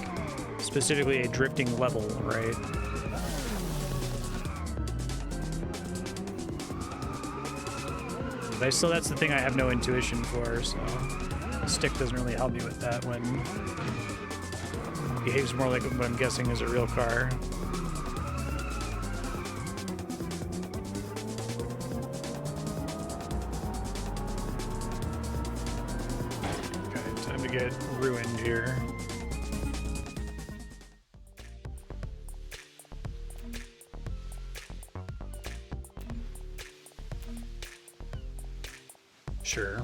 specifically a drifting level, right? But that's the thing I have no intuition for, so the stick doesn't really help me with that when it behaves more like what I'm guessing is a real car. Okay, time to get ruined here. Sure.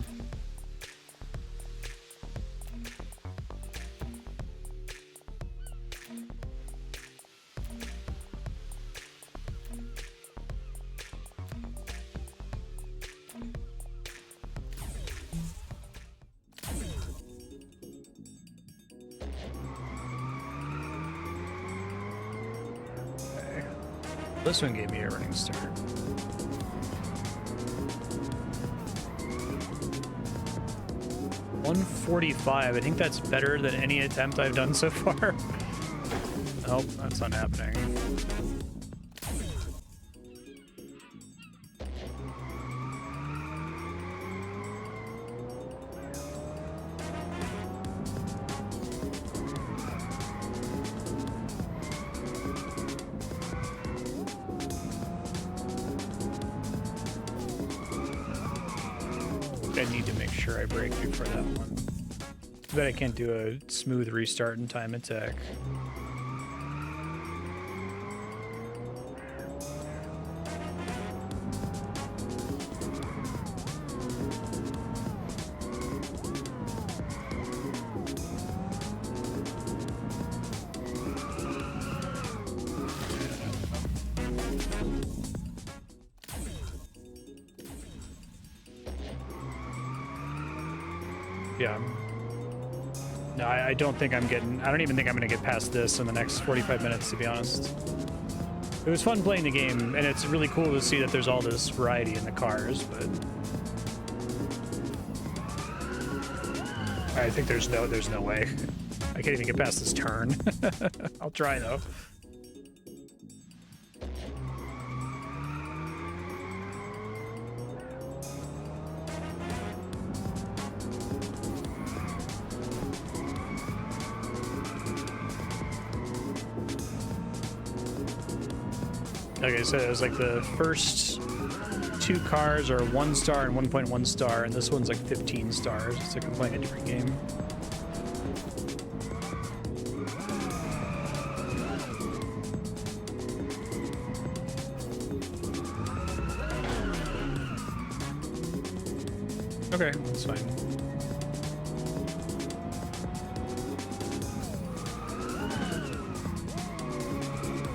Okay. This one gave me a running start. 145. I think that's better than any attempt I've done so far. Nope, that's not happening. I need to make sure I brake before that one. Too bad I can't do a smooth restart in time attack. Yeah. No, I don't think I'm getting... I don't even think I'm going to get past this in the next 45 minutes, to be honest. It was fun playing the game, and it's really cool to see that there's all this variety in the cars, but... I think there's no way. I can't even get past this turn. I'll try, though. Like I said, it was like the first 2 cars are 1 star and 1.1 star, and this one's like 15 stars. It's like I'm playing a different game. Okay, that's fine.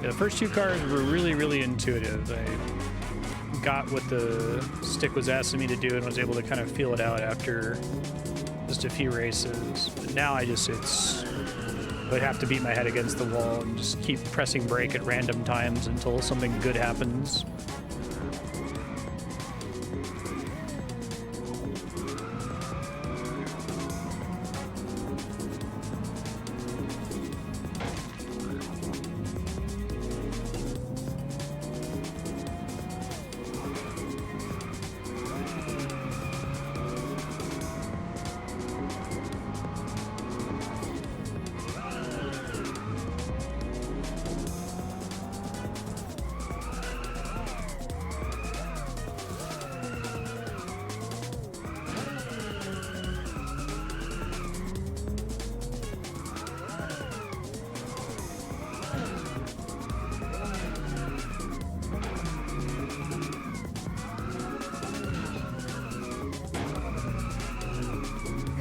Yeah, the first 2 cars were really intuitive. I got what the stick was asking me to do and was able to kind of feel it out after just a few races. But now I would have to beat my head against the wall and just keep pressing brake at random times until something good happens.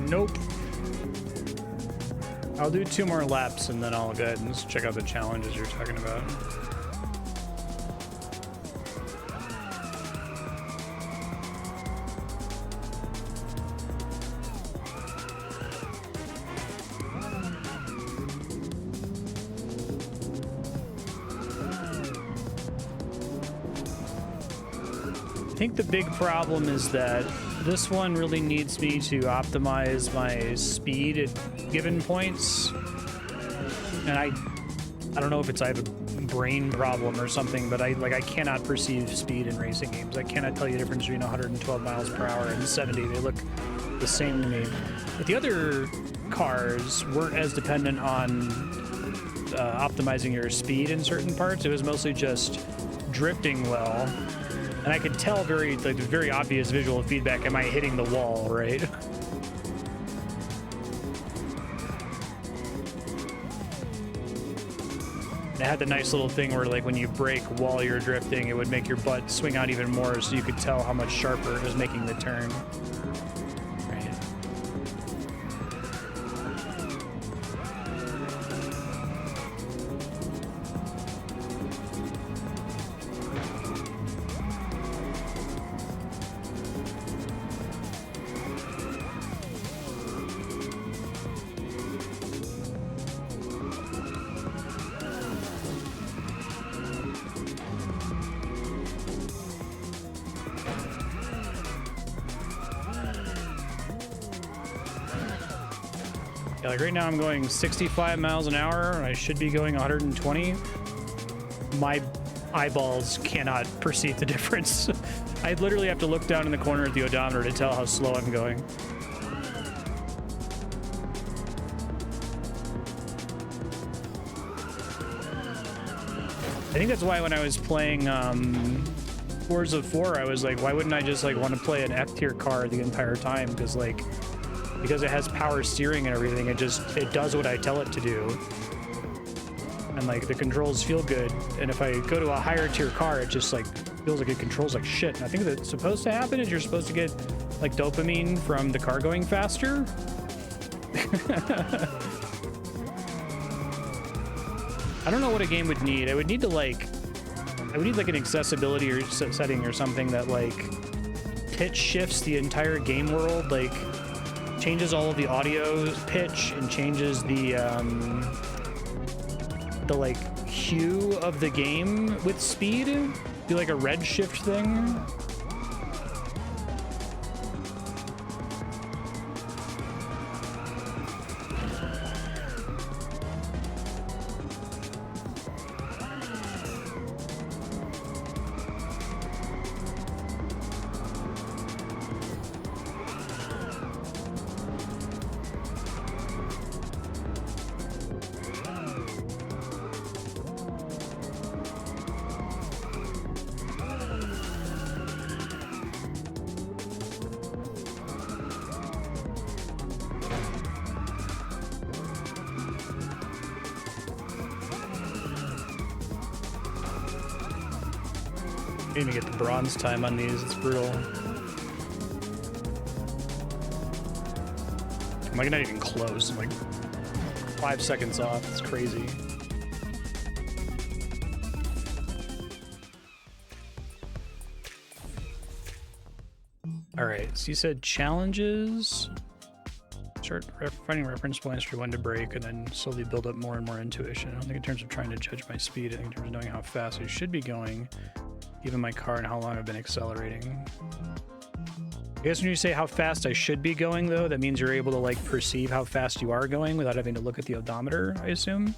Nope. I'll do 2 more laps and then I'll go ahead and just check out the challenges you're talking about. I think the big problem is that this one really needs me to optimize my speed at given points. And I don't know if I have a brain problem or something, but I cannot perceive speed in racing games. I cannot tell you the difference between 112 miles per hour and 70. They look the same to me. But the other cars weren't as dependent on optimizing your speed in certain parts. It was mostly just drifting well. And I could tell very obvious visual feedback. Am I hitting the wall, right? It had the nice little thing where, like, when you brake while you're drifting, it would make your butt swing out even more, so you could tell how much sharper it was making the turn. Right. Yeah, like right now I'm going 65 miles an hour, and I should be going 120. My eyeballs cannot perceive the difference. I literally have to look down in the corner at the odometer to tell how slow I'm going. I think that's why when I was playing Forza 4, I was like, why wouldn't I just like want to play an F-tier car the entire time? Because it has power steering and everything, it does what I tell it to do. And like the controls feel good. And if I go to a higher tier car, it just like feels like it controls like shit. And I think that's supposed to happen is you're supposed to get like dopamine from the car going faster. I don't know what a game would need. I would need like an accessibility or setting or something that like pitch shifts the entire game world like changes all of the audio pitch and changes the like hue of the game with speed. Do like a red shift thing. Can't even get the bronze time on these, it's brutal. I'm like not even close, I'm like 5 seconds off, it's crazy. Alright, so you said challenges. Start finding reference points for when to brake and then slowly build up more and more intuition. I don't think in terms of trying to judge my speed, I think in terms of knowing how fast I should be going, given my car and how long I've been accelerating. I guess when you say how fast I should be going, though, that means you're able to like perceive how fast you are going without having to look at the odometer, I assume.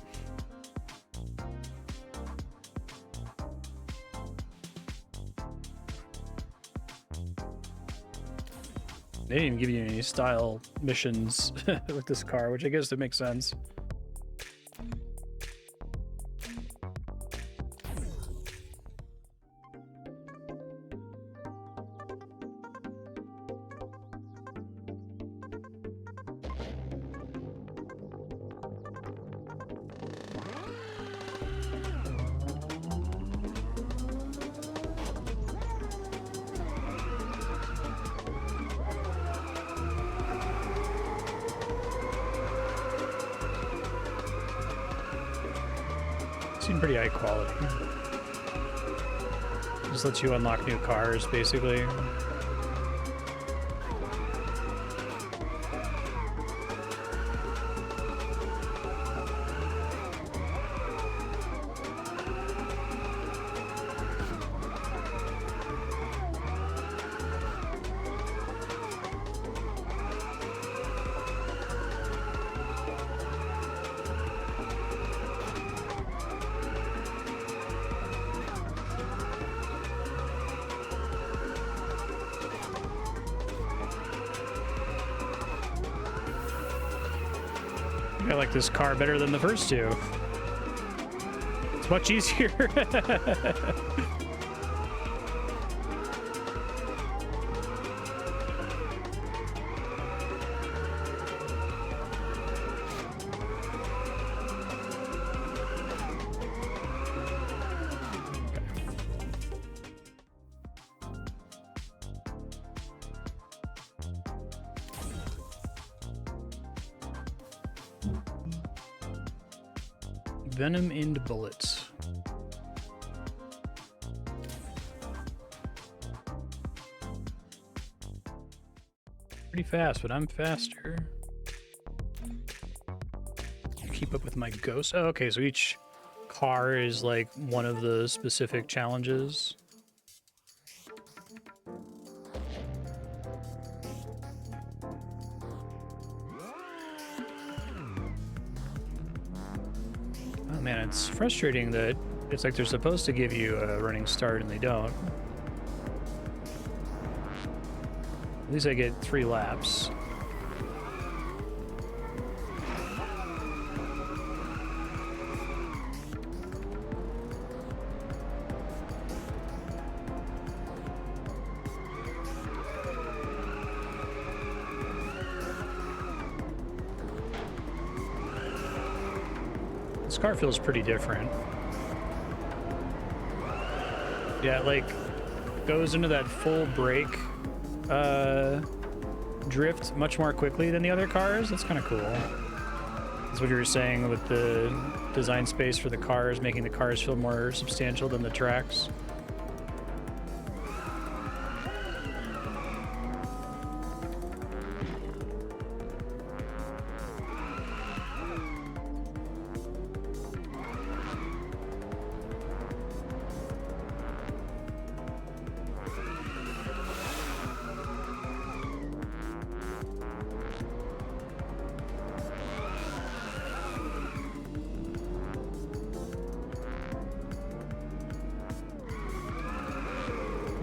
They didn't even give you any style missions with this car, which I guess that makes sense. Pretty high quality. Just lets you unlock new cars, basically. I like this car better than the first two. It's much easier. Venom and bullets. Pretty fast, but I'm faster. Keep up with my ghost. Oh, okay, so each car is like one of the specific challenges. Man, it's frustrating that it's like they're supposed to give you a running start and they don't. At least I get 3 laps. This car feels pretty different. Yeah, it like goes into that full brake drift much more quickly than the other cars. That's kind of cool. That's what you were saying with the design space for the cars, making the cars feel more substantial than the tracks.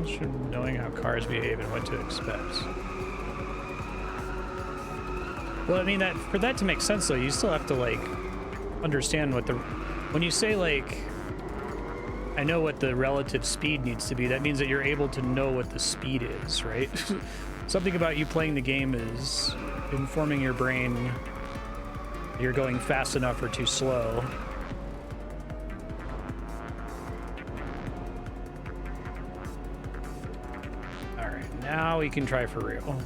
Close to knowing how cars behave and what to expect. Well, I mean, that for that to make sense, though, you still have to, like, understand what the... When you say, like, I know what the relative speed needs to be, that means that you're able to know what the speed is, right? Something about you playing the game is informing your brain you're going fast enough or too slow. All right, now we can try for real.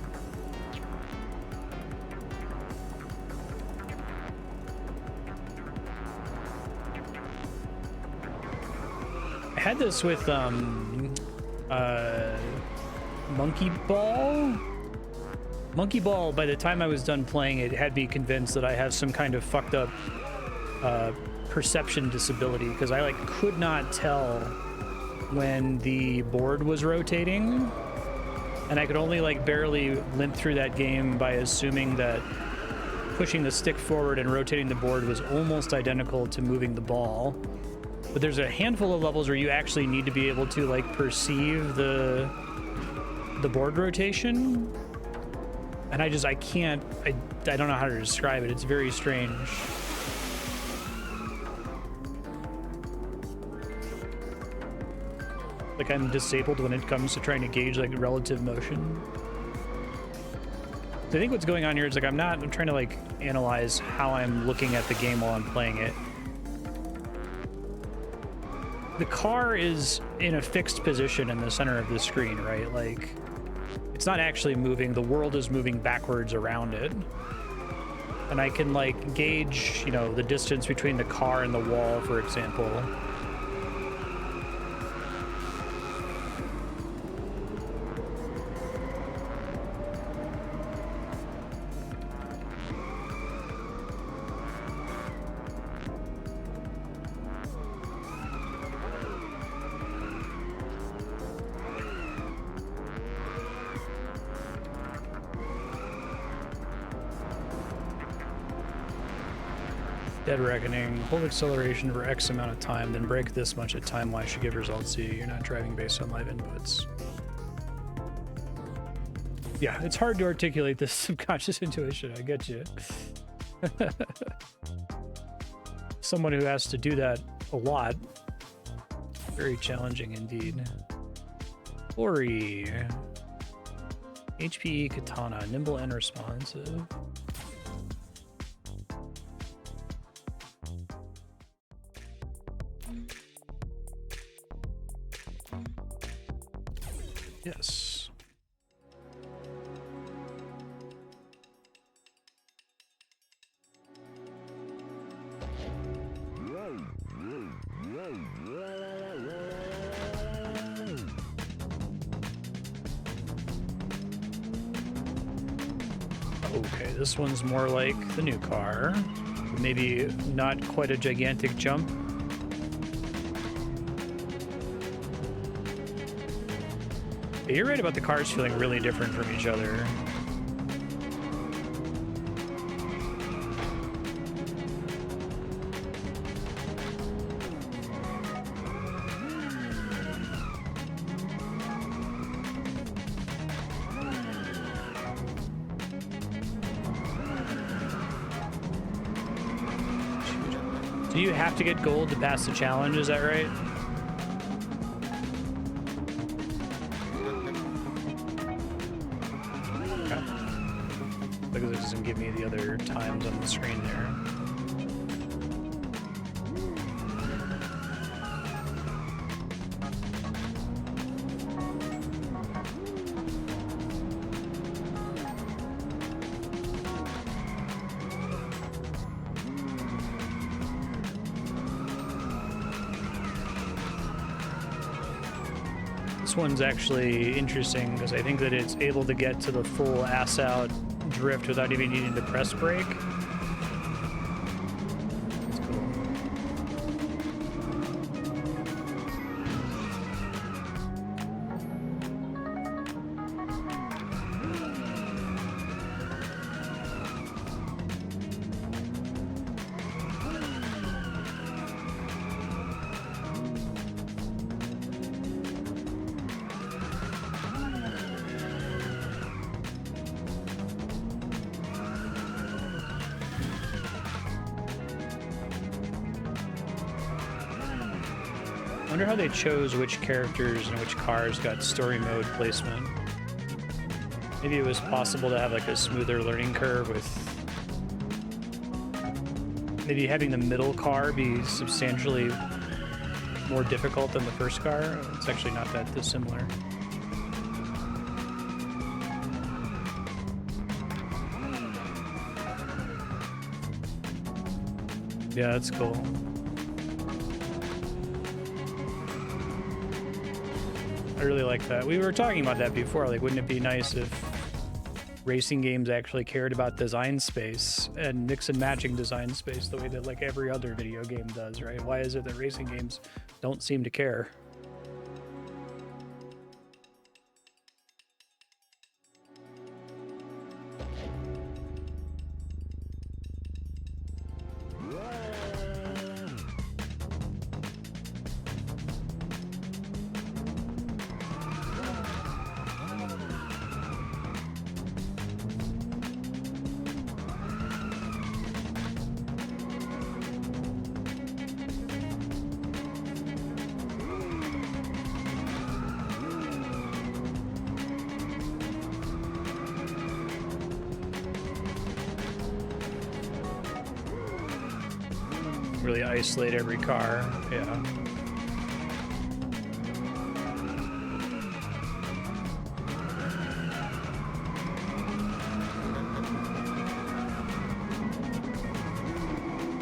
I had this with Monkey Ball. Monkey Ball, by the time I was done playing it, had me convinced that I have some kind of fucked up perception disability, because I, like, could not tell when the board was rotating, and I could only, like, barely limp through that game by assuming that pushing the stick forward and rotating the board was almost identical to moving the ball. But there's a handful of levels where you actually need to be able to, like, perceive the board rotation. And I can't, I don't know how to describe it. It's very strange. Like, I'm disabled when it comes to trying to gauge, like, relative motion. So I think what's going on here is, like, I'm trying to, like, analyze how I'm looking at the game while I'm playing it. The car is in a fixed position in the center of the screen, right? Like, it's not actually moving. The world is moving backwards around it. And I can, like, gauge, you know, the distance between the car and the wall, for example. Dead Reckoning, hold acceleration for X amount of time, then brake this much at time-wise should give results C. You're not driving based on live inputs. Yeah, it's hard to articulate this subconscious intuition, I get you. Someone who has to do that a lot. Very challenging indeed. Ori. HPE Katana, nimble and responsive. Yes. Okay, this one's more like the new car. Maybe not quite a gigantic jump. You're right about the cars feeling really different from each other. Do you have to get gold to pass the challenge, is that right? Because it doesn't give me the other times on the screen there. This one's actually interesting because I think that it's able to get to the full ass out drift without even needing to press brake. That's cool. wonder how they chose which characters and which cars got story mode placement. Maybe it was possible to have like a smoother learning curve with maybe having the middle car be substantially more difficult than the first car. It's actually not that dissimilar. Yeah, that's cool. I really like that. We were talking about that before. Like, wouldn't it be nice if racing games actually cared about design space and mix and matching design space the way that like every other video game does, right? Why is it that racing games don't seem to care? Really isolate every car, yeah.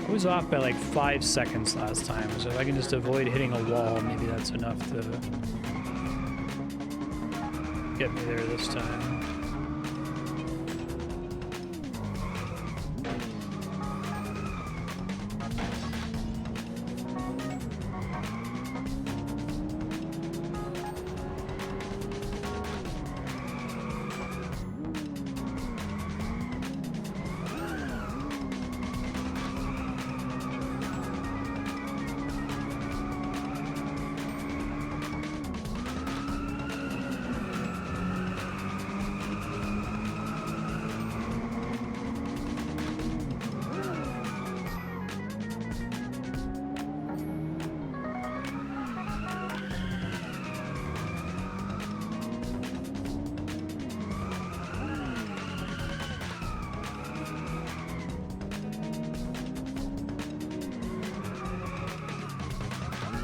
I was off by like 5 seconds last time, so if I can just avoid hitting a wall, maybe that's enough to get me there this time.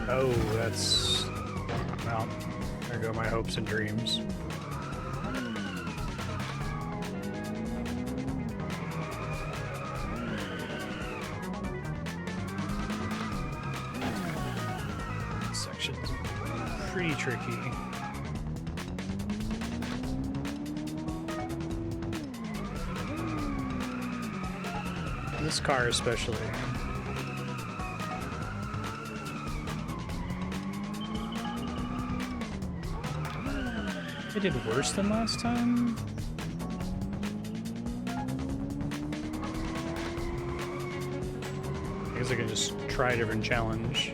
Oh, that's... well, there go my hopes and dreams. This section's pretty tricky. This car especially. I did worse than last time? I guess I can just try a different challenge.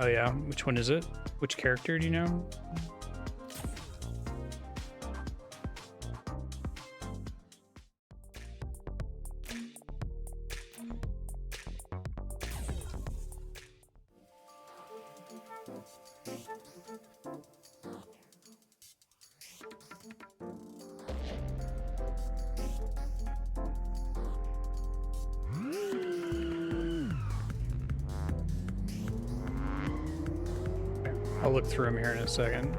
Oh yeah, which one is it? Which character do you know? I'll look through them here in a second.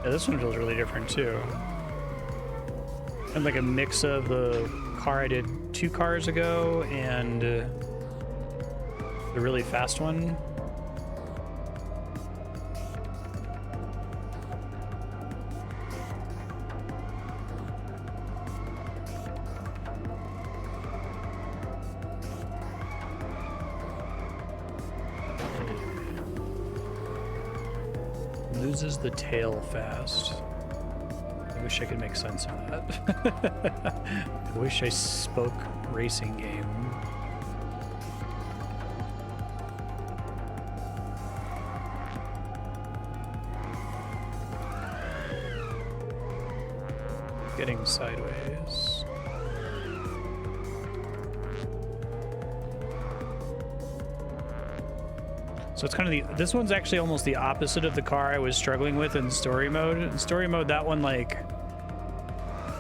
Yeah, this one feels really different too. And like a mix of the car I did 2 cars ago and the really fast one. Loses the tail fast. I wish I could make sense of that. I wish I spoke racing game. getting sideways. So it's kind of this one's actually almost the opposite of the car I was struggling with in story mode. In story mode, that one like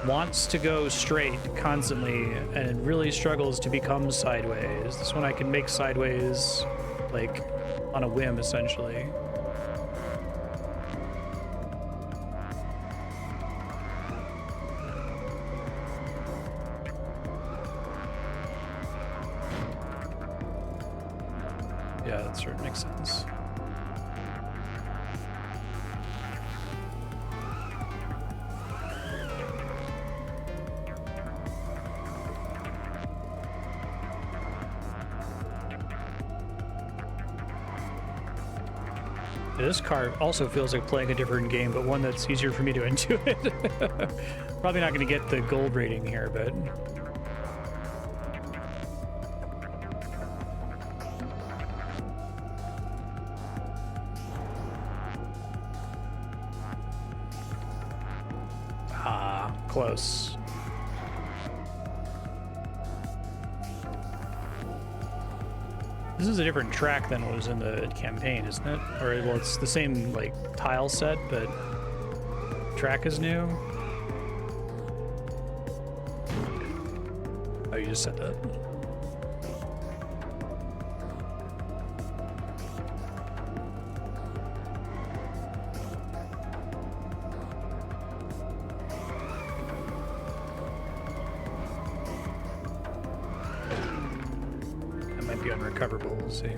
wants to go straight constantly and really struggles to become sideways. This one I can make sideways like on a whim, essentially. Yeah, that sort of makes sense. This car also feels like playing a different game, but one that's easier for me to intuit. Probably not going to get the gold rating here, but... Ah, close. This is a different track than what was in the campaign, isn't it? Or, well, it's the same, like, tile set, but track is new. Oh, you just said that. Be unrecoverable, we'll see.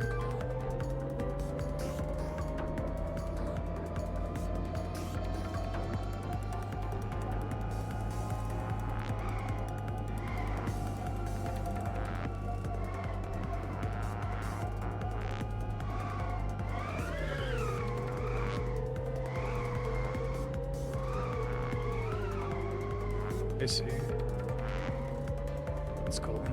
I see. That's cool.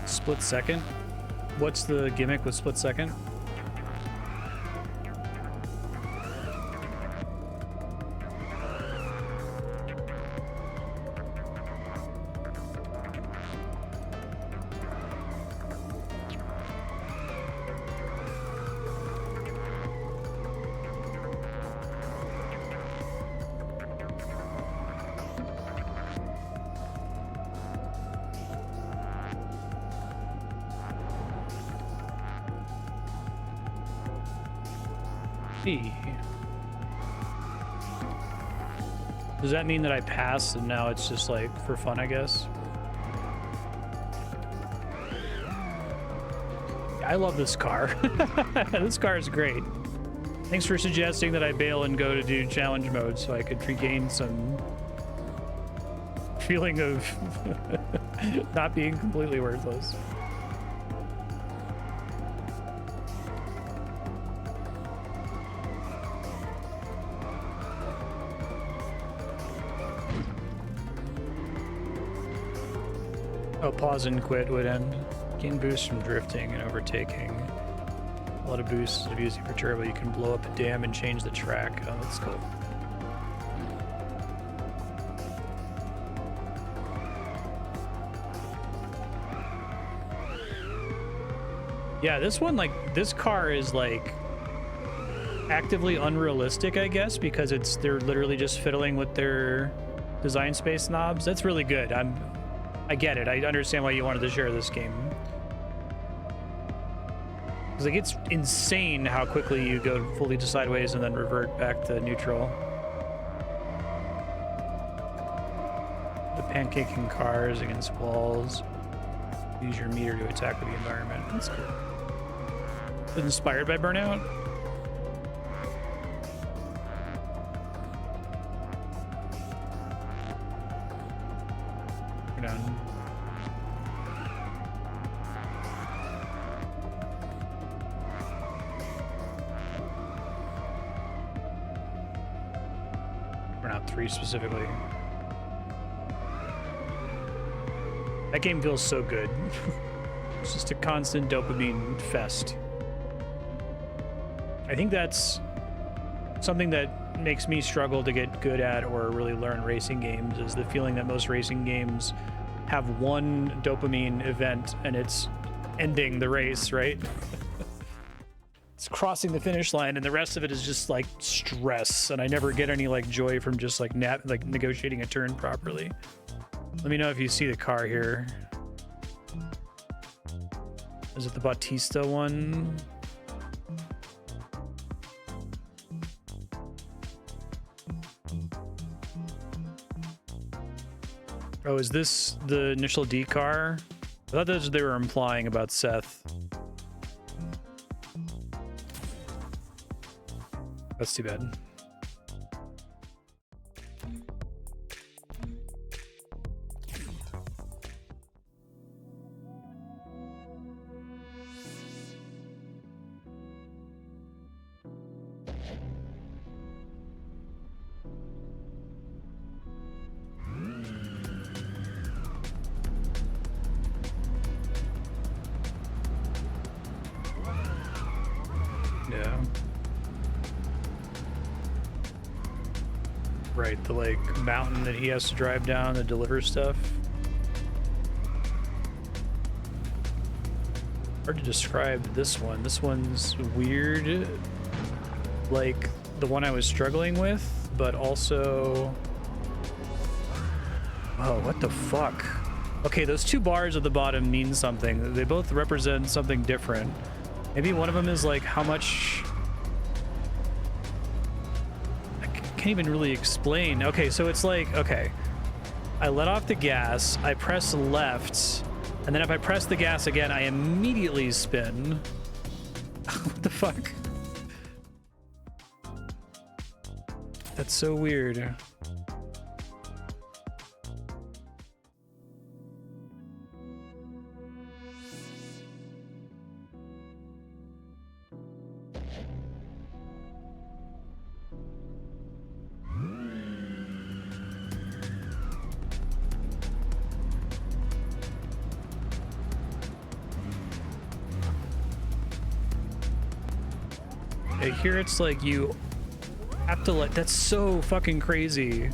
Split second? What's the gimmick with split second? Does that mean that I passed and now it's just like for fun, I guess? I love this car. This car is great. Thanks for suggesting that I bail and go to do challenge mode so I could regain some feeling of not being completely worthless. Oh, pause and quit would end. Gain boost from drifting and overtaking. A lot of boosts if using for turbo. You can blow up a dam and change the track. Oh, that's cool. Yeah, this one, like, this car is like actively unrealistic, I guess, because they're literally just fiddling with their design space knobs. That's really good. I get it. I understand why you wanted to share this game. Because like, it's insane how quickly you go fully to sideways and then revert back to neutral. The pancaking cars against walls. Use your meter to attack with the environment. That's cool. Inspired by Burnout? We're done. Burnout 3 specifically. That game feels so good. It's just a constant dopamine fest. I think that's something that makes me struggle to get good at or really learn racing games, is the feeling that most racing games have one dopamine event and it's ending the race, right? It's crossing the finish line and the rest of it is just like stress, and I never get any like joy from just like negotiating a turn properly. Let me know if you see the car here. Is it the Bautista one? Oh, is this the Initial D car? I thought that's what they were implying about Seth. That's too bad. Yeah. Right, the like mountain that he has to drive down to deliver stuff. Hard to describe this one. This one's weird, like the one I was struggling with, but also... Oh, what the fuck? Okay, those two bars at the bottom mean something. They both represent something different. Maybe one of them is like how much... I can't even really explain. Okay, so it's like, okay, I let off the gas, I press left, and then if I press the gas again, I immediately spin. What the fuck? That's so weird. Here it's like you have to let... That's so fucking crazy.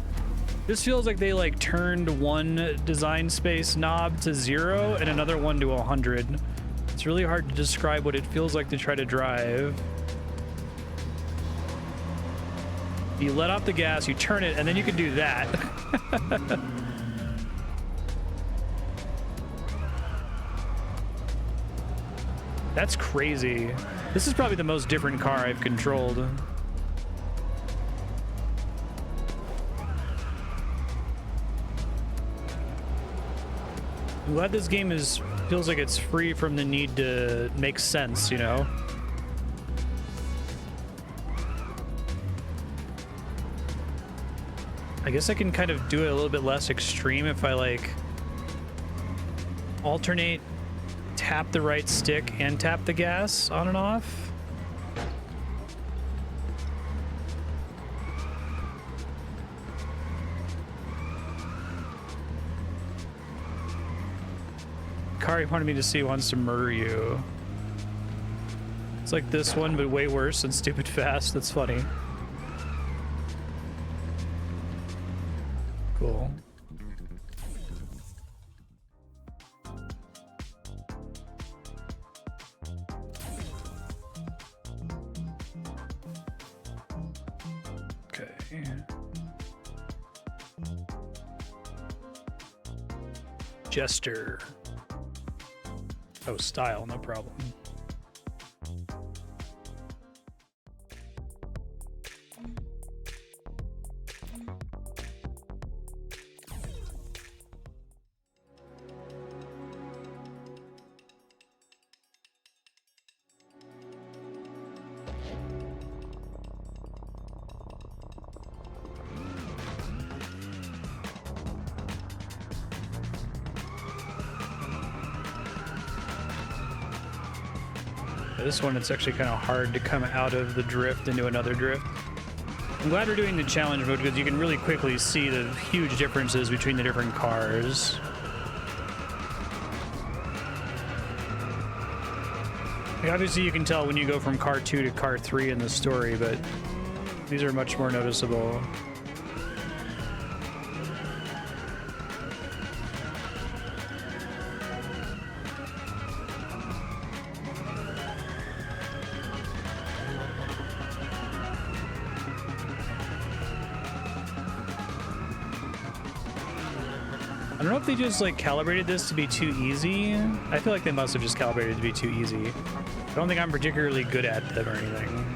This feels like they like turned one design space knob to 0 and another one to 100. It's really hard to describe what it feels like to try to drive. You let off the gas, you turn it, and then you can do that. That's crazy. This is probably the most different car I've controlled. I'm glad this game feels like it's free from the need to make sense, you know? I guess I can kind of do it a little bit less extreme if I like alternate, tap the right stick and tap the gas on and off. Car he wanted me to see wants to murder you. It's like this one, but way worse and stupid fast. That's funny. Cool. Jester. Oh, style, no problem. This one, it's actually kind of hard to come out of the drift into another drift. I'm glad we're doing the challenge mode because you can really quickly see the huge differences between the different cars. Like, obviously, you can tell when you go from car 2 to car 3 in the story, but these are much more noticeable. I don't know if they just like calibrated this to be too easy. I feel like they must have just calibrated it to be too easy. I don't think I'm particularly good at them or anything.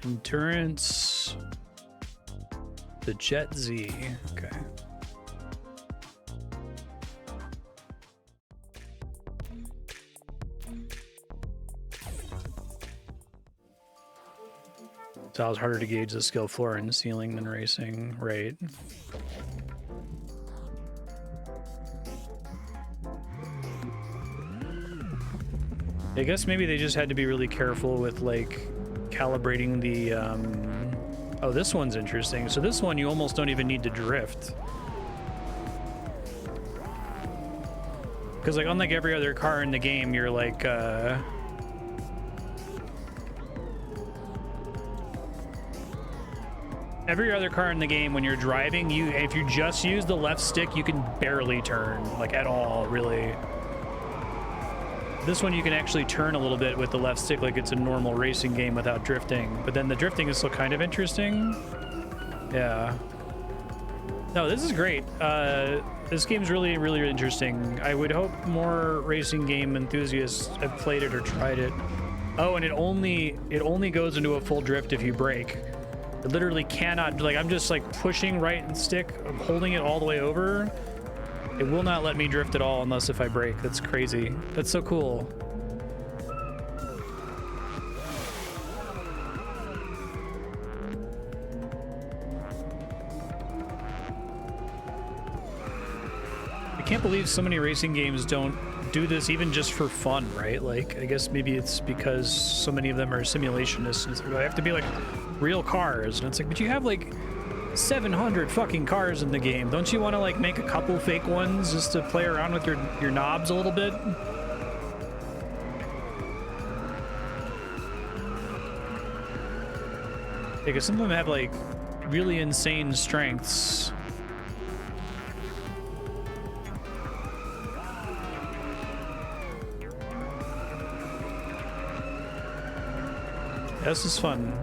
Endurance, the Jet Z. Okay. So it's harder to gauge the skill floor and ceiling than racing, right? I guess maybe they just had to be really careful with like calibrating the oh, this one's interesting. So this one you almost don't even need to drift, because like unlike every other car in the game, you're like every other car in the game, when you're driving, if you just use the left stick, you can barely turn, like at all, really. This one you can actually turn a little bit with the left stick like it's a normal racing game without drifting, but then the drifting is still kind of interesting. Yeah. No, this is great. This game's really, really interesting. I would hope more racing game enthusiasts have played it or tried it. Oh, and it only goes into a full drift if you brake. It literally cannot, like I'm just like pushing right and stick, I'm holding it all the way over. It will not let me drift at all unless if I brake. That's crazy. That's so cool. I can't believe so many racing games don't do this even just for fun, right? Like, I guess maybe it's because so many of them are simulationists and they have to be like real cars. And it's like, but you have like 700 fucking cars in the game. Don't you want to like make a couple fake ones just to play around with your knobs a little bit? Because some of them have like really insane strengths. This is fun.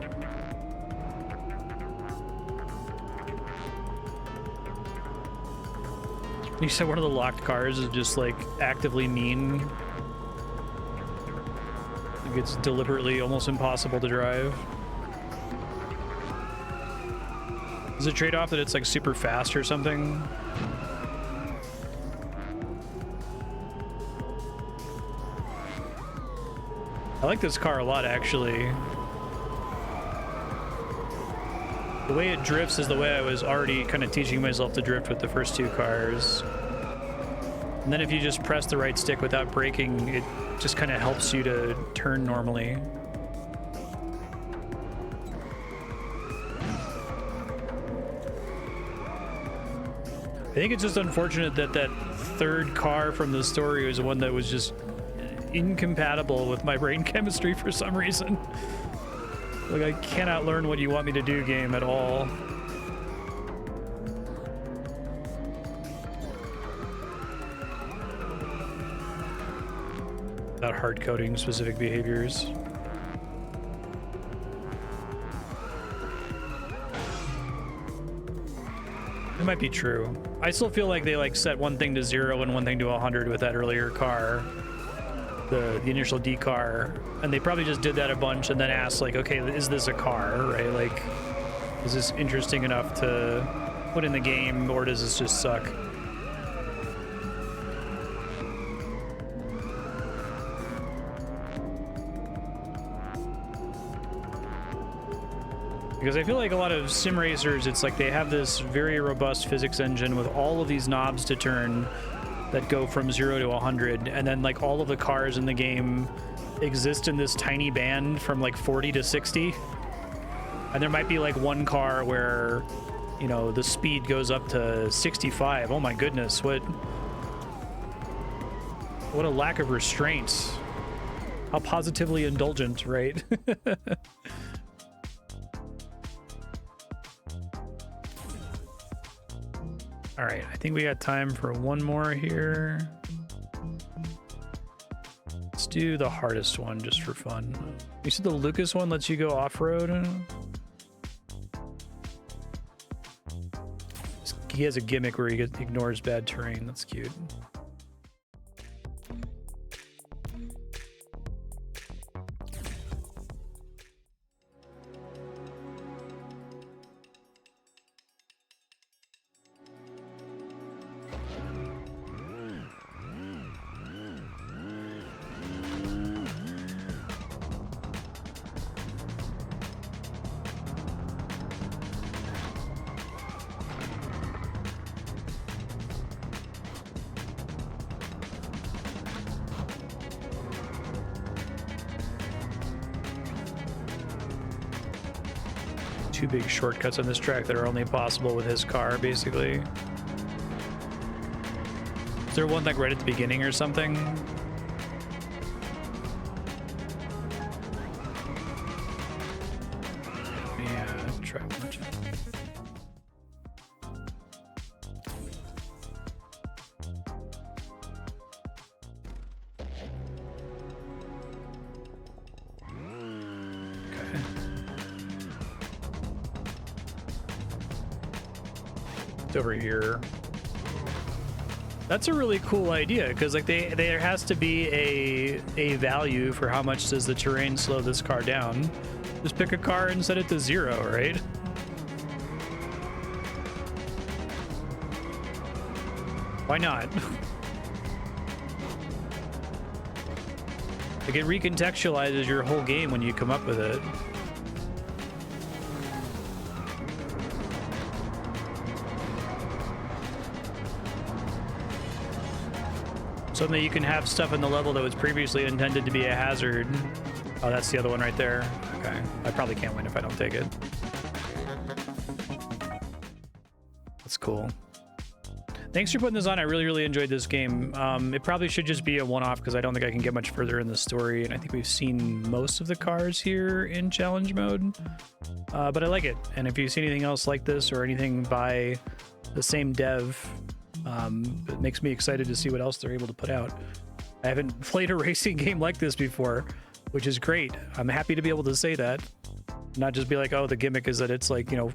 You said one of the locked cars is just like actively mean. Like it's deliberately almost impossible to drive. Is it trade-off that it's like super fast or something? I like this car a lot, actually. The way it drifts is the way I was already kind of teaching myself to drift with the first two cars. And then if you just press the right stick without braking, it just kind of helps you to turn normally. I think it's just unfortunate that that third car from the story was the one that was just incompatible with my brain chemistry for some reason. Like, I cannot learn what you want me to do, game, at all. without hard coding specific behaviors. It might be true. I still feel like they like set one thing to 0 and one thing to 100 with that earlier car, the initial D car, and they probably just did that a bunch and then asked like, okay, is this a car, right? Like, is this interesting enough to put in the game, or does this just suck? Because I feel like a lot of sim racers, it's like they have this very robust physics engine with all of these knobs to turn that go from 0 to 100, and then like all of the cars in the game exist in this tiny band from like 40 to 60. And there might be like one car where, you know, the speed goes up to 65. Oh my goodness, what a lack of restraints. How positively indulgent, right? All right, I think we got time for one more here. Let's do the hardest one just for fun. You said the Lucas one lets you go off-road? He has a gimmick where he ignores bad terrain. That's cute. Two big shortcuts on this track that are only possible with his car, basically. Is there one like right at the beginning or something? Yeah, track merchant. Over here. That's a really cool idea, because like there has to be a value for how much does the terrain slow this car down. Just pick a car and set it to 0, right? Why not? Like, it recontextualizes your whole game when you come up with it. So that you can have stuff in the level that was previously intended to be a hazard. Oh, that's the other one right there. Okay. I probably can't win if I don't take it. That's cool. Thanks for putting this on. I really, really enjoyed this game. It probably should just be a one-off because I don't think I can get much further in the story, and I think we've seen most of the cars here in challenge mode. But I like it. And if you see anything else like this or anything by the same dev, it makes me excited to see what else they're able to put out. I haven't played a racing game like this before, which is great. I'm happy to be able to say that, not just be like, oh, the gimmick is that it's like, you know,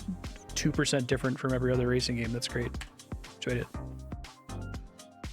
2% different from every other racing game. That's great. Enjoyed it.